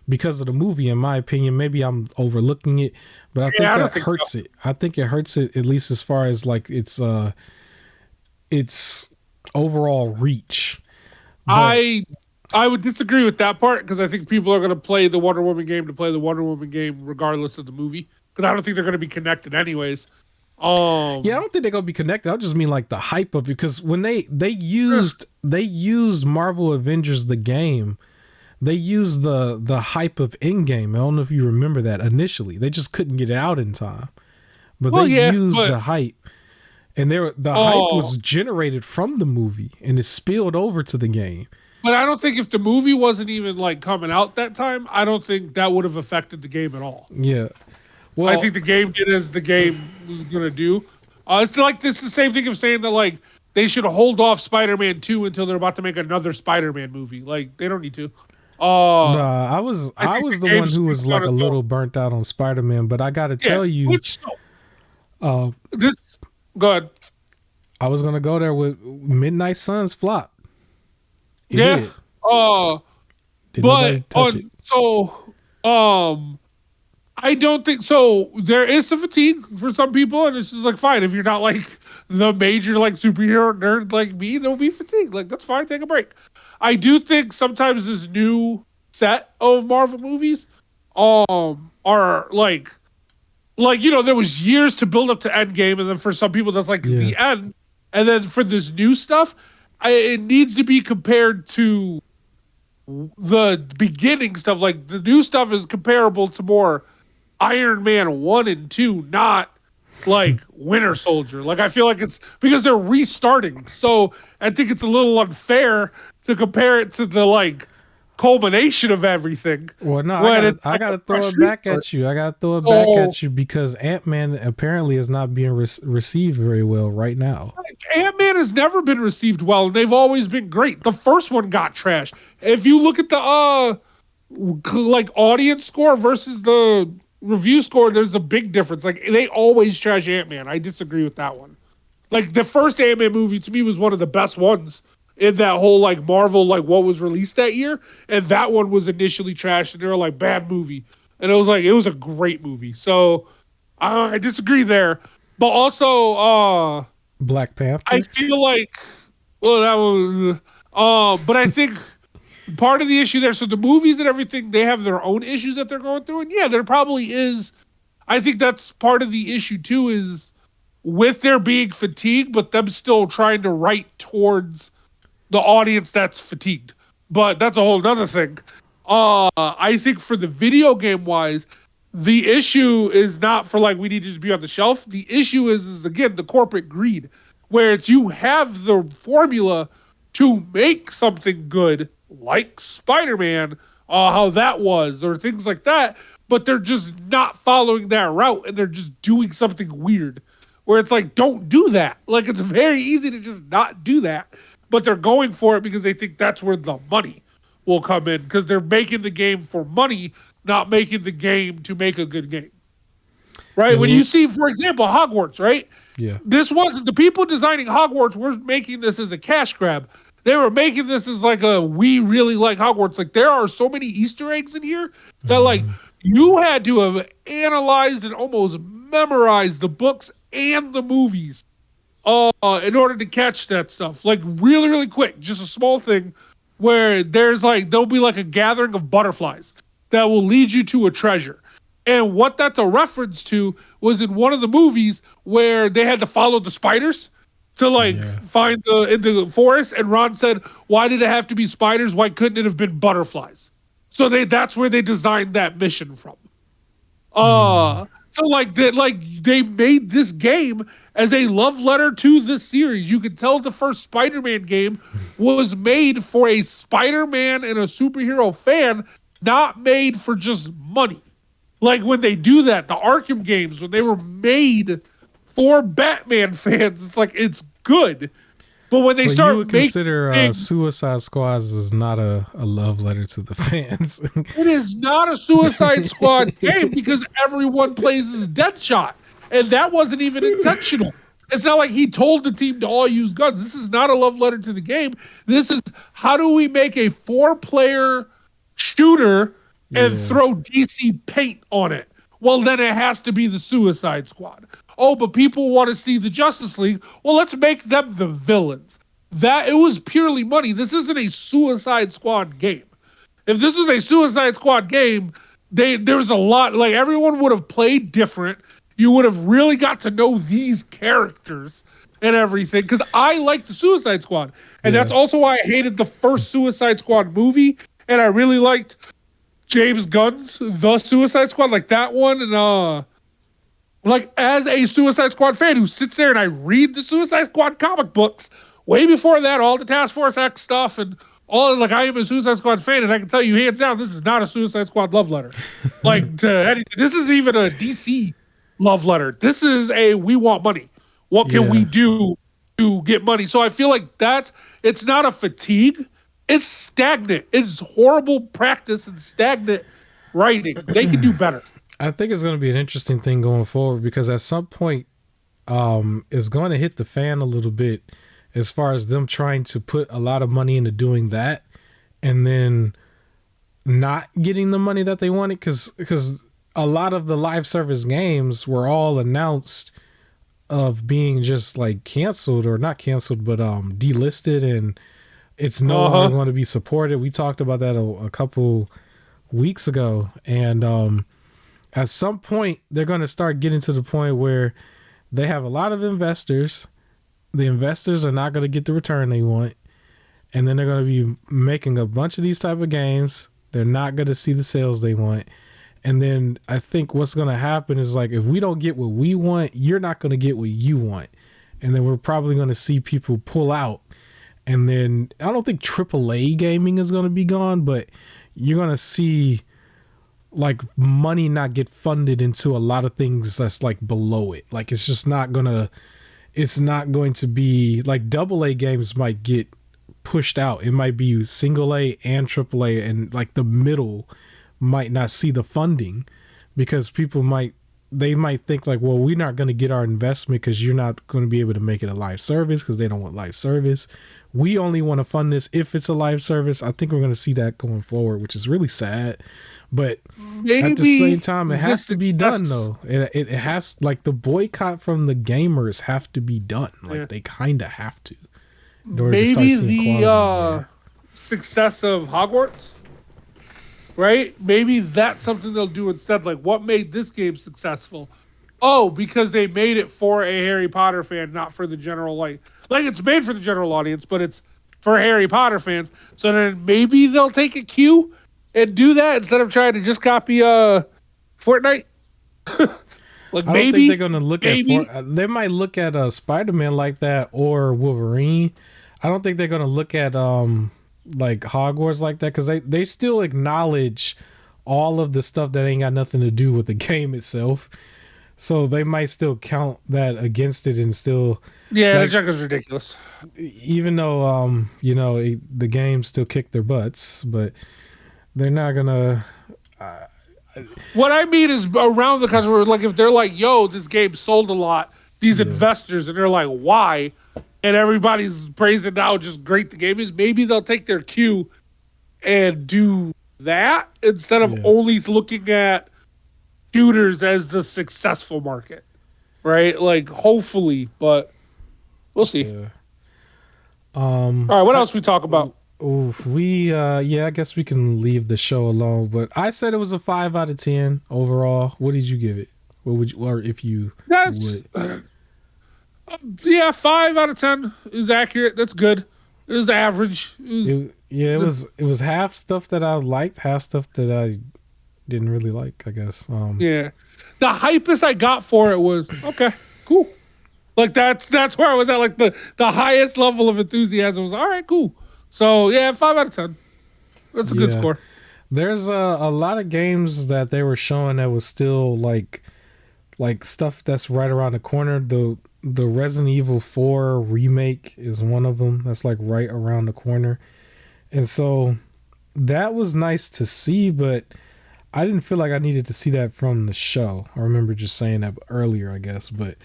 because of the movie, in my opinion. Maybe I'm overlooking it, but I think that hurts it. I think it hurts it, at least as far as like its overall reach. But I would disagree with that part because I think people are going to play the Wonder Woman game to play the Wonder Woman game regardless of the movie. Because I don't think they're going to be connected anyways. Yeah, I don't think they're going to be connected. I just mean like the hype of it. Because when they used Marvel Avengers the game, they used the hype of Endgame. I don't know if you remember that initially. They just couldn't get it out in time. But the hype. And hype was generated from the movie and it spilled over to the game. But I don't think if the movie wasn't even like coming out that time, I don't think that would have affected the game at all. Yeah. Well, I think the game did as the game was going to do. It's like the same thing of saying that like they should hold off Spider-Man 2 until they're about to make another Spider-Man movie. Like they don't need to. I was the one who was like a little burnt out on Spider-Man, but I got to tell you, go ahead. I was going to go there with Midnight Suns flop. Yeah. I don't think so. There is some fatigue for some people, and this is like fine. If you're not like the major like superhero nerd like me, there'll be fatigue. Like that's fine. Take a break. I do think sometimes this new set of Marvel movies are like there was years to build up to Endgame, and then for some people that's like the end, and then for this new stuff, it needs to be compared to the beginning stuff. Like the new stuff is comparable to more Iron Man 1 and 2, not like Winter Soldier. Like I feel like it's because they're restarting. So I think it's a little unfair to compare it to the like culmination of everything. Well, no, I gotta throw it back at you. I gotta throw it back at you because Ant-Man apparently is not being received very well right now. Ant-Man has never been received well. They've always been great. The first one got trashed. If you look at the like audience score versus the review score, there's a big difference. Like they always trash Ant-Man. I disagree with that one. Like the first Ant-Man movie to me was one of the best ones in that whole like Marvel, like what was released that year. And that one was initially trashed and they were like bad movie. And it was a great movie. So I disagree there. But also Black Panther. I feel like that was but I think part of the issue there, so the movies and everything, they have their own issues that they're going through. And yeah, there probably is. I think that's part of the issue too, is with there being fatigue, but them still trying to write towards the audience that's fatigued. But that's a whole nother thing. I think for the video game wise, the issue is not for like we need to just be on the shelf. The issue is again the corporate greed, where it's you have the formula to make something good, like Spider-Man, how that was, or things like that, but they're just not following that route and they're just doing something weird. Where it's like, don't do that. Like it's very easy to just not do that. But they're going for it because they think that's where the money will come in. Because they're making the game for money, not making the game to make a good game. Right? When you see, for example, Hogwarts, right? Yeah. This wasn't, the people designing Hogwarts were making this as a cash grab. They were making this as like we really like Hogwarts. Like there are so many Easter eggs in here that like you had to have analyzed and almost memorized the books and the movies in order to catch that stuff. Like really, really quick. Just a small thing where there'll be like a gathering of butterflies that will lead you to a treasure. And what that's a reference to was in one of the movies where they had to follow the spiders to find in the forest. And Ron said, why did it have to be spiders? Why couldn't it have been butterflies? So that's where they designed that mission from. So they made this game as a love letter to this series. You can tell the first Spider-Man game was made for a Spider-Man and a superhero fan, not made for just money. Like when they do that, the Arkham games, when they were made for Batman fans, it's like it's good. But when they start you would consider Suicide Squad is not a love letter to the fans. It is not a Suicide Squad game because everyone plays as Deadshot. And that wasn't even intentional. It's not like he told the team to all use guns. This is not a love letter to the game. This is how do we make a 4-player shooter and throw DC paint on it? Well, then it has to be the Suicide Squad. Oh, but people want to see the Justice League. Well, let's make them the villains. It was purely money. This isn't a Suicide Squad game. If this was a Suicide Squad game, there's a lot, like everyone would have played different. You would have really got to know these characters and everything. Because I like the Suicide Squad. And that's also why I hated the first Suicide Squad movie. And I really liked James Gunn's The Suicide Squad, like that one. And like as a Suicide Squad fan who sits there and I read the Suicide Squad comic books way before that, all the Task Force X stuff and all, like I am a Suicide Squad fan, and I can tell you hands down, this is not a Suicide Squad love letter. This is even a DC love letter. This is we want money. What can we do to get money? So I feel like it's not a fatigue. It's stagnant. It's horrible practice and stagnant writing. They can do better. I think it's going to be an interesting thing going forward because at some point it's going to hit the fan a little bit as far as them trying to put a lot of money into doing that and then not getting the money that they wanted because a lot of the live service games were all announced of being just like canceled or not canceled, but delisted, and it's no longer going to be supported. We talked about that a couple weeks ago, and at some point, they're going to start getting to the point where they have a lot of investors. The investors are not going to get the return they want. And then they're going to be making a bunch of these type of games. They're not going to see the sales they want. And then I think what's going to happen is like, if we don't get what we want, you're not going to get what you want. And then we're probably going to see people pull out. And then I don't think AAA gaming is going to be gone, but you're going to see like money not get funded into a lot of things that's like below it. Like it's just not going to be like AA games might get pushed out. It might be single A and AAA, and like the middle might not see the funding because people might think like, well, we're not going to get our investment because you're not going to be able to make it a live service because they don't want live service. We only want to fund this if it's a live service. I think we're going to see that going forward, which is really sad. But maybe at the same time, it has to be done, though. It has, like, the boycott from the gamers have to be done. Like, they kind of have to. Maybe the success of Hogwarts, right? Maybe that's something they'll do instead. Like, what made this game successful? Oh, because they made it for a Harry Potter fan, not for the general, like it's made for the general audience, but it's for Harry Potter fans. So then maybe they'll take a cue and do that instead of trying to just copy Fortnite. Like I don't think they're gonna look at. They might look at Spider-Man like that or Wolverine. I don't think they're gonna look at like Hogwarts like that because they still acknowledge all of the stuff that ain't got nothing to do with the game itself. So they might still count that against it and still. Yeah, like, the check is ridiculous. Even though the game still kicked their butts, but they're not gonna. What I mean is around the customer, like if they're like, "Yo, this game sold a lot," these investors, and they're like, "Why?" And everybody's praising how just great the game is. Maybe they'll take their cue and do that instead of only looking at shooters as the successful market, right? Like hopefully, but we'll see. Yeah. All right, what else we talk about? I guess we can leave the show alone. But I said it was a 5 out of 10 overall. What did you give it? What would you, or if you would? 5 out of 10 is accurate. That's good. It was average. It was half stuff that I liked, half stuff that I didn't really like, I guess. The hypest I got for it was okay, cool. Like that's where I was at. Like the highest level of enthusiasm was all right, cool. So 5 out of 10. That's a good score. There's a lot of games that they were showing that was still like stuff that's right around the corner. The Resident Evil 4 remake is one of them that's like right around the corner, and so that was nice to see, but I didn't feel like I needed to see that from the show. I remember just saying that earlier, I guess, but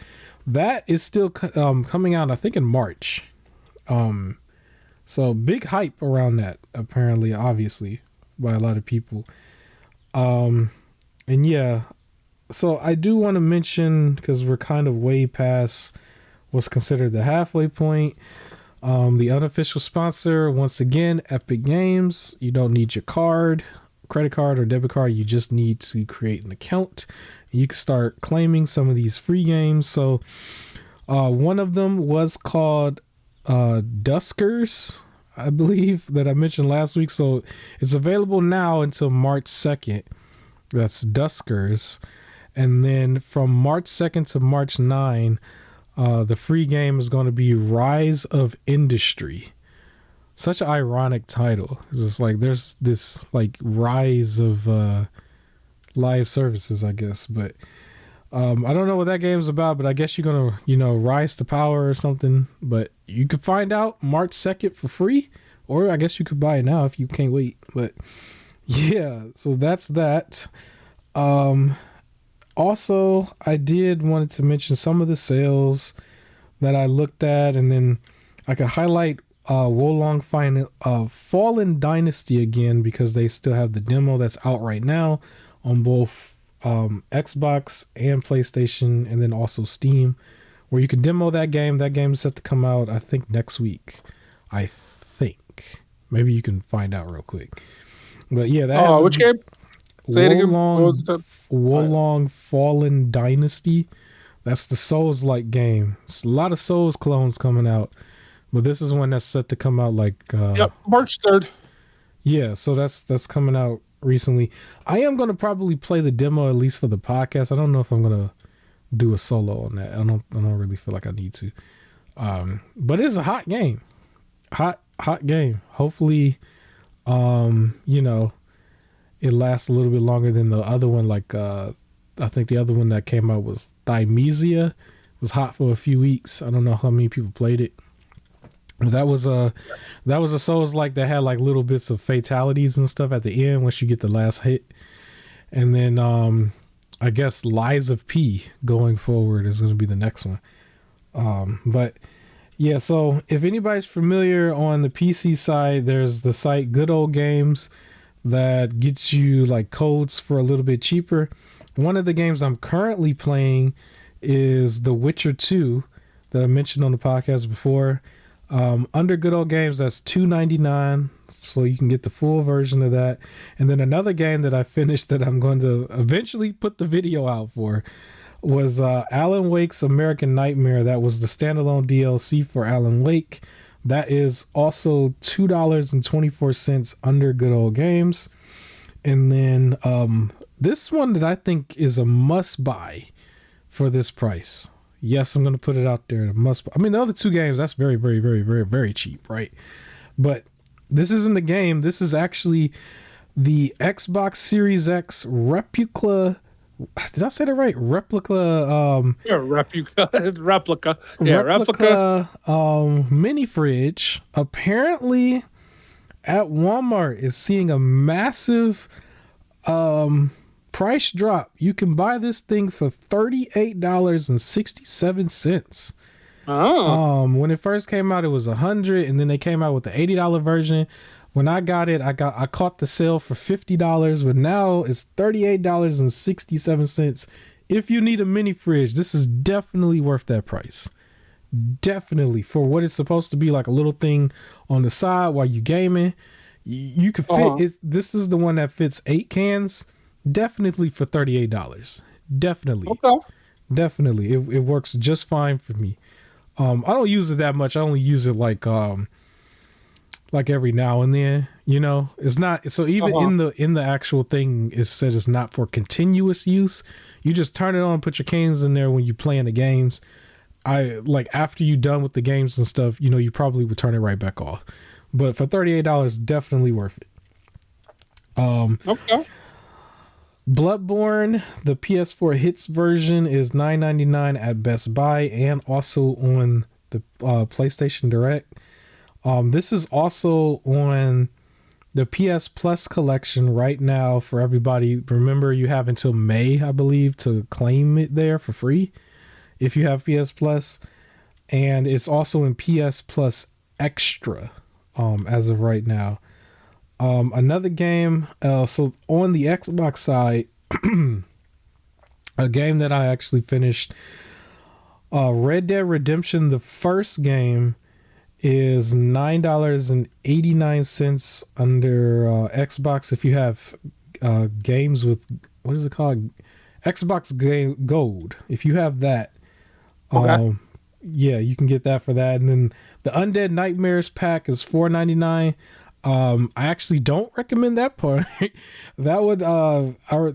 that is still coming out, I think, in March. So big hype around that, apparently, obviously, by a lot of people. So I do want to mention, because we're kind of way past what's considered the halfway point, the unofficial sponsor, once again, Epic Games. You don't need your credit card or debit card. You just need to create an account. You can start claiming some of these free games. So one of them was called Duskers, I believe, that I mentioned last week. So it's available now until March 2nd. That's Duskers. And then from March 2nd to March 9, the free game is going to be Rise of Industry. Such an ironic title. It's just like there's this like rise of live services, I guess. But I don't know what that game's about, but I guess you're going to, rise to power or something. But you could find out March 2nd for free, or I guess you could buy it now if you can't wait. But yeah, so that's that. Also, I wanted to mention some of the sales that I looked at, and then I could highlight Wolong Fallen Dynasty again, because they still have the demo that's out right now on both Xbox and PlayStation, and then also Steam, where you can demo that game. That game is set to come out, I think, next week. I think. Maybe you can find out real quick. But yeah, that which game? Say it again. Wolong Fallen Dynasty. That's the Souls-like game. It's a lot of Souls clones coming out, but this is one that's set to come out like March 3rd. Yeah, so that's coming out recently. I am going to probably play the demo, at least for the podcast. I don't know if I'm going to do a solo on that. I don't really feel like I need to. But it's a hot game. hot game. Hopefully, you know, it lasts a little bit longer than the other one. Like, I think the other one that came out was Thymesia. It was hot for a few weeks. I don't know how many people played it. That was a Souls like that had like little bits of fatalities and stuff at the end once you get the last hit. And then I guess Lies of P going forward is going to be the next one. But yeah, so if anybody's familiar on the PC side, there's the site Good Old Games that gets you like codes for a little bit cheaper. One of the games I'm currently playing is The Witcher 2 that I mentioned on the podcast before. Under Good Old Games, that's $2.99, so you can get the full version of that. And then another game that I finished that I'm going to eventually put the video out for was Alan Wake's American Nightmare. That was the standalone DLC for Alan Wake. That is also $2.24 under Good Old Games. And then this one that I think is a must buy for this price. Yes, I'm going to put it out there. I mean, the other two games, that's very, very, very, very, very cheap, right? But this isn't the game. This is actually the Xbox Series X replica. Did I say that right? Replica. Replica. Mini fridge. Apparently, at Walmart is seeing a massive price drop. You can buy this thing for $38.67. When it first came out, it was $100, and then they came out with the $80 version. When I got it, I caught the sale for $50, but now it's $38.67. If you need a mini fridge, this is definitely worth that price. Definitely, for what it's supposed to be, like a little thing on the side while you gaming. You can fit it. This is the one that fits 8 cans. Definitely for $38. Definitely. Okay. Definitely. It works just fine for me. I don't use it that much. I only use it like every now and then, you know. It's not so even in the actual thing it said it's not for continuous use. You just turn it on, put your cans in there when you're playing the games. I like after you're done with the games and stuff, you know, you probably would turn it right back off. But for $38, definitely worth it. Okay. Bloodborne, the PS4 hits version, is $9.99 at Best Buy and also on the PlayStation Direct. This is also on the PS Plus collection right now for everybody. Remember, you have until May, I believe, to claim it there for free if you have PS Plus. And it's also in PS Plus Extra as of right now. Another game, so on the Xbox side, a game that I actually finished, Red Dead Redemption, the first game, is $9.89 under Xbox if you have games with, what is it called? Xbox Game Gold. If you have that, yeah, you can get that for that. And then the Undead Nightmares pack is $4.99. I actually don't recommend that part. That would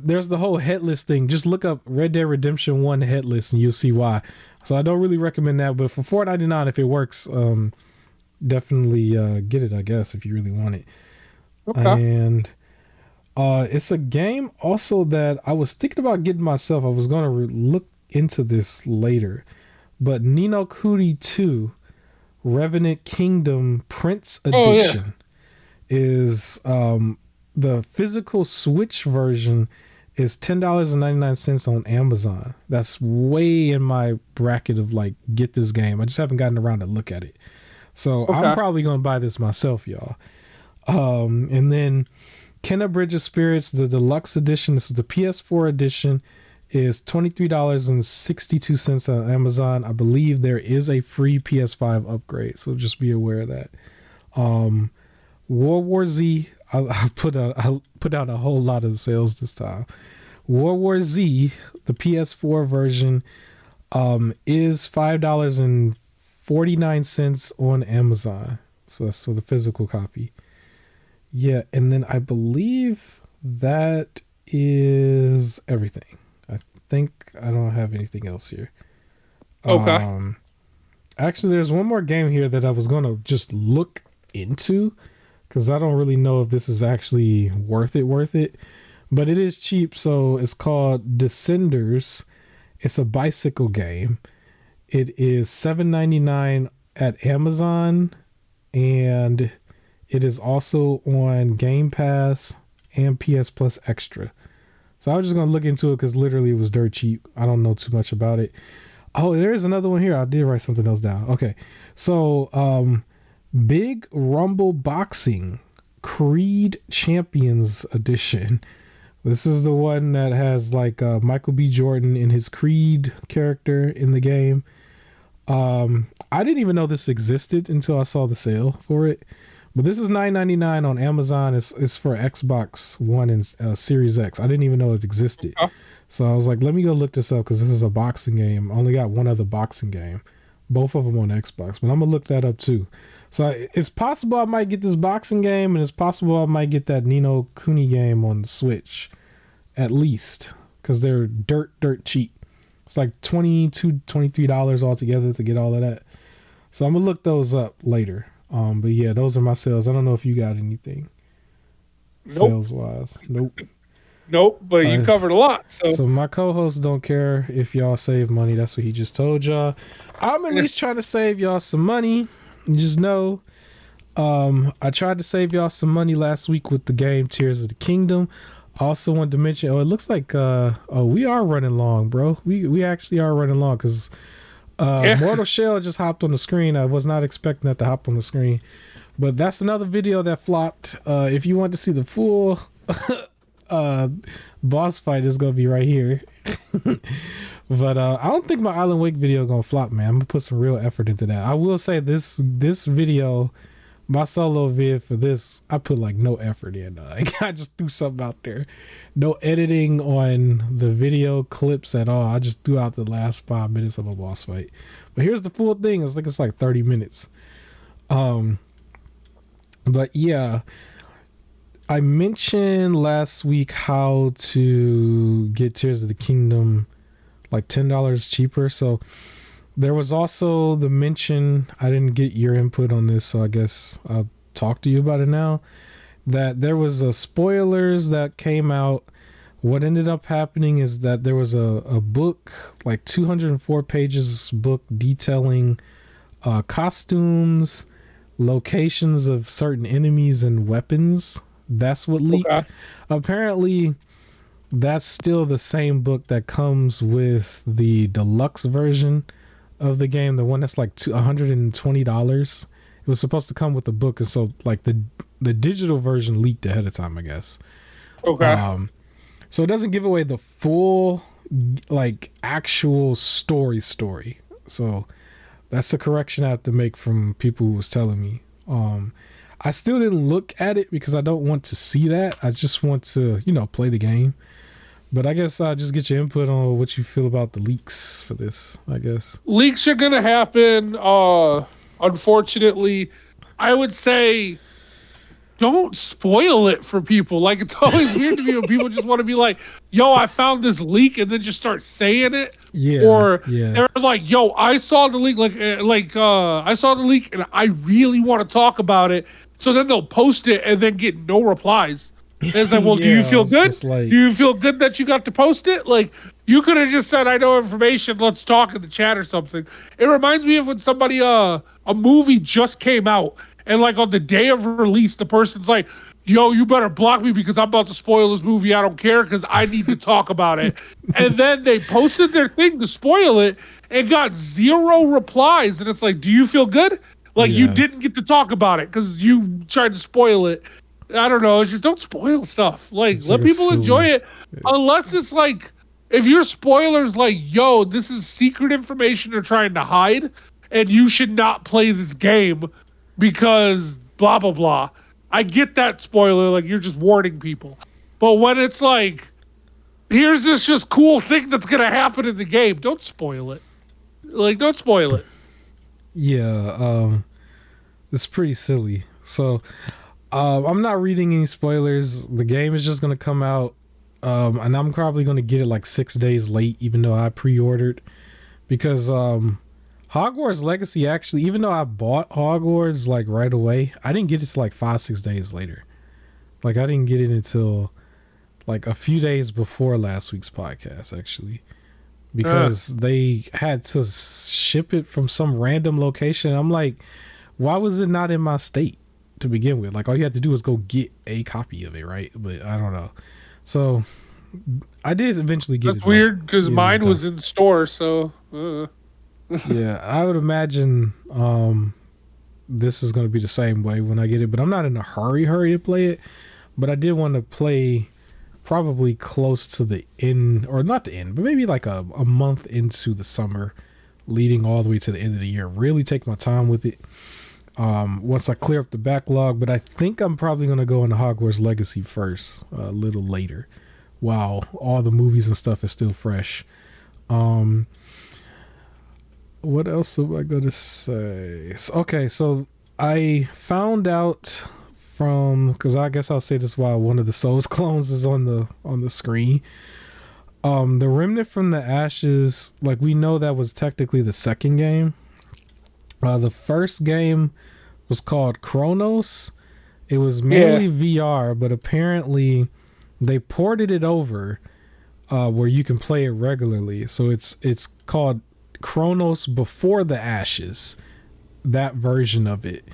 there's the whole headless thing. Just look up Red Dead Redemption 1 headless and you'll see why. So I don't really recommend that, but for $4.99 if it works, definitely get it, I guess, if you really want it. Okay. And it's a game also that I was thinking about getting myself. I was going to look into this later, but Ni no Kuni 2 Revenant Kingdom Prince Edition is the physical Switch version is $10.99 on Amazon. That's way in my bracket of like, get this game. I just haven't gotten around to look at it. So I'm probably going to buy this myself, y'all. And then Kenna Bridge of Spirits, the deluxe edition, this is the PS4 edition, is $23.62 on Amazon. I believe there is a free PS5 upgrade, so just be aware of that. World War Z, I put out a whole lot of sales this time. World War Z, the PS4 version, is $5.49 on Amazon. So that's for the physical copy. Yeah, and then I believe that is everything. I think I don't have anything else here. Okay. Actually, there's one more game here that I was gonna just look into because I don't really know if this is actually worth it. But it is cheap, so it's called Descenders. It's a bicycle game. It is $7.99 at Amazon, and it is also on Game Pass and PS Plus Extra. So I was just gonna look into it because literally it was dirt cheap. I don't know too much about it. Oh, there's another one here. I did write something else down. Okay, so Big Rumble Boxing Creed Champions Edition. This is the one that has like Michael B. Jordan in his Creed character in the game. I didn't even know this existed until I saw the sale for it. But this is $9.99 on Amazon. It's for Xbox One and Series X. I didn't even know it existed. So I was like, let me go look this up because this is a boxing game. I only got one other boxing game. Both of them on Xbox. But I'm going to look that up too. So it's possible I might get this boxing game, and it's possible I might get that Ni no Kuni game on the Switch. At least. Because they're dirt cheap. It's like $22, $23 altogether to get all of that. So I'm going to look those up later. But yeah, those are my sales. I don't know if you got anything sales wise. Nope, but you covered a lot. So my co-hosts don't care if y'all save money. That's what he just told y'all. I'm at least trying to save y'all some money. Just know, I tried to save y'all some money last week with the game Tears of the Kingdom. Also wanted to mention, it looks like we are running long, bro. We actually are running long because Mortal Shell just hopped on the screen. I was not expecting that to hop on the screen, but that's another video that flopped. If you want to see the full boss fight, is gonna be right here. But I don't think my Island Wake video gonna flop, man. I'm gonna put some real effort into that. I will say this video, my solo vid for this, I put like no effort in. I just threw something out there. No editing on the video clips at all. I just threw out the last 5 minutes of a boss fight. But here's the full thing. It's like 30 minutes. But yeah, I mentioned last week how to get Tears of the Kingdom like $10 cheaper. So there was also the mention, I didn't get your input on this, so I guess I'll talk to you about it now, that there was a spoilers that came out. What ended up happening is that there was a book, like 204 pages book detailing costumes, locations of certain enemies and weapons. That's what leaked. Okay. Apparently, that's still the same book that comes with the deluxe version of the game, the one that's like $120. It was supposed to come with the book, and so like the digital version leaked ahead of time, I guess. Okay. So it doesn't give away the full like actual story. So that's the correction I have to make from people who was telling me. I still didn't look at it because I don't want to see that. I just want to, play the game. But I guess I'll just get your input on what you feel about the leaks for this, I guess. Leaks are going to happen. Unfortunately, I would say don't spoil it for people. Like, it's always weird to me when people just want to be like, yo, I found this leak, and then just start saying it. Yeah. Or they're like, yo, I saw the leak. I saw the leak, and I really want to talk about it. So then they'll post it and then get no replies. And it's like, well, do you feel good? Do you feel good that you got to post it? Like, you could have just said, I know information, let's talk in the chat or something. It reminds me of when somebody, a movie just came out, and like on the day of release, the person's like, yo, you better block me because I'm about to spoil this movie. I don't care because I need to talk about it. And then they posted their thing to spoil it and got 0 replies. And it's like, do you feel good? Like, you didn't get to talk about it because you tried to spoil it. I don't know. It's just don't spoil stuff. Like, let people enjoy it. Unless it's like, if your spoiler's like, yo, this is secret information they're trying to hide, and you should not play this game because blah, blah, blah. I get that spoiler. Like, you're just warning people. But when it's like, here's this just cool thing that's going to happen in the game, don't spoil it. Like, don't spoil it. Yeah. It's pretty silly. So, I'm not reading any spoilers. The game is just going to come out, and I'm probably going to get it like 6 days late, even though I pre-ordered, because Hogwarts Legacy, actually, even though I bought Hogwarts like right away, I didn't get it till like 5-6 days later. Like I didn't get it until like a few days before last week's podcast, actually, because they had to ship it from some random location. I'm like, why was it not in my state to begin with? Like all you had to do was go get a copy of it, right? But I don't know. So I did eventually get it. That's weird because mine was in the store, so yeah, I would imagine this is going to be the same way when I get it, but I'm not in a hurry to play it. But I did want to play probably close to the end, or not the end, but maybe like a month into the summer, leading all the way to the end of the year. Really take my time with it once I clear up the backlog. But I think I'm probably going to go into Hogwarts Legacy first, a little later, while all the movies and stuff is still fresh. What else am I going to say? Okay, so I found out because I guess I'll say this while one of the Souls clones is on the screen. The Remnant from the Ashes, like we know that was technically the second game. The first game was called Chronos. It was mainly VR, but apparently they ported it over where you can play it regularly. So it's called Chronos Before the Ashes, that version of it.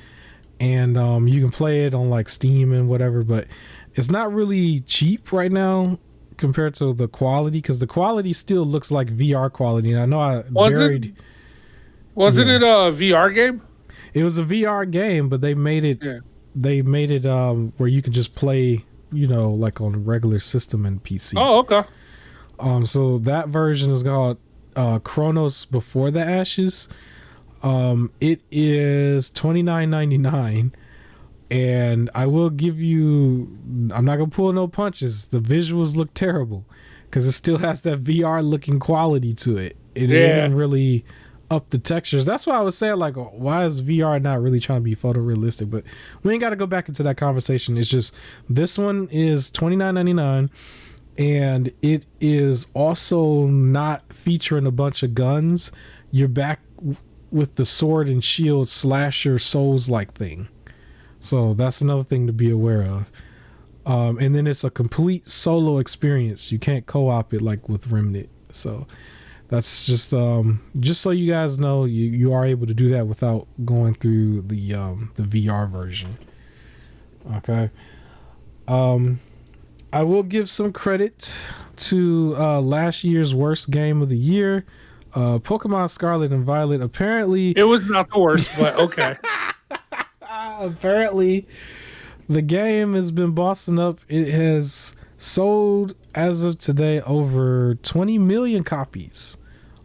And you can play it on like Steam and whatever, but it's not really cheap right now compared to the quality, because the quality still looks like VR quality. And I know wasn't it a VR game? It was a VR game, but they made it where you can just play, like on a regular system and PC. Oh, okay. So that version is called Chronos Before the Ashes. It is $29.99, and I will give you, I'm not gonna pull no punches. The visuals look terrible because it still has that VR looking quality to it. It didn't really up the textures. That's why I was saying, like, why is VR not really trying to be photorealistic? But we ain't got to go back into that conversation. It's just this one is $29.99, and it is also not featuring a bunch of guns. You're back with the sword and shield slasher Souls like thing. So that's another thing to be aware of. And then it's a complete solo experience. You can't co-op it like with Remnant. So that's just so you guys know, you are able to do that without going through the VR version. Okay. I will give some credit to last year's worst game of the year. Pokemon Scarlet and Violet. Apparently it was not the worst, but okay. Apparently the game has been bossing up. It has sold as of today over 20 million copies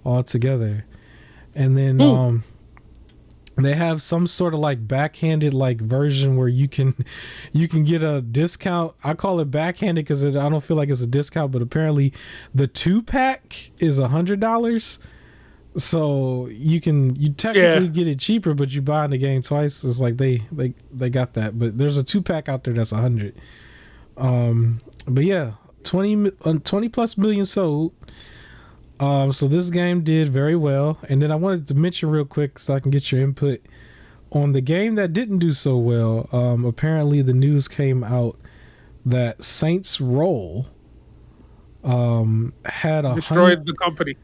altogether. And then they have some sort of like backhanded like version where you can get a discount. I call it backhanded because I don't feel like it's a discount, but apparently the 2-pack is $100. So you technically get it cheaper, but you buy the game twice. It's like they got that. But there's a 2-pack out there that's $100. But yeah, 20 plus million sold. So this game did very well. And then I wanted to mention real quick so I can get your input on the game that didn't do so well. Apparently the news came out that Saints Row had destroyed the company.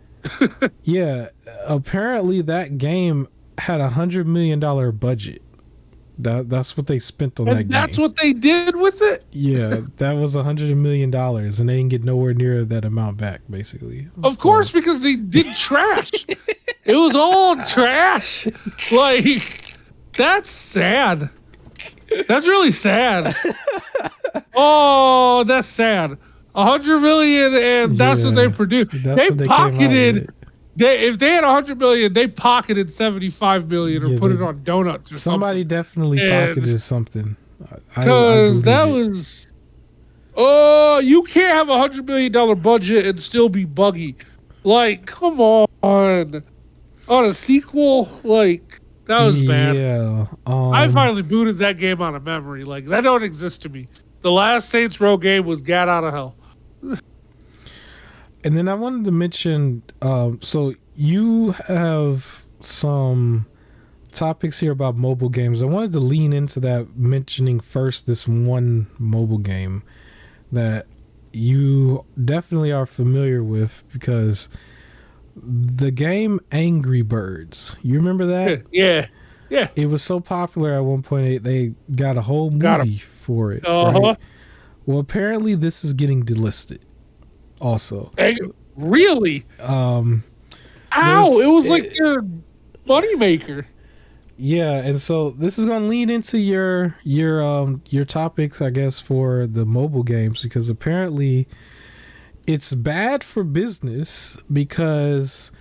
Yeah, apparently that game had $100 million budget. That's what they spent on that game. That's what they did with it? Yeah, that was $100 million, and they didn't get nowhere near that amount back, basically. Of course, because they did trash. It was all trash. Like, that's sad. That's really sad. Oh, that's sad. 100 million, and that's what they produced. They pocketed. If they had 100 million, they pocketed 75 million or put it on donuts or something. Somebody definitely pocketed something. Because that was. Oh, you can't have $100 million budget and still be buggy. Like, come on. On a sequel, like, that was bad. Yeah. I finally booted that game out of memory. Like, that don't exist to me. The last Saints Row game was Gat Out of Hell. And then I wanted to mention, so you have some topics here about mobile games. I wanted to lean into that, mentioning first this one mobile game that you definitely are familiar with, because the game Angry Birds. You remember that? Yeah. It was so popular at one point they got a whole movie for it. Right? Well, apparently this is getting delisted. Also, really? How? It was like your moneymaker. Yeah, and so this is going to lead into your topics, I guess, for the mobile games, because apparently it's bad for business because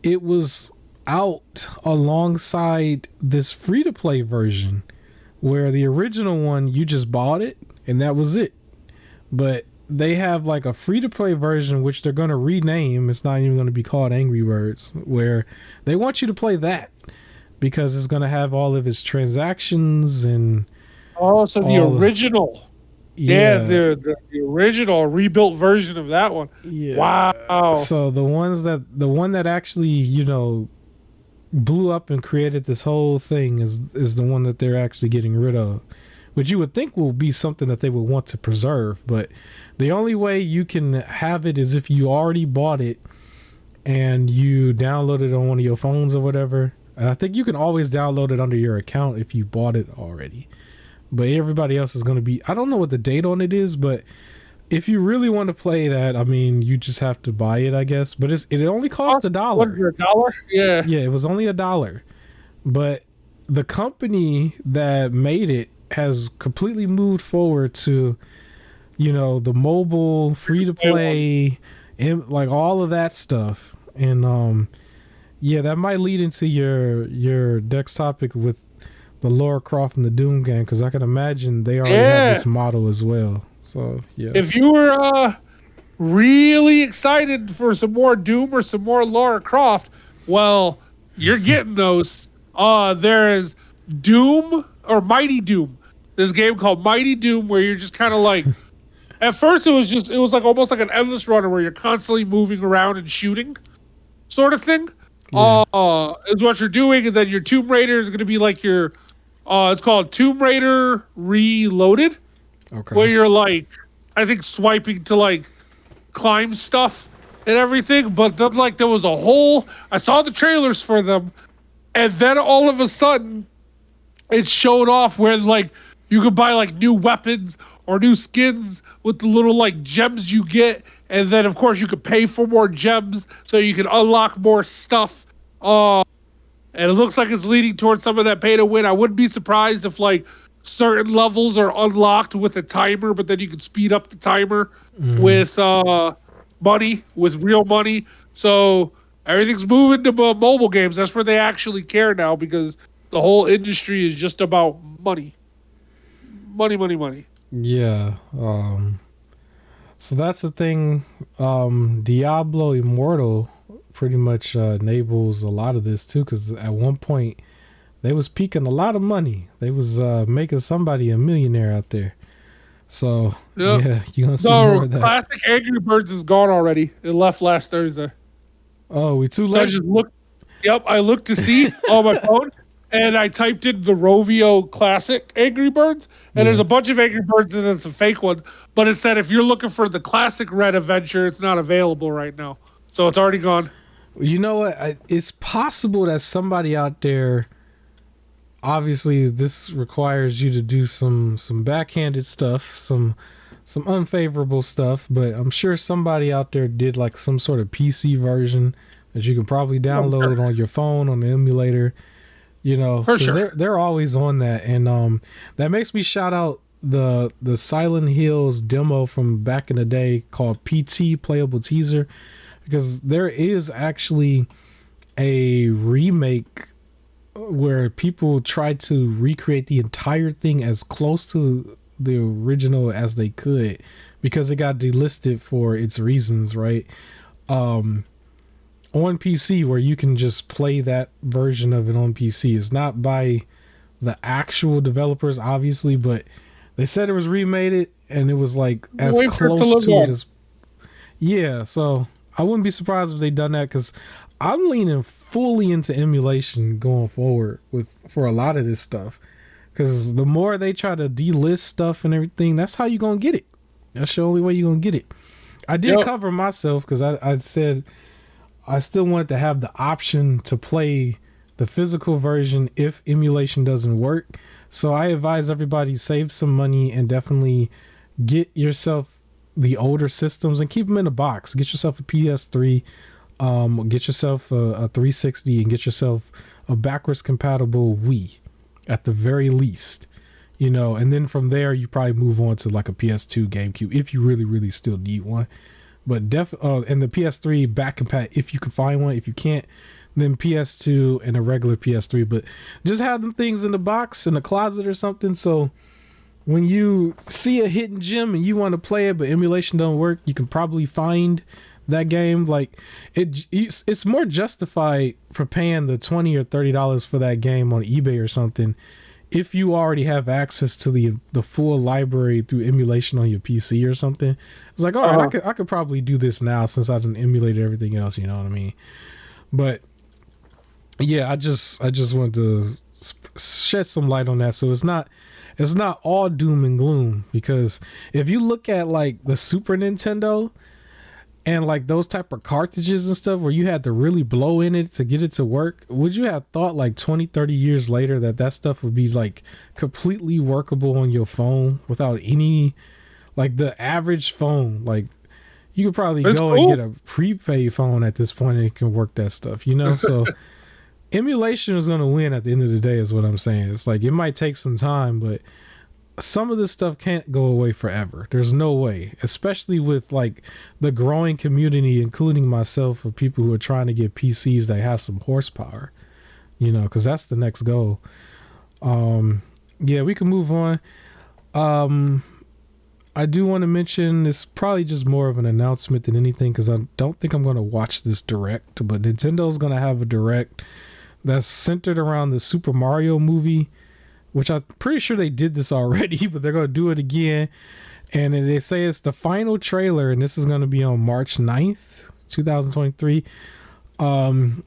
it was out alongside this free-to-play version, where the original one, you just bought it and that was it. But they have like a free-to-play version, which they're going to rename. It's not even going to be called Angry Birds, where they want you to play that, because it's going to have all of its transactions and so the original, the original rebuilt version of that one. Yeah. Wow. So the one that actually blew up and created this whole thing is the one that they're actually getting rid of, which you would think will be something that they would want to preserve. But the only way you can have it is if you already bought it and you download it on one of your phones or whatever. I think you can always download it under your account if you bought it already. But everybody else is going to be... I don't know what the date on it is, but if you really want to play that, I mean, you just have to buy it, I guess. But it only cost $1. $1? Yeah. Yeah, it was only $1. But the company that made it has completely moved forward to, the mobile, free-to-play, like all of that stuff. And... yeah, that might lead into your next topic with the Lara Croft and the Doom game, because I can imagine they already have this model as well. So, yeah. If you were really excited for some more Doom or some more Lara Croft, well, you're getting those. There is Doom or Mighty Doom. This game called Mighty Doom, where you're just kind of like... At first, it was like almost like an endless runner where you're constantly moving around and shooting, sort of thing. Yeah. Is what you're doing, and then your Tomb Raider is going to be like your, it's called Tomb Raider Reloaded, where you're like, I think swiping to like climb stuff and everything. But then like there was I saw the trailers for them, and then all of a sudden, it showed off where like you could buy like new weapons or new skins with the little like gems you get. And then, of course, you could pay for more gems so you can unlock more stuff. And it looks like it's leading towards some of that pay to win. I wouldn't be surprised if, like, certain levels are unlocked with a timer, but then you can speed up the timer with money, with real money. So everything's moving to mobile games. That's where they actually care now, because the whole industry is just about money. Money. Yeah. So that's the thing. Diablo Immortal pretty much enables a lot of this too, because at one point they was peaking a lot of money. They was making somebody a millionaire out there. So yeah, you're gonna see more of that. Classic Angry Birds is gone already. It left last Thursday. Oh, we too late. So I just looked. Yep, I looked to see on my phone, and I typed in the Rovio Classic Angry Birds, and there's a bunch of Angry Birds and then some fake ones. But it said if you're looking for the classic Red Adventure, it's not available right now. So it's already gone. You know what? It's possible that somebody out there, obviously this requires you to do some backhanded stuff, some unfavorable stuff, but I'm sure somebody out there did like some sort of PC version that you can probably download on your phone on the emulator. For sure. They're always on that, and that makes me shout out the Silent Hills demo from back in the day called PT, Playable Teaser, because there is actually a remake where people tried to recreate the entire thing as close to the original as they could, because it got delisted for its reasons, right? On PC, where you can just play that version of it on PC. It's not by the actual developers, obviously, but they said it was remade and it was like as close to it as... Yeah, so I wouldn't be surprised if they done that, because I'm leaning fully into emulation going forward for a lot of this stuff, because the more they try to delist stuff and everything, that's how you gonna get it. That's the only way you gonna get it. I did cover myself because I said I still wanted to have the option to play the physical version if emulation doesn't work. So I advise everybody save some money and definitely get yourself the older systems and keep them in a box. Get yourself a PS3, get yourself a 360, and get yourself a backwards compatible Wii at the very least. You know, and then from there you probably move on to like a PS2, GameCube if you really still need one. But and the PS3 back compat if you can find one. If you can't, then PS2 and a regular PS3. But just have them things in the box in the closet or something, so when you see a hidden gem and you want to play it but emulation don't work, you can probably find that game. Like it's more justified for paying the $20 or $30 for that game on eBay or something if you already have access to the full library through emulation on your PC or something. It's like, all right, I could probably do this now since I've emulated everything else, you know what I mean? But yeah, I just wanted to shed some light on that, so it's not all doom and gloom, because if you look at like the Super Nintendo and like those type of cartridges and stuff where you had to really blow in it to get it to work, would you have thought like 20-30 years later that stuff would be like completely workable on your phone without any, like the average phone, like you could probably and get a prepaid phone at this point and it can work that stuff, you know? So emulation is going to win at the end of the day is what I'm saying. It's like it might take some time, but some of this stuff can't go away forever. There's no way, especially with like the growing community, including myself, of people who are trying to get PCs that have some horsepower, you know, because that's the next goal. Yeah, we can move on. I do want to mention, it's probably just more of an announcement than anything, because I don't think I'm going to watch this direct, but Nintendo's going to have a direct that's centered around the Super Mario movie, which I'm pretty sure they did this already, but they're going to do it again. And they say it's the final trailer, and this is going to be on March 9th, 2023. You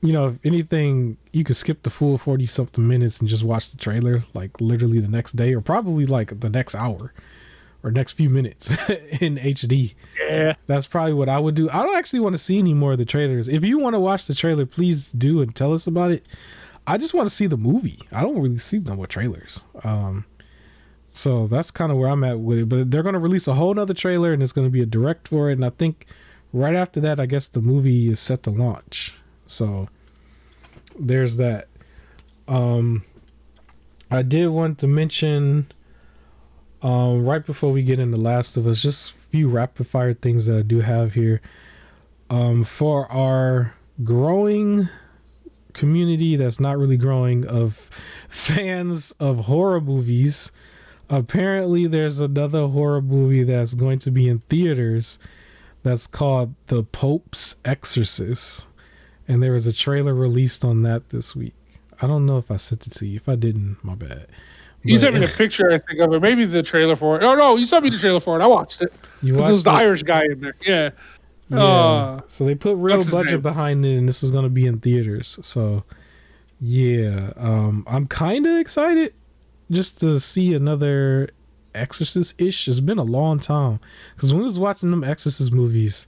know, if anything, you could skip the full 40 something minutes and just watch the trailer like literally the next day, or probably like the next hour or next few minutes in HD. Yeah, that's probably what I would do. I don't actually want to see any more of the trailers. If you want to watch the trailer, please do and tell us about it. I just want to see the movie. I don't really see no more trailers. So that's kind of where I'm at with it. But they're going to release a whole nother trailer, and it's going to be a direct for it. And I think right after that, I guess the movie is set to launch. So there's that. I did want to mention, right before we get into Last of Us, just a few rapid fire things that I do have here. For our growing community that's not really growing of fans of horror movies, apparently there's another horror movie that's going to be in theaters that's called The Pope's Exorcist, and there was a trailer released on that this week. I don't know if I sent it to you. If I didn't, my bad. You sent me the picture, I think, of it. Maybe the trailer for it. No, you sent me the trailer for it. I watched it. There's the Irish guy in there. Yeah. Yeah, so they put real budget behind it, and this is going to be in theaters. So, yeah, I'm kind of excited just to see another Exorcist-ish. It's been a long time, because when we was watching them Exorcist movies,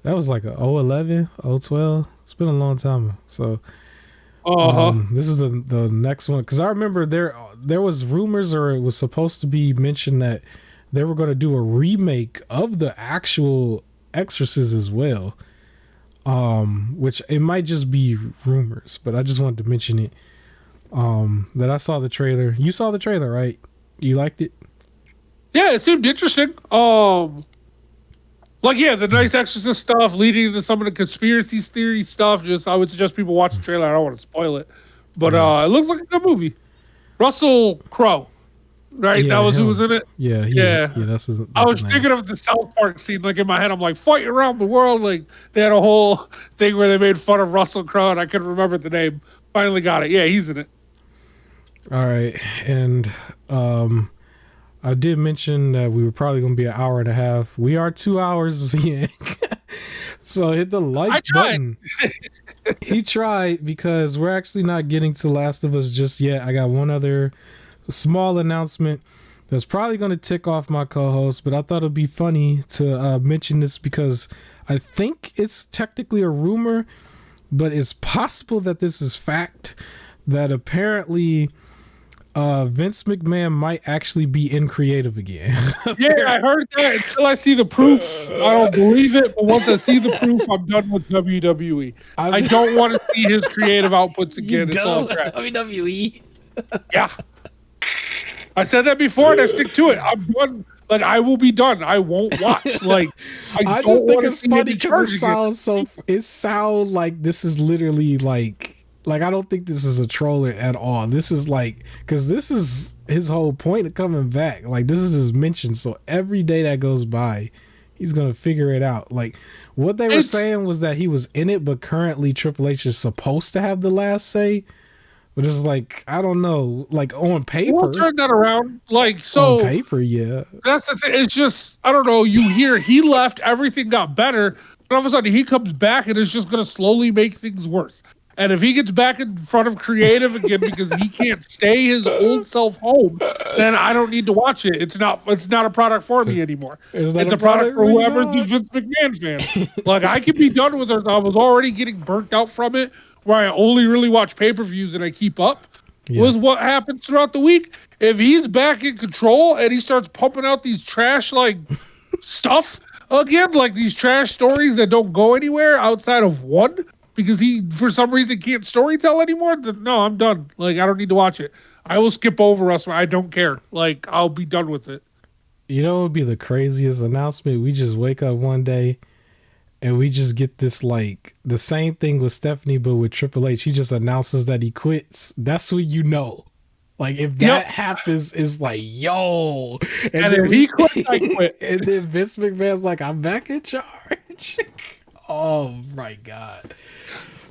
that was like a 2011, 2012. It's been a long time. So, this is the next one, because I remember there was rumors, or it was supposed to be mentioned that they were going to do a remake of the actual Exorcist as well, which it might just be rumors, but I just wanted to mention it. That I saw the trailer. You saw the trailer, right? You liked it? Yeah, it seemed interesting. The nice Exorcist stuff leading into some of the conspiracy theory stuff. I would suggest people watch the trailer. I don't want to spoil it, but it looks like a good movie. Russell Crowe. Right, yeah, that was who was in it. Yeah. That's I was thinking of the South Park scene, like in my head. I'm like, fighting around the world. Like they had a whole thing where they made fun of Russell Crowe, and I couldn't remember the name. Finally got it. Yeah, he's in it. All right, and I did mention that we were probably going to be an hour and a half. We are 2 hours in, so hit the like button. He tried, because we're actually not getting to Last of Us just yet. I got one other small announcement that's probably going to tick off my co-host, but I thought it'd be funny to mention this because I think it's technically a rumor, but it's possible that this is fact, that apparently Vince McMahon might actually be in creative again. Yeah, I heard that. Until I see the proof, I don't believe it. But once I see the proof, I'm done with WWE. I don't want to see his creative outputs again. It's all crap. WWE. Yeah. I said that before, and I stick to it. I'm done. Like, I will be done. I won't watch. Like, I just think it's funny because it sounds like this is literally like I don't think this is a troller at all. This is like, because this is his whole point of coming back. Like, this is his mention. So every day that goes by, he's gonna figure it out. Like, what they were saying was that he was in it, but currently Triple H is supposed to have the last say. But it's like, I don't know, like on paper. We'll turn that around. Like, so. On paper, yeah. That's the thing. It's just, I don't know. You hear he left, everything got better. And all of a sudden he comes back and it's just going to slowly make things worse. And if he gets back in front of creative again because he can't stay his old self home, then I don't need to watch it. It's not a product for me anymore. It's a product for whoever's the Vince McMahon fan. Like, I can be done with it. I was already getting burnt out from it, where I only really watch pay-per-views and I keep up. Was what happens throughout the week. If he's back in control and he starts pumping out these trash like stuff again, like these trash stories that don't go anywhere outside of one, because he for some reason can't storytell anymore, then no, I'm done. Like, I don't need to watch it. I will skip over us. I don't care. Like, I'll be done with it. You know what would be the craziest announcement? We just wake up one day and we just get this, like, the same thing with Stephanie, but with Triple H. He just announces that he quits. That's what you know. Like, if that happens, it's like, yo. And if he quits, I quit. And then Vince McMahon's like, I'm back in charge. Oh, my God.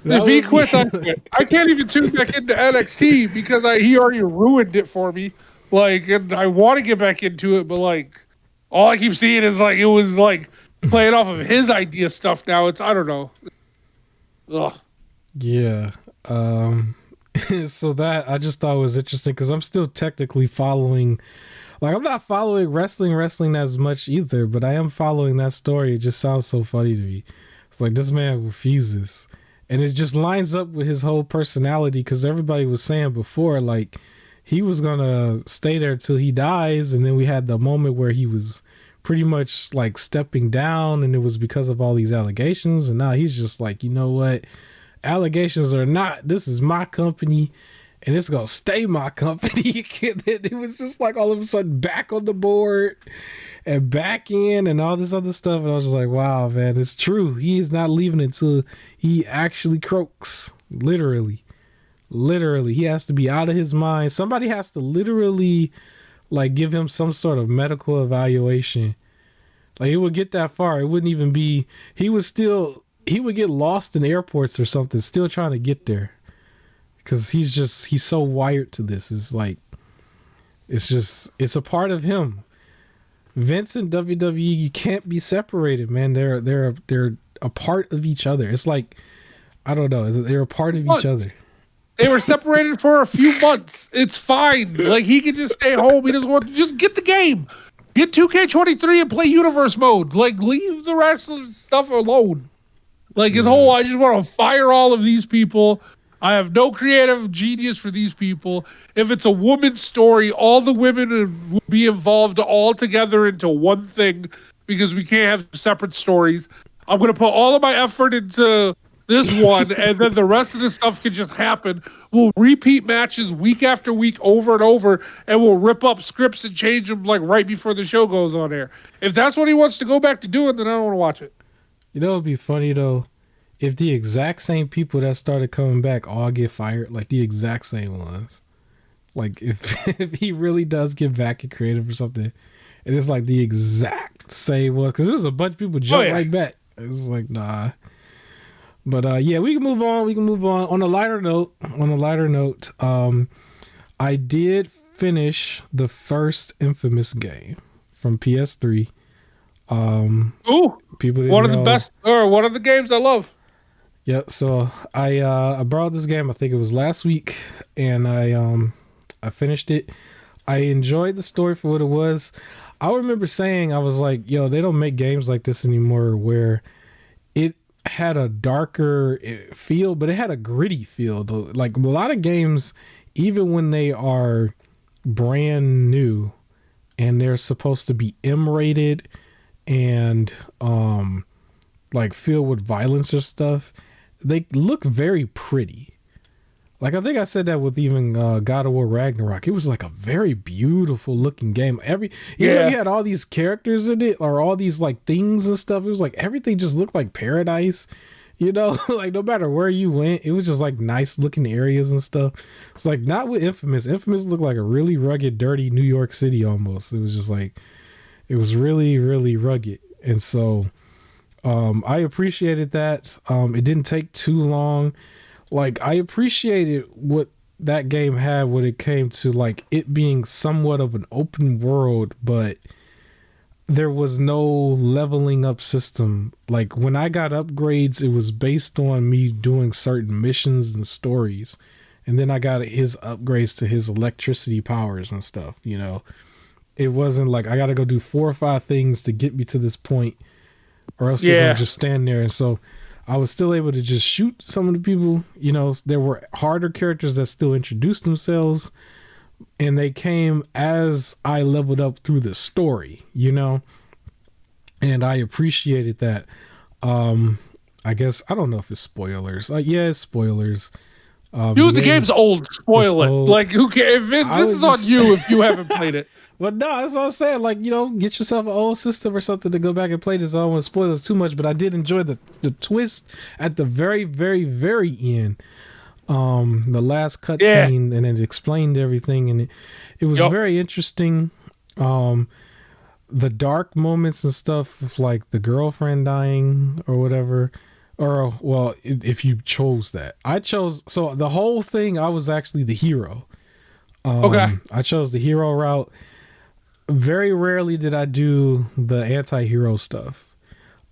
If he quits, I quit. I can't even tune back into NXT because he already ruined it for me. Like, and I want to get back into it, but, like, all I keep seeing is, like, it was, like, playing off of his idea stuff now. It's, I don't know. Ugh. Yeah. So that I just thought was interesting because I'm still technically following, like, I'm not following wrestling as much either, but I am following that story. It just sounds so funny to me. It's like, this man refuses. And it just lines up with his whole personality, because everybody was saying before, like, he was going to stay there till he dies. And then we had the moment where he was pretty much like stepping down, and it was because of all these allegations. And now he's just like, you know what? Allegations or not, this is my company and it's going to stay my company. And it was just like all of a sudden back on the board and back in and all this other stuff. And I was just like, wow, man, it's true. He is not leaving until he actually croaks. Literally. He has to be out of his mind. Somebody has to literally, like, give him some sort of medical evaluation. Like, it would get that far. It wouldn't even be, he would get lost in airports or something, still trying to get there. Because he's so wired to this. It's like, it's a part of him. Vince and WWE, you can't be separated, man. They're a part of each other. It's like, I don't know, they're a part of each other. They were separated for a few months. It's fine. Like, he can just stay home. He doesn't want to just get the game. Get 2K23 and play universe mode. Like, leave the rest of the stuff alone. Like, his whole, I just want to fire all of these people. I have no creative genius for these people. If it's a woman's story, all the women will be involved all together into one thing, because we can't have separate stories. I'm going to put all of my effort into this one, and then the rest of the stuff can just happen. We'll repeat matches week after week over and over, and we'll rip up scripts and change them, like, right before the show goes on air. If that's what he wants to go back to doing, then I don't want to watch it. You know, it'd be funny, though, if the exact same people that started coming back all get fired, like the exact same ones. Like, if he really does get back in creative or something, and it's like the exact same one, because there was a bunch of people jump right back. It's like, nah. But yeah, we can move on. On a lighter note, I did finish the first Infamous game from PS3. Ooh, one of the best, or one of the games I love. Yeah, so I borrowed this game. I think it was last week, and I finished it. I enjoyed the story for what it was. I remember saying, I was like, "Yo, they don't make games like this anymore." Where it had a darker feel, but it had a gritty feel. Like a lot of games, even when they are brand new and they're supposed to be M-rated and like filled with violence or stuff, they look very pretty. Like I think I said that with even God of War Ragnarok. It was like a very beautiful looking game. You had all these characters in it, or all these like things and stuff. It was like everything just looked like paradise. You know, like no matter where you went, it was just like nice looking areas and stuff. It's like not with Infamous. Infamous looked like a really rugged, dirty New York City almost. It was just like it was really, really rugged. And so I appreciated that. It didn't take too long. Like I appreciated what that game had when it came to like it being somewhat of an open world, but there was no leveling up system. Like when I got upgrades, it was based on me doing certain missions and stories. And then I got his upgrades to his electricity powers and stuff, you know. It wasn't like I got to go do 4 or 5 things to get me to this point, or else they're going to just stand there. And so I was still able to just shoot some of the people. You know, there were harder characters that still introduced themselves, and they came as I leveled up through the story, you know, and I appreciated that. I guess, I don't know if it's spoilers. Yeah, it's spoilers. Dude, the game's old. Spoil it. Old. Like, who cares? This is on you if you haven't played it. But no, that's what I'm saying. Like, you know, get yourself an old system or something to go back and play this. I don't want to spoil it too much, but I did enjoy the twist at the very, very, very end. The last cutscene, and it explained everything, and it was very interesting. The dark moments and stuff of like the girlfriend dying or whatever, or well, if you chose that, I chose. So the whole thing, I was actually the hero. I chose the hero route. Very rarely did I do the anti-hero stuff.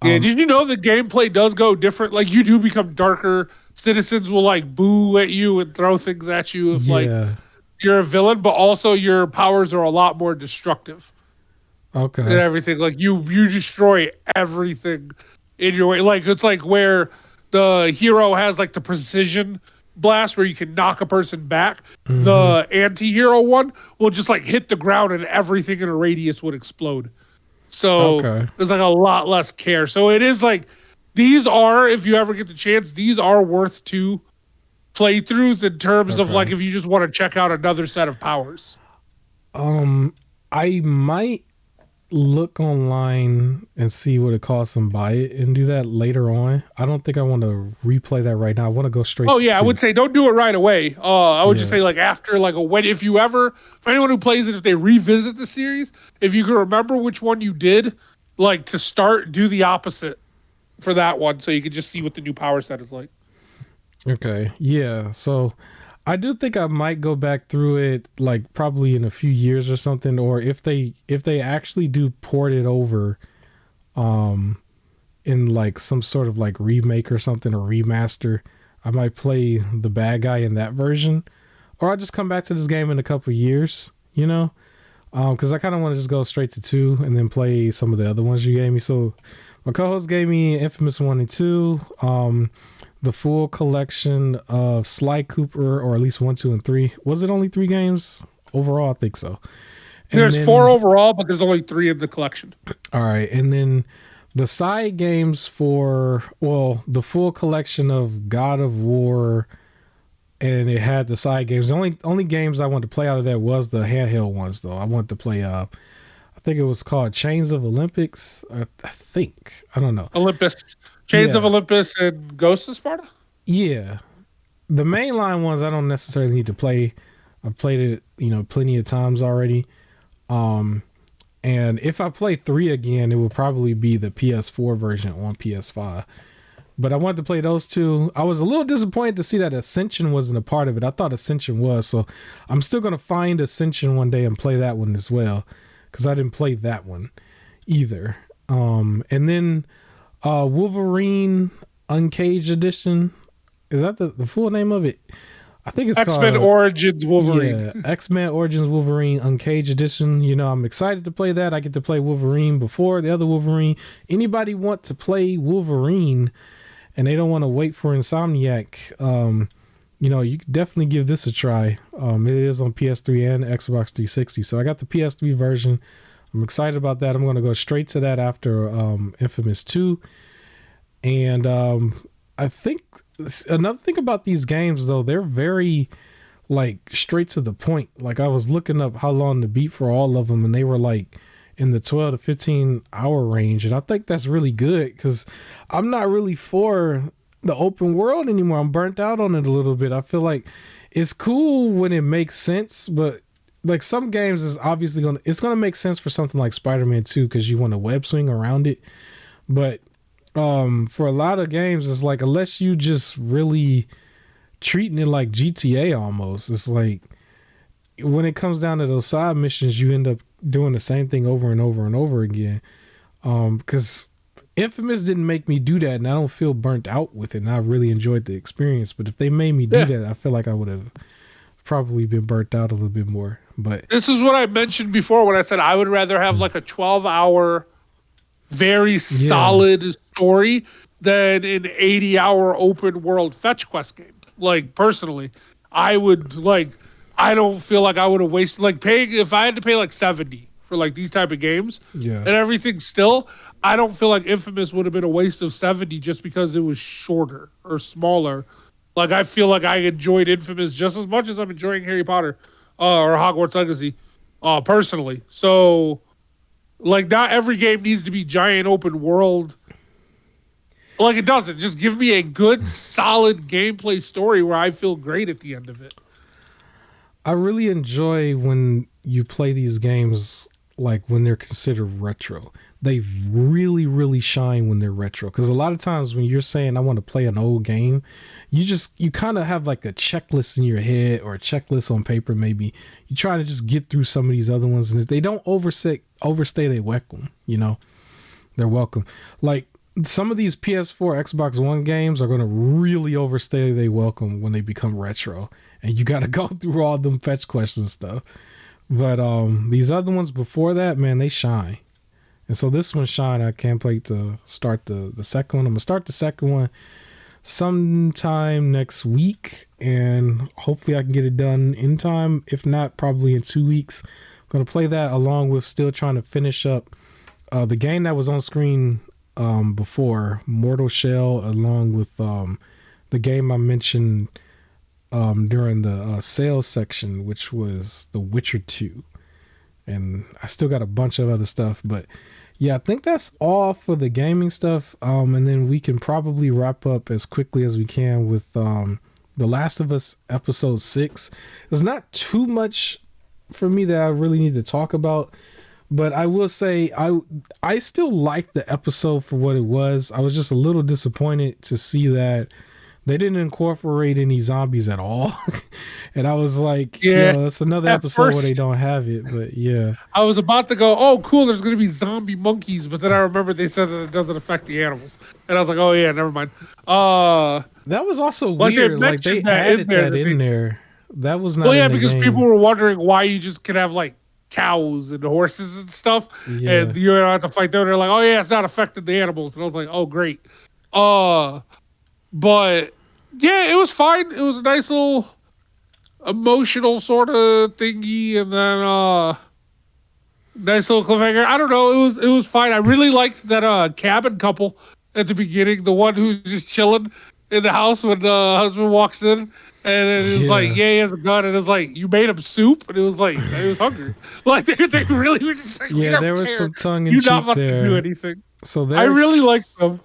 Yeah, did you know the gameplay does go different? Like you do become darker. Citizens will like boo at you and throw things at you if like you're a villain, but also your powers are a lot more destructive. Okay. And everything. Like you destroy everything in your way. Like it's like where the hero has like the precision blast where you can knock a person back. Mm-hmm. The anti-hero one will just like hit the ground and everything in a radius would explode. So there's like a lot less care. So it is like these are, if you ever get the chance, these are worth 2 playthroughs in terms of like if you just want to check out another set of powers. I might look online and see what it costs and buy it and do that later on. I don't think I want to replay that right now. I want to go straight. Oh yeah, I would say don't do it right away. I would just say like after like if you ever, for anyone who plays it, if they revisit the series, if you can remember which one you did, like to start, do the opposite for that one, so you can just see what the new power set is like. Okay, yeah. So I do think I might go back through it, like probably in a few years or something, or if they actually do port it over, in like some sort of like remake or something, or remaster, I might play the bad guy in that version, or I'll just come back to this game in a couple of years, you know, because I kind of want to just go straight to 2 and then play some of the other ones you gave me. So my co-host gave me Infamous 1 and 2. The full collection of Sly Cooper, or at least 1, 2, and 3. Was it only 3 games overall? I think so. And there's 4 overall, but there's only 3 in the collection. All right, and then the side games for the full collection of God of War, and it had the side games. The only games I wanted to play out of that was the handheld ones, though. I wanted to play. I think it was called Chains of Olympics. I don't know. Olympus. Chains of Olympus and Ghosts of Sparta? Yeah. The mainline ones I don't necessarily need to play. I've played it, you know, plenty of times already. And if I play 3 again, it will probably be the PS4 version on PS5. But I wanted to play those 2. I was a little disappointed to see that Ascension wasn't a part of it. I thought Ascension was, so I'm still going to find Ascension one day and play that one as well, because I didn't play that one either. And then Wolverine, Uncaged Edition. Is that the full name of it? I think it's X-Men called Origins Wolverine. Yeah, X-Men Origins Wolverine Uncaged Edition. You know, I'm excited to play that. I get to play Wolverine before the other Wolverine. Anybody want to play Wolverine and they don't want to wait for Insomniac, you know, you can definitely give this a try. It is on PS3 and Xbox 360. So I got the PS3 version. I'm excited about that. I'm going to go straight to that after Infamous 2. And I think another thing about these games, though, they're very like straight to the point. Like I was looking up how long to beat for all of them, and they were like in the 12 to 15 hour range. And I think that's really good because I'm not really for the open world anymore. I'm burnt out on it a little bit. I feel like it's cool when it makes sense, but like some games is obviously it's gonna make sense for something like Spider-Man 2 because you want to web swing around it. But for a lot of games, it's like unless you just really treating it like GTA almost, it's like when it comes down to those side missions, you end up doing the same thing over and over and over again. Because Infamous didn't make me do that, and I don't feel burnt out with it, and I really enjoyed the experience. But if they made me do that, I feel like I would have probably been burnt out a little bit more. But this is what I mentioned before when I said I would rather have like a 12-hour very solid story than an 80-hour open world fetch quest game. Like personally, I don't feel like I would have wasted like paying if I had to pay like 70 for like these type of games and everything still, I don't feel like Infamous would have been a waste of 70 just because it was shorter or smaller. Like I feel like I enjoyed Infamous just as much as I'm enjoying Harry Potter or Hogwarts Legacy personally. So like not every game needs to be giant open world. Like it doesn't. Just give me a good, solid gameplay story where I feel great at the end of it. I really enjoy when you play these games like when they're considered retro. They really, really shine when they're retro. Because a lot of times when you're saying I want to play an old game, you kind of have like a checklist in your head or a checklist on paper maybe. You try to just get through some of these other ones, and if they don't overstay they welcome, you know. They're welcome. Like some of these PS4, Xbox One games are going to really overstay they welcome when they become retro. And you got to go through all them fetch quests and stuff. But these other ones before that, man, they shine. And so this one shine. I can't wait to start the second one. I'm going to start the second one sometime next week. And hopefully I can get it done in time. If not, probably in 2 weeks. I'm going to play that along with still trying to finish up the game that was on screen before, Mortal Shell, along with the game I mentioned during the sales section, which was The Witcher 2. And I still got a bunch of other stuff, but yeah, I think that's all for the gaming stuff. And then we can probably wrap up as quickly as we can with The Last of Us episode 6. There's not too much for me that I really need to talk about, but I will say I still like the episode for what it was. I was just a little disappointed to see that they didn't incorporate any zombies at all. And I was like, it's another episode where they don't have it. But yeah. I was about to go, oh, cool, there's going to be zombie monkeys. But then I remember they said that it doesn't affect the animals. And I was like, oh, yeah, never mind. That was also weird. Like they added that in there. That was not in the because game. people were wondering why you just could have like cows and horses and stuff. Yeah. And you don't have to fight them. They're like, oh, yeah, it's not affecting the animals. And I was like, oh, great. But yeah, it was fine. It was a nice little emotional sort of thingy, and then nice little cliffhanger. I don't know. It was fine. I really liked that cabin couple at the beginning. The one who's just chilling in the house when the husband walks in, and it was like, he has a gun, and it was like, you made him soup, and it was like he was hungry. Like they really were just like, there was some tongue in cheek there. You not want to do anything. So I really liked them.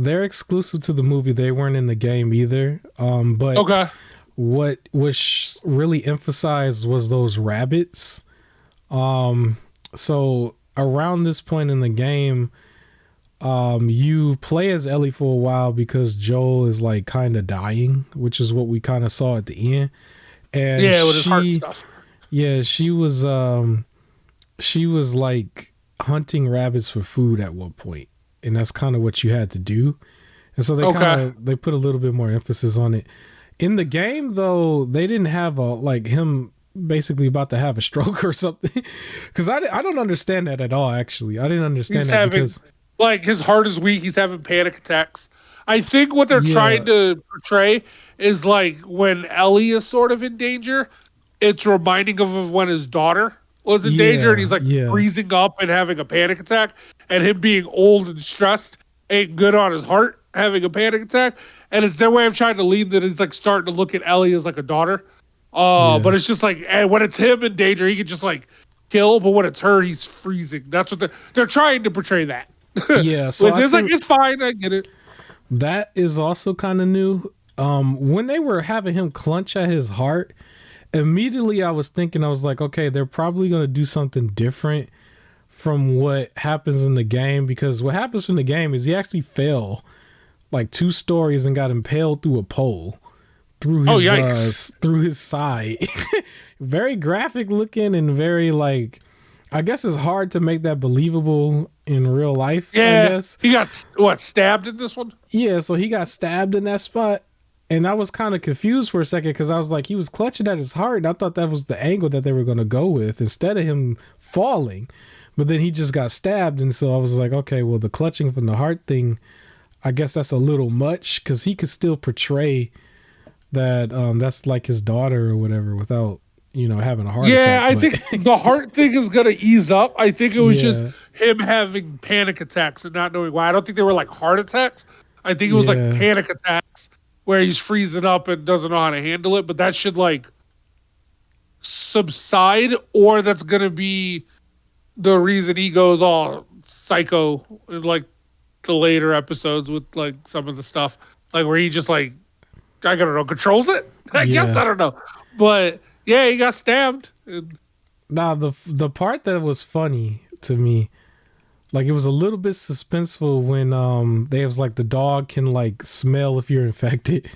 They're exclusive to the movie. They weren't in the game either. But what was really emphasized was those rabbits. So around this point in the game, you play as Ellie for a while because Joel is like kind of dying, which is what we kind of saw at the end. And with his heart stuff. Yeah, she was like hunting rabbits for food at one point. And that's kind of what you had to do. And so they put a little bit more emphasis on it. In the game, though, they didn't have him basically about to have a stroke or something. Because I don't understand that at all, actually. I didn't understand because like his heart is weak. He's having panic attacks. I think what they're trying to portray is like when Ellie is sort of in danger, it's reminding of when his daughter was in danger and he's like freezing up and having a panic attack, and him being old and stressed ain't good on his heart, having a panic attack. And it's their way of trying to lead that he's like starting to look at Ellie as like a daughter. But it's just like, and when it's him in danger, he can just like kill, but when it's her, he's freezing. That's what they're trying to portray that. Yeah, so it's like, it's fine, I get it. That is also kind of new. When they were having him clench at his heart, immediately I was thinking, I was like, okay, they're probably going to do something different from what happens in the game, because what happens in the game is he actually fell like 2 stories and got impaled through a pole through his side. Very graphic looking and very like, I guess it's hard to make that believable in real life. Yeah, I guess he got stabbed in this one. Yeah, so he got stabbed in that spot, and I was kind of confused for a second because I was like, he was clutching at his heart, and I thought that was the angle that they were going to go with instead of him falling. But then he just got stabbed, and so I was like, okay, well, the clutching from the heart thing, I guess that's a little much because he could still portray that that's like his daughter or whatever without having a heart attack. Yeah, I think the heart thing is going to ease up. I think it was just him having panic attacks and not knowing why. I don't think they were like heart attacks. I think it was like panic attacks where he's freezing up and doesn't know how to handle it. But that should like subside, or that's going to be the reason he goes all psycho in like the later episodes with like some of the stuff, like where he just like, I don't know, controls it. I guess, I don't know, but yeah, he got stabbed. Nah, the part that was funny to me, like it was a little bit suspenseful when they was like the dog can like smell if you're infected,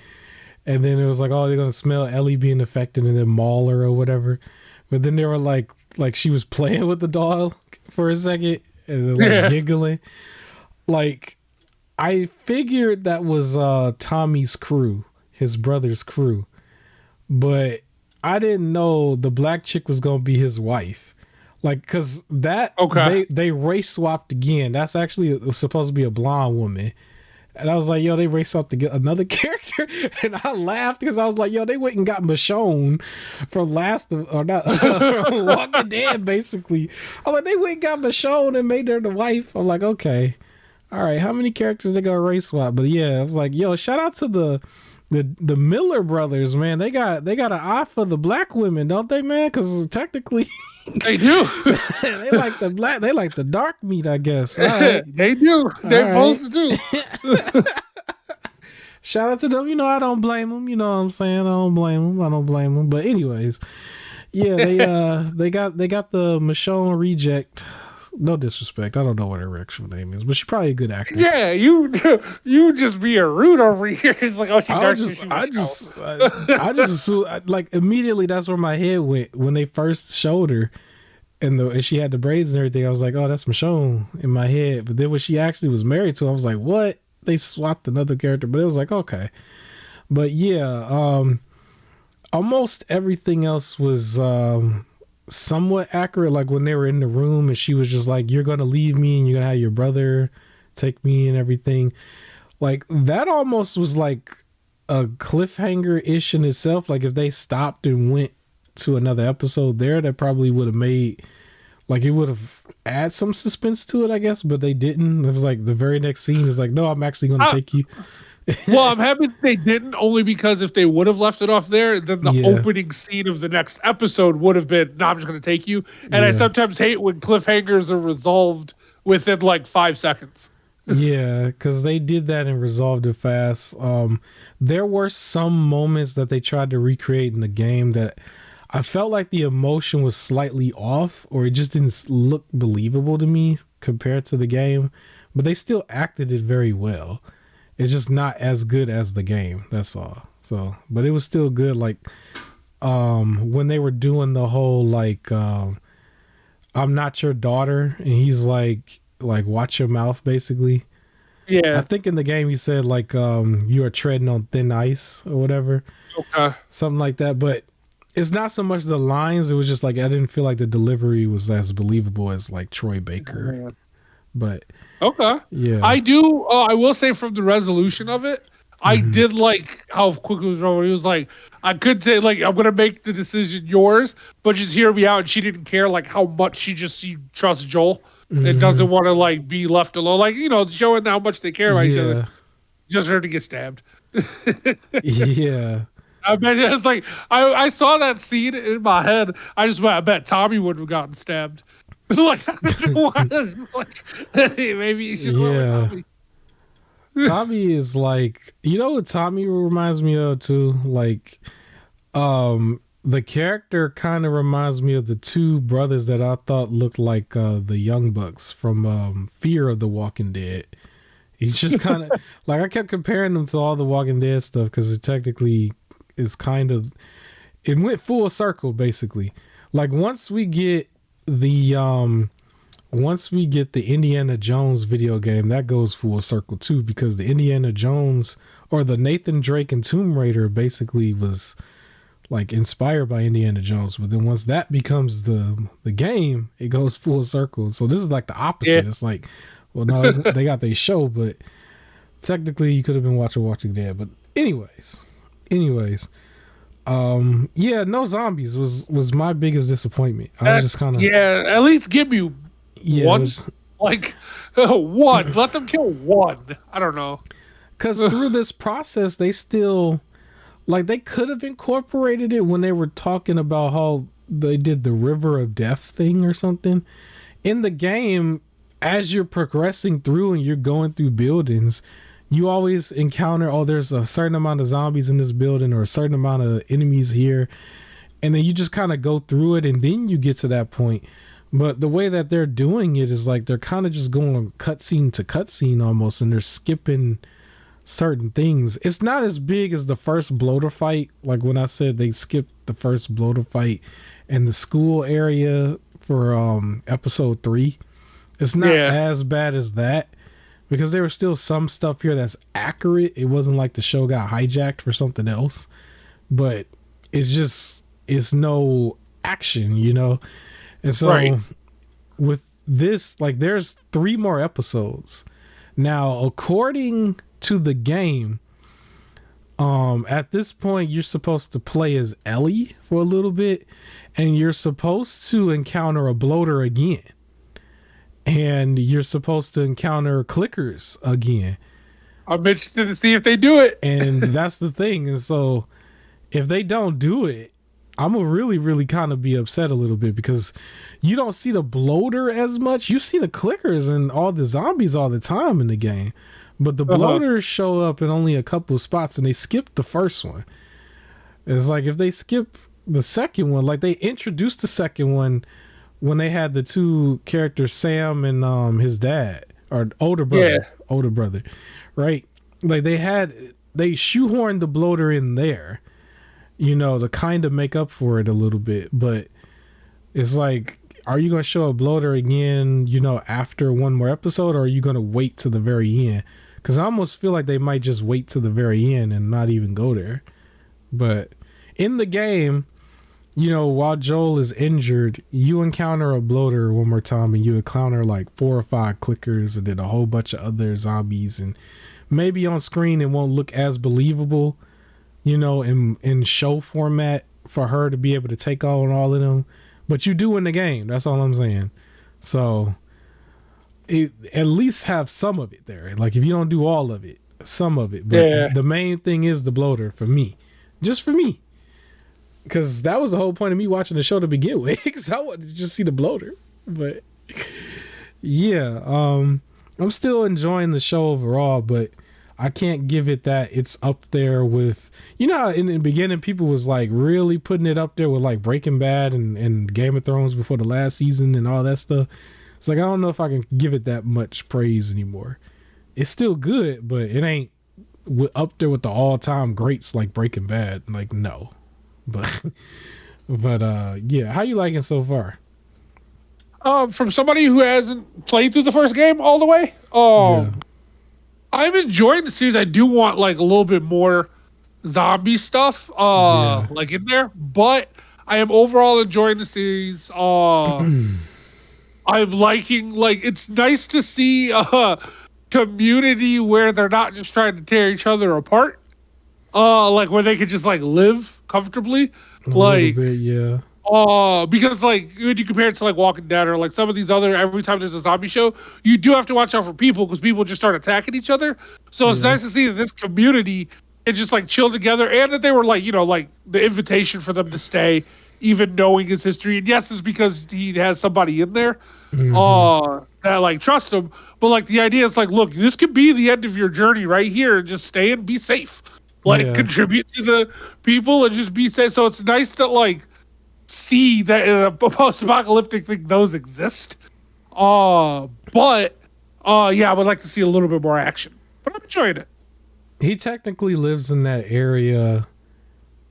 and then it was like, oh, they're gonna smell Ellie being infected and then maul her or whatever. But then they were like she was playing with the dog for a second and then giggling. Like I figured that was Tommy's crew, his brother's crew, but I didn't know the black chick was gonna be his wife. Like, cause they race swapped again. That's actually was supposed to be a blonde woman, and I was like, yo, they race swapped to get another character, and I laughed because I was like, yo, they went and got Michonne from Walking Dead, basically. I'm like, they went and got Michonne and made her the wife. I'm like, okay, all right, how many characters they gonna race swap? But yeah, I was like, yo, shout out to the Miller brothers, man. They got an eye for the black women, don't they, man? Because technically they do. They like the dark meat, I guess. Right. They do. They're supposed to do. Shout out to them. I don't blame them. You know what I'm saying? I don't blame them. But anyways, yeah, they got the Michonne reject. No disrespect. I don't know what her actual name is, but she's probably a good actor. Yeah, you just be a rude over here. It's like, oh, I just assume, like immediately that's where my head went when they first showed her, and she had the braids and everything. I was like, oh, that's Michonne in my head. But then when she actually was married to, I was like, what? They swapped another character, but it was like, okay. But yeah, almost everything else was somewhat accurate. Like when they were in the room and she was just like, you're gonna leave me and you're gonna have your brother take me and everything, like that almost was like a cliffhanger-ish in itself. Like if they stopped and went to another episode there, that probably would have made, like, it would have add some suspense to it, I guess, but they didn't. It was like the very next scene is like, no, I'm actually gonna take you. Well, I'm happy they didn't, only because if they would have left it off there, then the opening scene of the next episode would have been, no, I'm just going to take you. And I sometimes hate when cliffhangers are resolved within like 5 seconds. Yeah, because they did that and resolved it fast. There were some moments that they tried to recreate in the game that I felt like the emotion was slightly off, or it just didn't look believable to me compared to the game, but they still acted it very well. It's just not as good as the game. That's all. So, but it was still good. Like, when they were doing the whole, like, I'm not your daughter. And he's like, watch your mouth, basically. Yeah. I think in the game he said like you are treading on thin ice or whatever. Okay. Something like that. But it's not so much the lines, it was just like I didn't feel like the delivery was as believable as like Troy Baker. But okay. Yeah. I do I will say from the resolution of it, I did like how quick it was over. He was like, I could say like I'm gonna make the decision yours, but just hear me out. And she didn't care like how much she trusts Joel. It doesn't want to like be left alone. Like, showing how much they care about each other. Just her to get stabbed. Yeah. I bet it's like I saw that scene in my head. I bet Tommy would have gotten stabbed. Like, I don't know why. It's like, maybe you should go with Tommy. Tommy is like, you know what Tommy reminds me of too? Like, the character kind of reminds me of the two brothers that I thought looked like the Young Bucks from Fear of the Walking Dead. He's just kind of like, I kept comparing them to all the Walking Dead stuff because it technically is kind of, it went full circle basically. Like once we get the Indiana Jones video game, that goes full circle too, because the Indiana Jones or the Nathan Drake and Tomb Raider basically was like inspired by Indiana Jones. But then once that becomes the game, it goes full circle. So this is like the opposite. Yeah. It's like, well, no, they got their show, but technically you could have been watching Dead. But anyways, no zombies was my biggest disappointment. I was just kind of at least give me one. Like one. Let them kill one. I don't know. Because through this process, they still like they could have incorporated it when they were talking about how they did the River of Death thing or something in the game. As you're progressing through and you're going through buildings, you always encounter, there's a certain amount of zombies in this building or a certain amount of enemies here. And then you just kind of go through it and then you get to that point. But the way that they're doing it is like they're kind of just going cutscene to cutscene almost, and they're skipping certain things. It's not as big as the first bloater fight. Like when I said they skipped the first bloater fight in the school area for episode 3. It's not as bad as that because there was still some stuff here that's accurate. It wasn't like the show got hijacked for something else, but it's no action, And so with this, like there's 3 more episodes. Now, according to the game, at this point, you're supposed to play as Ellie for a little bit and you're supposed to encounter a bloater again. And you're supposed to encounter clickers again. I'm interested to see if they do it. And that's the thing. And so if they don't do it, I'm gonna really, really kind of be upset a little bit because you don't see the bloater as much. You see the clickers and all the zombies all the time in the game. But the bloaters show up in only a couple of spots and they skip the first one. It's like if they skip the second one, like they introduced the second one when they had the 2 characters, Sam and his dad or older brother, right? Like they shoehorned the bloater in there, to kind of make up for it a little bit. But it's like, are you going to show a bloater again, after one more episode, or are you going to wait to the very end? Because I almost feel like they might just wait to the very end and not even go there. But in the game, while Joel is injured, you encounter a bloater one more time and you encounter like 4 or 5 clickers and then a whole bunch of other zombies. And maybe on screen it won't look as believable, in show format for her to be able to take on all of them. But you do in the game. That's all I'm saying. So at least have some of it there. Like if you don't do all of it, some of it. But the main thing is the bloater for me. Just for me. Because that was the whole point of me watching the show to begin with. Because I wanted to just see the bloater. But I'm still enjoying the show overall, but I can't give it that it's up there with, how in the beginning people was like really putting it up there with like Breaking Bad and Game of Thrones before the last season and all that stuff. It's like I don't know if I can give it that much praise anymore. It's still good, but it ain't up there with the all-time greats like Breaking Bad. Like no. But how you liking so far? From somebody who hasn't played through the first game all the way, I'm enjoying the series. I do want like a little bit more zombie stuff like in there, but I am overall enjoying the series. I'm liking, like, it's nice to see a community where they're not just trying to tear each other apart. Like where they could just like live comfortably. A little bit, yeah. Because like when you compare it to like Walking Dead or like some of these other, every time there's a zombie show, you do have to watch out for people because people just start attacking each other. So it's nice to see that this community and just like chill together, and that they were like, like the invitation for them to stay, even knowing his history. And yes, it's because he has somebody in there that like trust him. But like the idea is like, look, this could be the end of your journey right here, and just stay and be safe. Like contribute to the people and just be safe. So it's nice to like see that in a post-apocalyptic thing those exist. But I would like to see a little bit more action. But I'm enjoying it. He technically lives in that area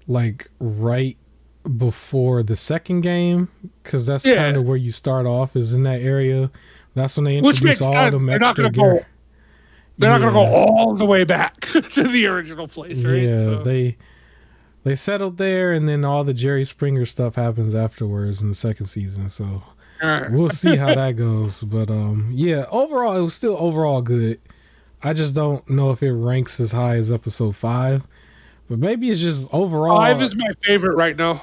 like right before the second game, because that's kind of where you start off, is in that area. That's when they introduce all sense. the They're not going to go. They're not going to go all the way back to the original place, right? Yeah, so they settled there, and then all the Jerry Springer stuff happens afterwards in the second season. So we'll see how that goes. But overall, it was still overall good. I just don't know if it ranks as high as episode 5, but maybe it's just overall. 5 is my favorite right now.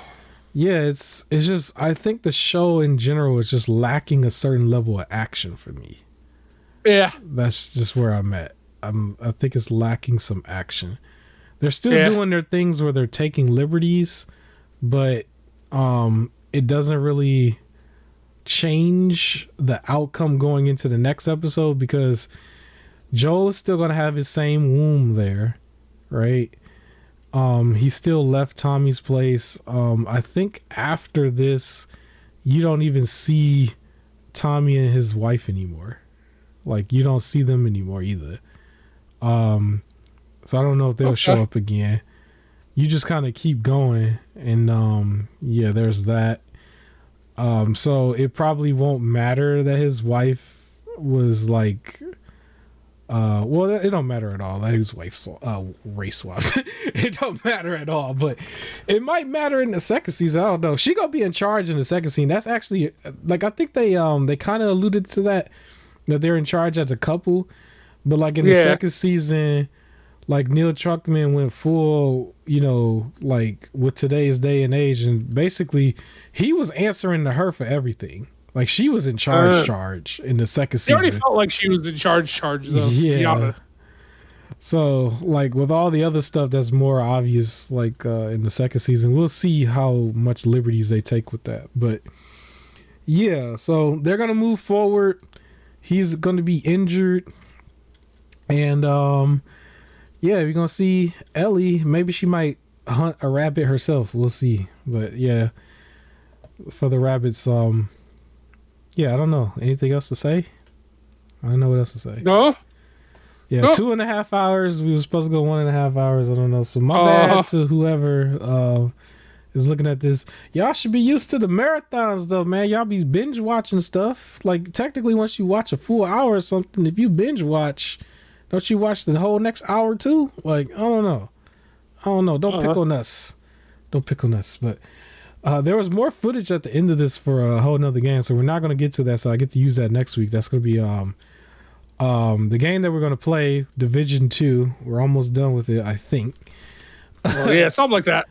Yeah, it's just, I think the show in general is just lacking a certain level of action for me. Yeah, that's just where I'm at. I think it's lacking some action. They're still doing their things where they're taking liberties, but it doesn't really change the outcome going into the next episode, because Joel is still going to have his same womb there, right? He still left Tommy's place. I think after this, you don't even see Tommy and his wife anymore. Like, you don't see them anymore either. So I don't know if they'll show up again. You just kind of keep going, and there's that. So it probably won't matter that his wife was like, it don't matter at all that his wife race swapped. It don't matter at all, but it might matter in the second season. I don't know. She gonna be in charge in the second scene. That's actually, like, I think they kind of alluded to that they're in charge as a couple, but like in the second season, like Neil Druckmann went full, like with today's day and age, and basically he was answering to her for everything. Like, she was in charge in the second season. It already felt like she was in charge though, to be honest. So, like, with all the other stuff that's more obvious, like in the second season, we'll see how much liberties they take with that. But yeah, so they're gonna move forward. He's gonna be injured, and we're gonna see Ellie. Maybe she might hunt a rabbit herself. We'll see. But yeah, for the rabbits, I don't know. Anything else to say? I don't know what else to say. No. Yeah, 2.5 hours. We were supposed to go 1.5 hours. I don't know. So my bad to whoever is looking at this. Y'all should be used to the marathons, though, man. Y'all be binge watching stuff. Like, technically, once you watch a full hour or something, if you binge watch, don't you watch the whole next hour too? Like, I don't know. Don't pick on us. Don't pick on us. But there was more footage at the end of this for a whole nother game, so we're not going to get to that. So I get to use that next week. That's going to be the game that we're going to play, Division 2. We're almost done with it, I think. Something like that.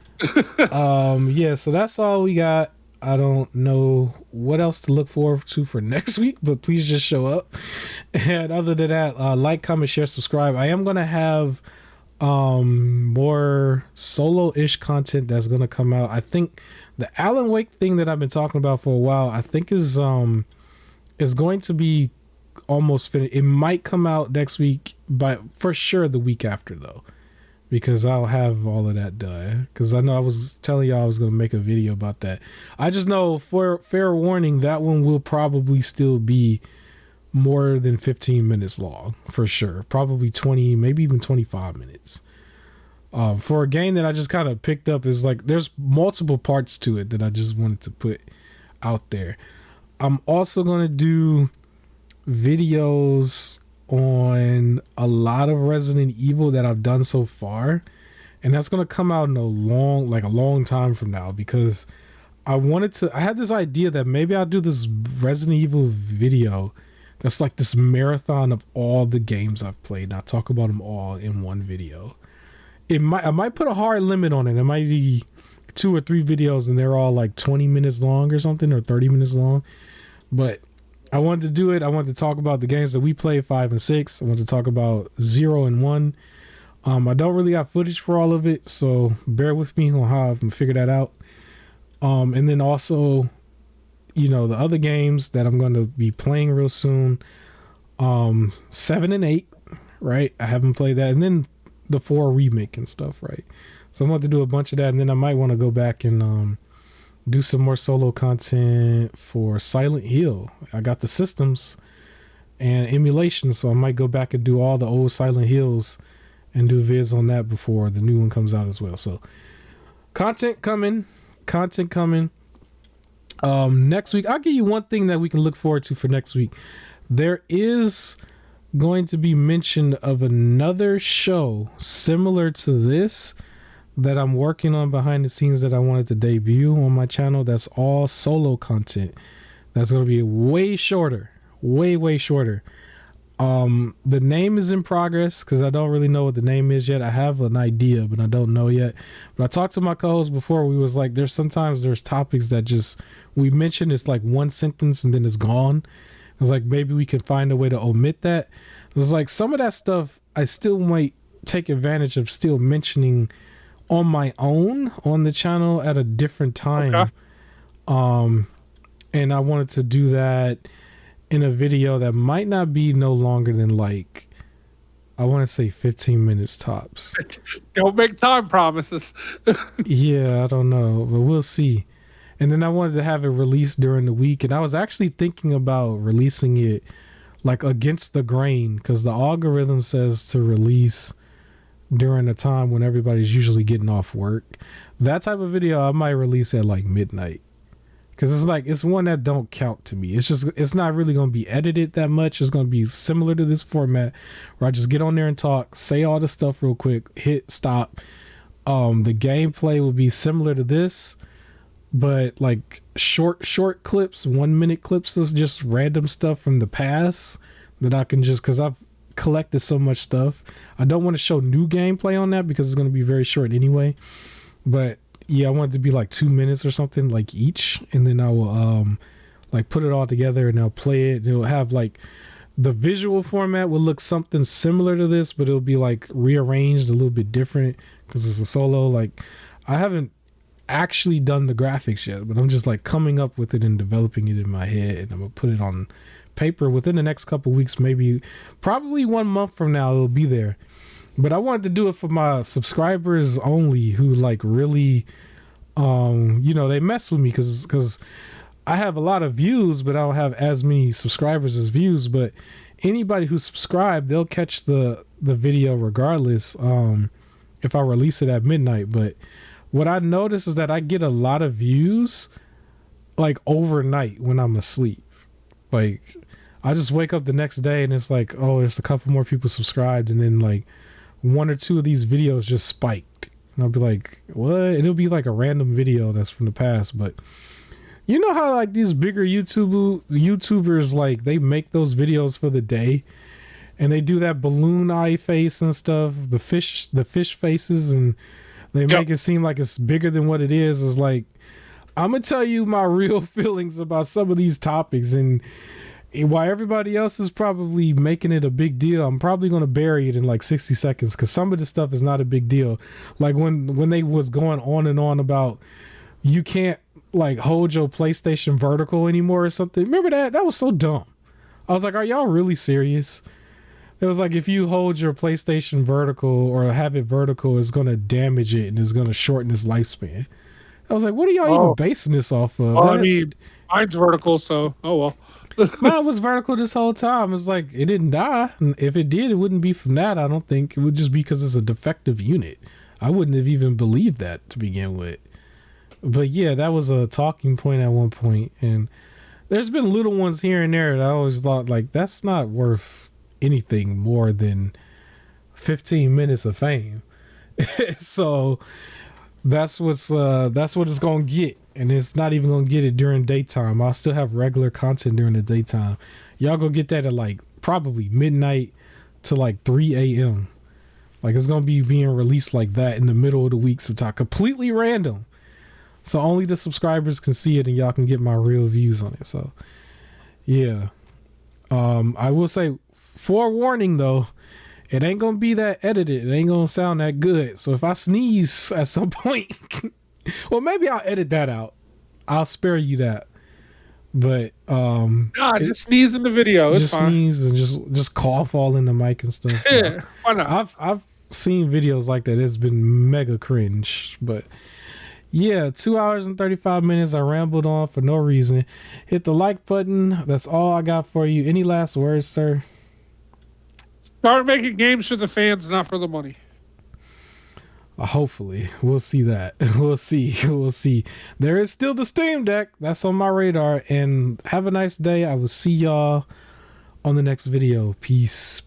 So that's all we got. I don't know what else to look forward to for next week, but please just show up. And other than that, like, comment, share, subscribe. I am going to have more solo-ish content that's going to come out. I think the Alan Wake thing that I've been talking about for a while, I think is going to be almost finished. It might come out next week, but for sure the week after, though, because I'll have all of that done. Because I know I was telling y'all I was going to make a video about that. I just know, for fair warning, that one will probably still be more than 15 minutes long, for sure. Probably 20, maybe even 25 minutes. For a game that I just kind of picked up, is like, there's multiple parts to it that I just wanted to put out there. I'm also going to do videos on a lot of Resident Evil that I've done so far, and that's gonna come out in a long time from now, because I had this idea that maybe I'll do this Resident Evil video that's like this marathon of all the games I've played. I'll talk about them all in one video. I might put a hard limit on it. It might be 2 or 3 videos and they're all like 20 minutes long or something, or 30 minutes long. But I wanted to do it. I wanted to talk about the games that we played, 5 and 6. I wanted to talk about 0 and 1. I don't really have footage for all of it, so bear with me on how I can figure that out. And then also, you know, the other games that I'm going to be playing real soon. 7 and 8, right? I haven't played that. And then the 4 remake and stuff, right? So I want to do a bunch of that, and then I might want to go back and do some more solo content for Silent Hill. I got the systems and emulation, so I might go back and do all the old Silent Hills and do vids on that before the new one comes out as well. So content coming. Next week, I'll give you one thing that we can look forward to for next week. There is going to be mention of another show similar to this that I'm working on behind the scenes that I wanted to debut on my channel. That's all solo content. That's going to be way shorter, way shorter. The name is in progress because I don't really know what the name is yet. I have an idea, but I don't know yet. But I talked to my co-host before. We was like, there's topics that just, we mentioned it's like one sentence and then it's gone. I was like, maybe we can find a way to omit that. It was like, some of that stuff I still might take advantage of still mentioning on my own on the channel at a different time. Okay. And I wanted to do that in a video that might not be no longer than like, I want to say 15 minutes tops. Don't make time promises. Yeah, I don't know, but we'll see. And then I wanted to have it released during the week, and I was actually thinking about releasing it like against the grain, because the algorithm says to release during a time when everybody's usually getting off work. That type of video I might release at like midnight, because it's like, it's one that don't count to me. It's not really going to be edited that much. It's going to be similar to this format where I just get on there and talk, say all the stuff real quick, hit stop. The gameplay will be similar to this, but like short clips, 1 minute clips of just random stuff from the past that I can just, because I've collected so much stuff. I don't want to show new gameplay on that because it's going to be very short anyway. But yeah, I want it to be like 2 minutes or something like each, and then I will like put it all together and I'll play it. It'll have like, the visual format will look something similar to this, but it'll be like rearranged a little bit different because it's a solo. Like, I haven't actually done the graphics yet, but I'm just like coming up with it and developing it in my head, and I'm gonna put it on paper within the next couple weeks, maybe probably 1 month from now it'll be there. But I wanted to do it for my subscribers only, who like really you know, they mess with me because I have a lot of views, but I don't have as many subscribers as views. But anybody who's subscribed, they'll catch the video regardless if I release it at midnight. But what I notice is that I get a lot of views like overnight when I'm asleep. Like, I just wake up the next day and it's like, oh, there's a couple more people subscribed, and then like 1 or 2 of these videos just spiked, and I'll be like, what? It'll be like a random video that's from the past. But you know how like these bigger YouTubers, like they make those videos for the day, and they do that balloon eye face and stuff, the fish faces, and they make it seem like it's bigger than what it is. It's like, I'm gonna tell you my real feelings about some of these topics, and while everybody else is probably making it a big deal, I'm probably gonna bury it in like 60 seconds, because some of this stuff is not a big deal. Like when they was going on and on about you can't like hold your PlayStation vertical anymore or something. Remember that? That was so dumb. I was like, are y'all really serious? It was like, if you hold your PlayStation vertical or have it vertical, it's going to damage it and it's going to shorten its lifespan. I was like, what are y'all even basing this off of? Well, I mean, mine's vertical, so oh well. Mine was vertical this whole time. It's like, it didn't die. And if it did, it wouldn't be from that. I don't think. It would just be because it's a defective unit. I wouldn't have even believed that to begin with. But yeah, that was a talking point at one point. And there's been little ones here and there that I always thought, like, that's not worth anything more than 15 minutes of fame. So that's what it's gonna get, and it's not even gonna get it during daytime. I'll still have regular content during the daytime. Y'all go get that at like probably midnight to like 3 a.m. Like it's gonna be being released like that in the middle of the week sometime, completely random. So only the subscribers can see it, and y'all can get my real views on it. So yeah, I will say, forewarning though, it ain't gonna be that edited. It ain't gonna sound that good. So if I sneeze at some point, well, maybe I'll edit that out. I'll spare you that. But just sneeze in the video. It's just fine. Sneeze and just cough all in the mic and stuff. Yeah, why not? I've seen videos like that. It's been mega cringe. But yeah, 2 hours and 35 minutes. I rambled on for no reason. Hit the like button. That's all I got for you. Any last words, sir? Start making games for the fans, not for the money. Hopefully. We'll see that. We'll see. There is still the Steam Deck. That's on my radar. And have a nice day. I will see y'all on the next video. Peace.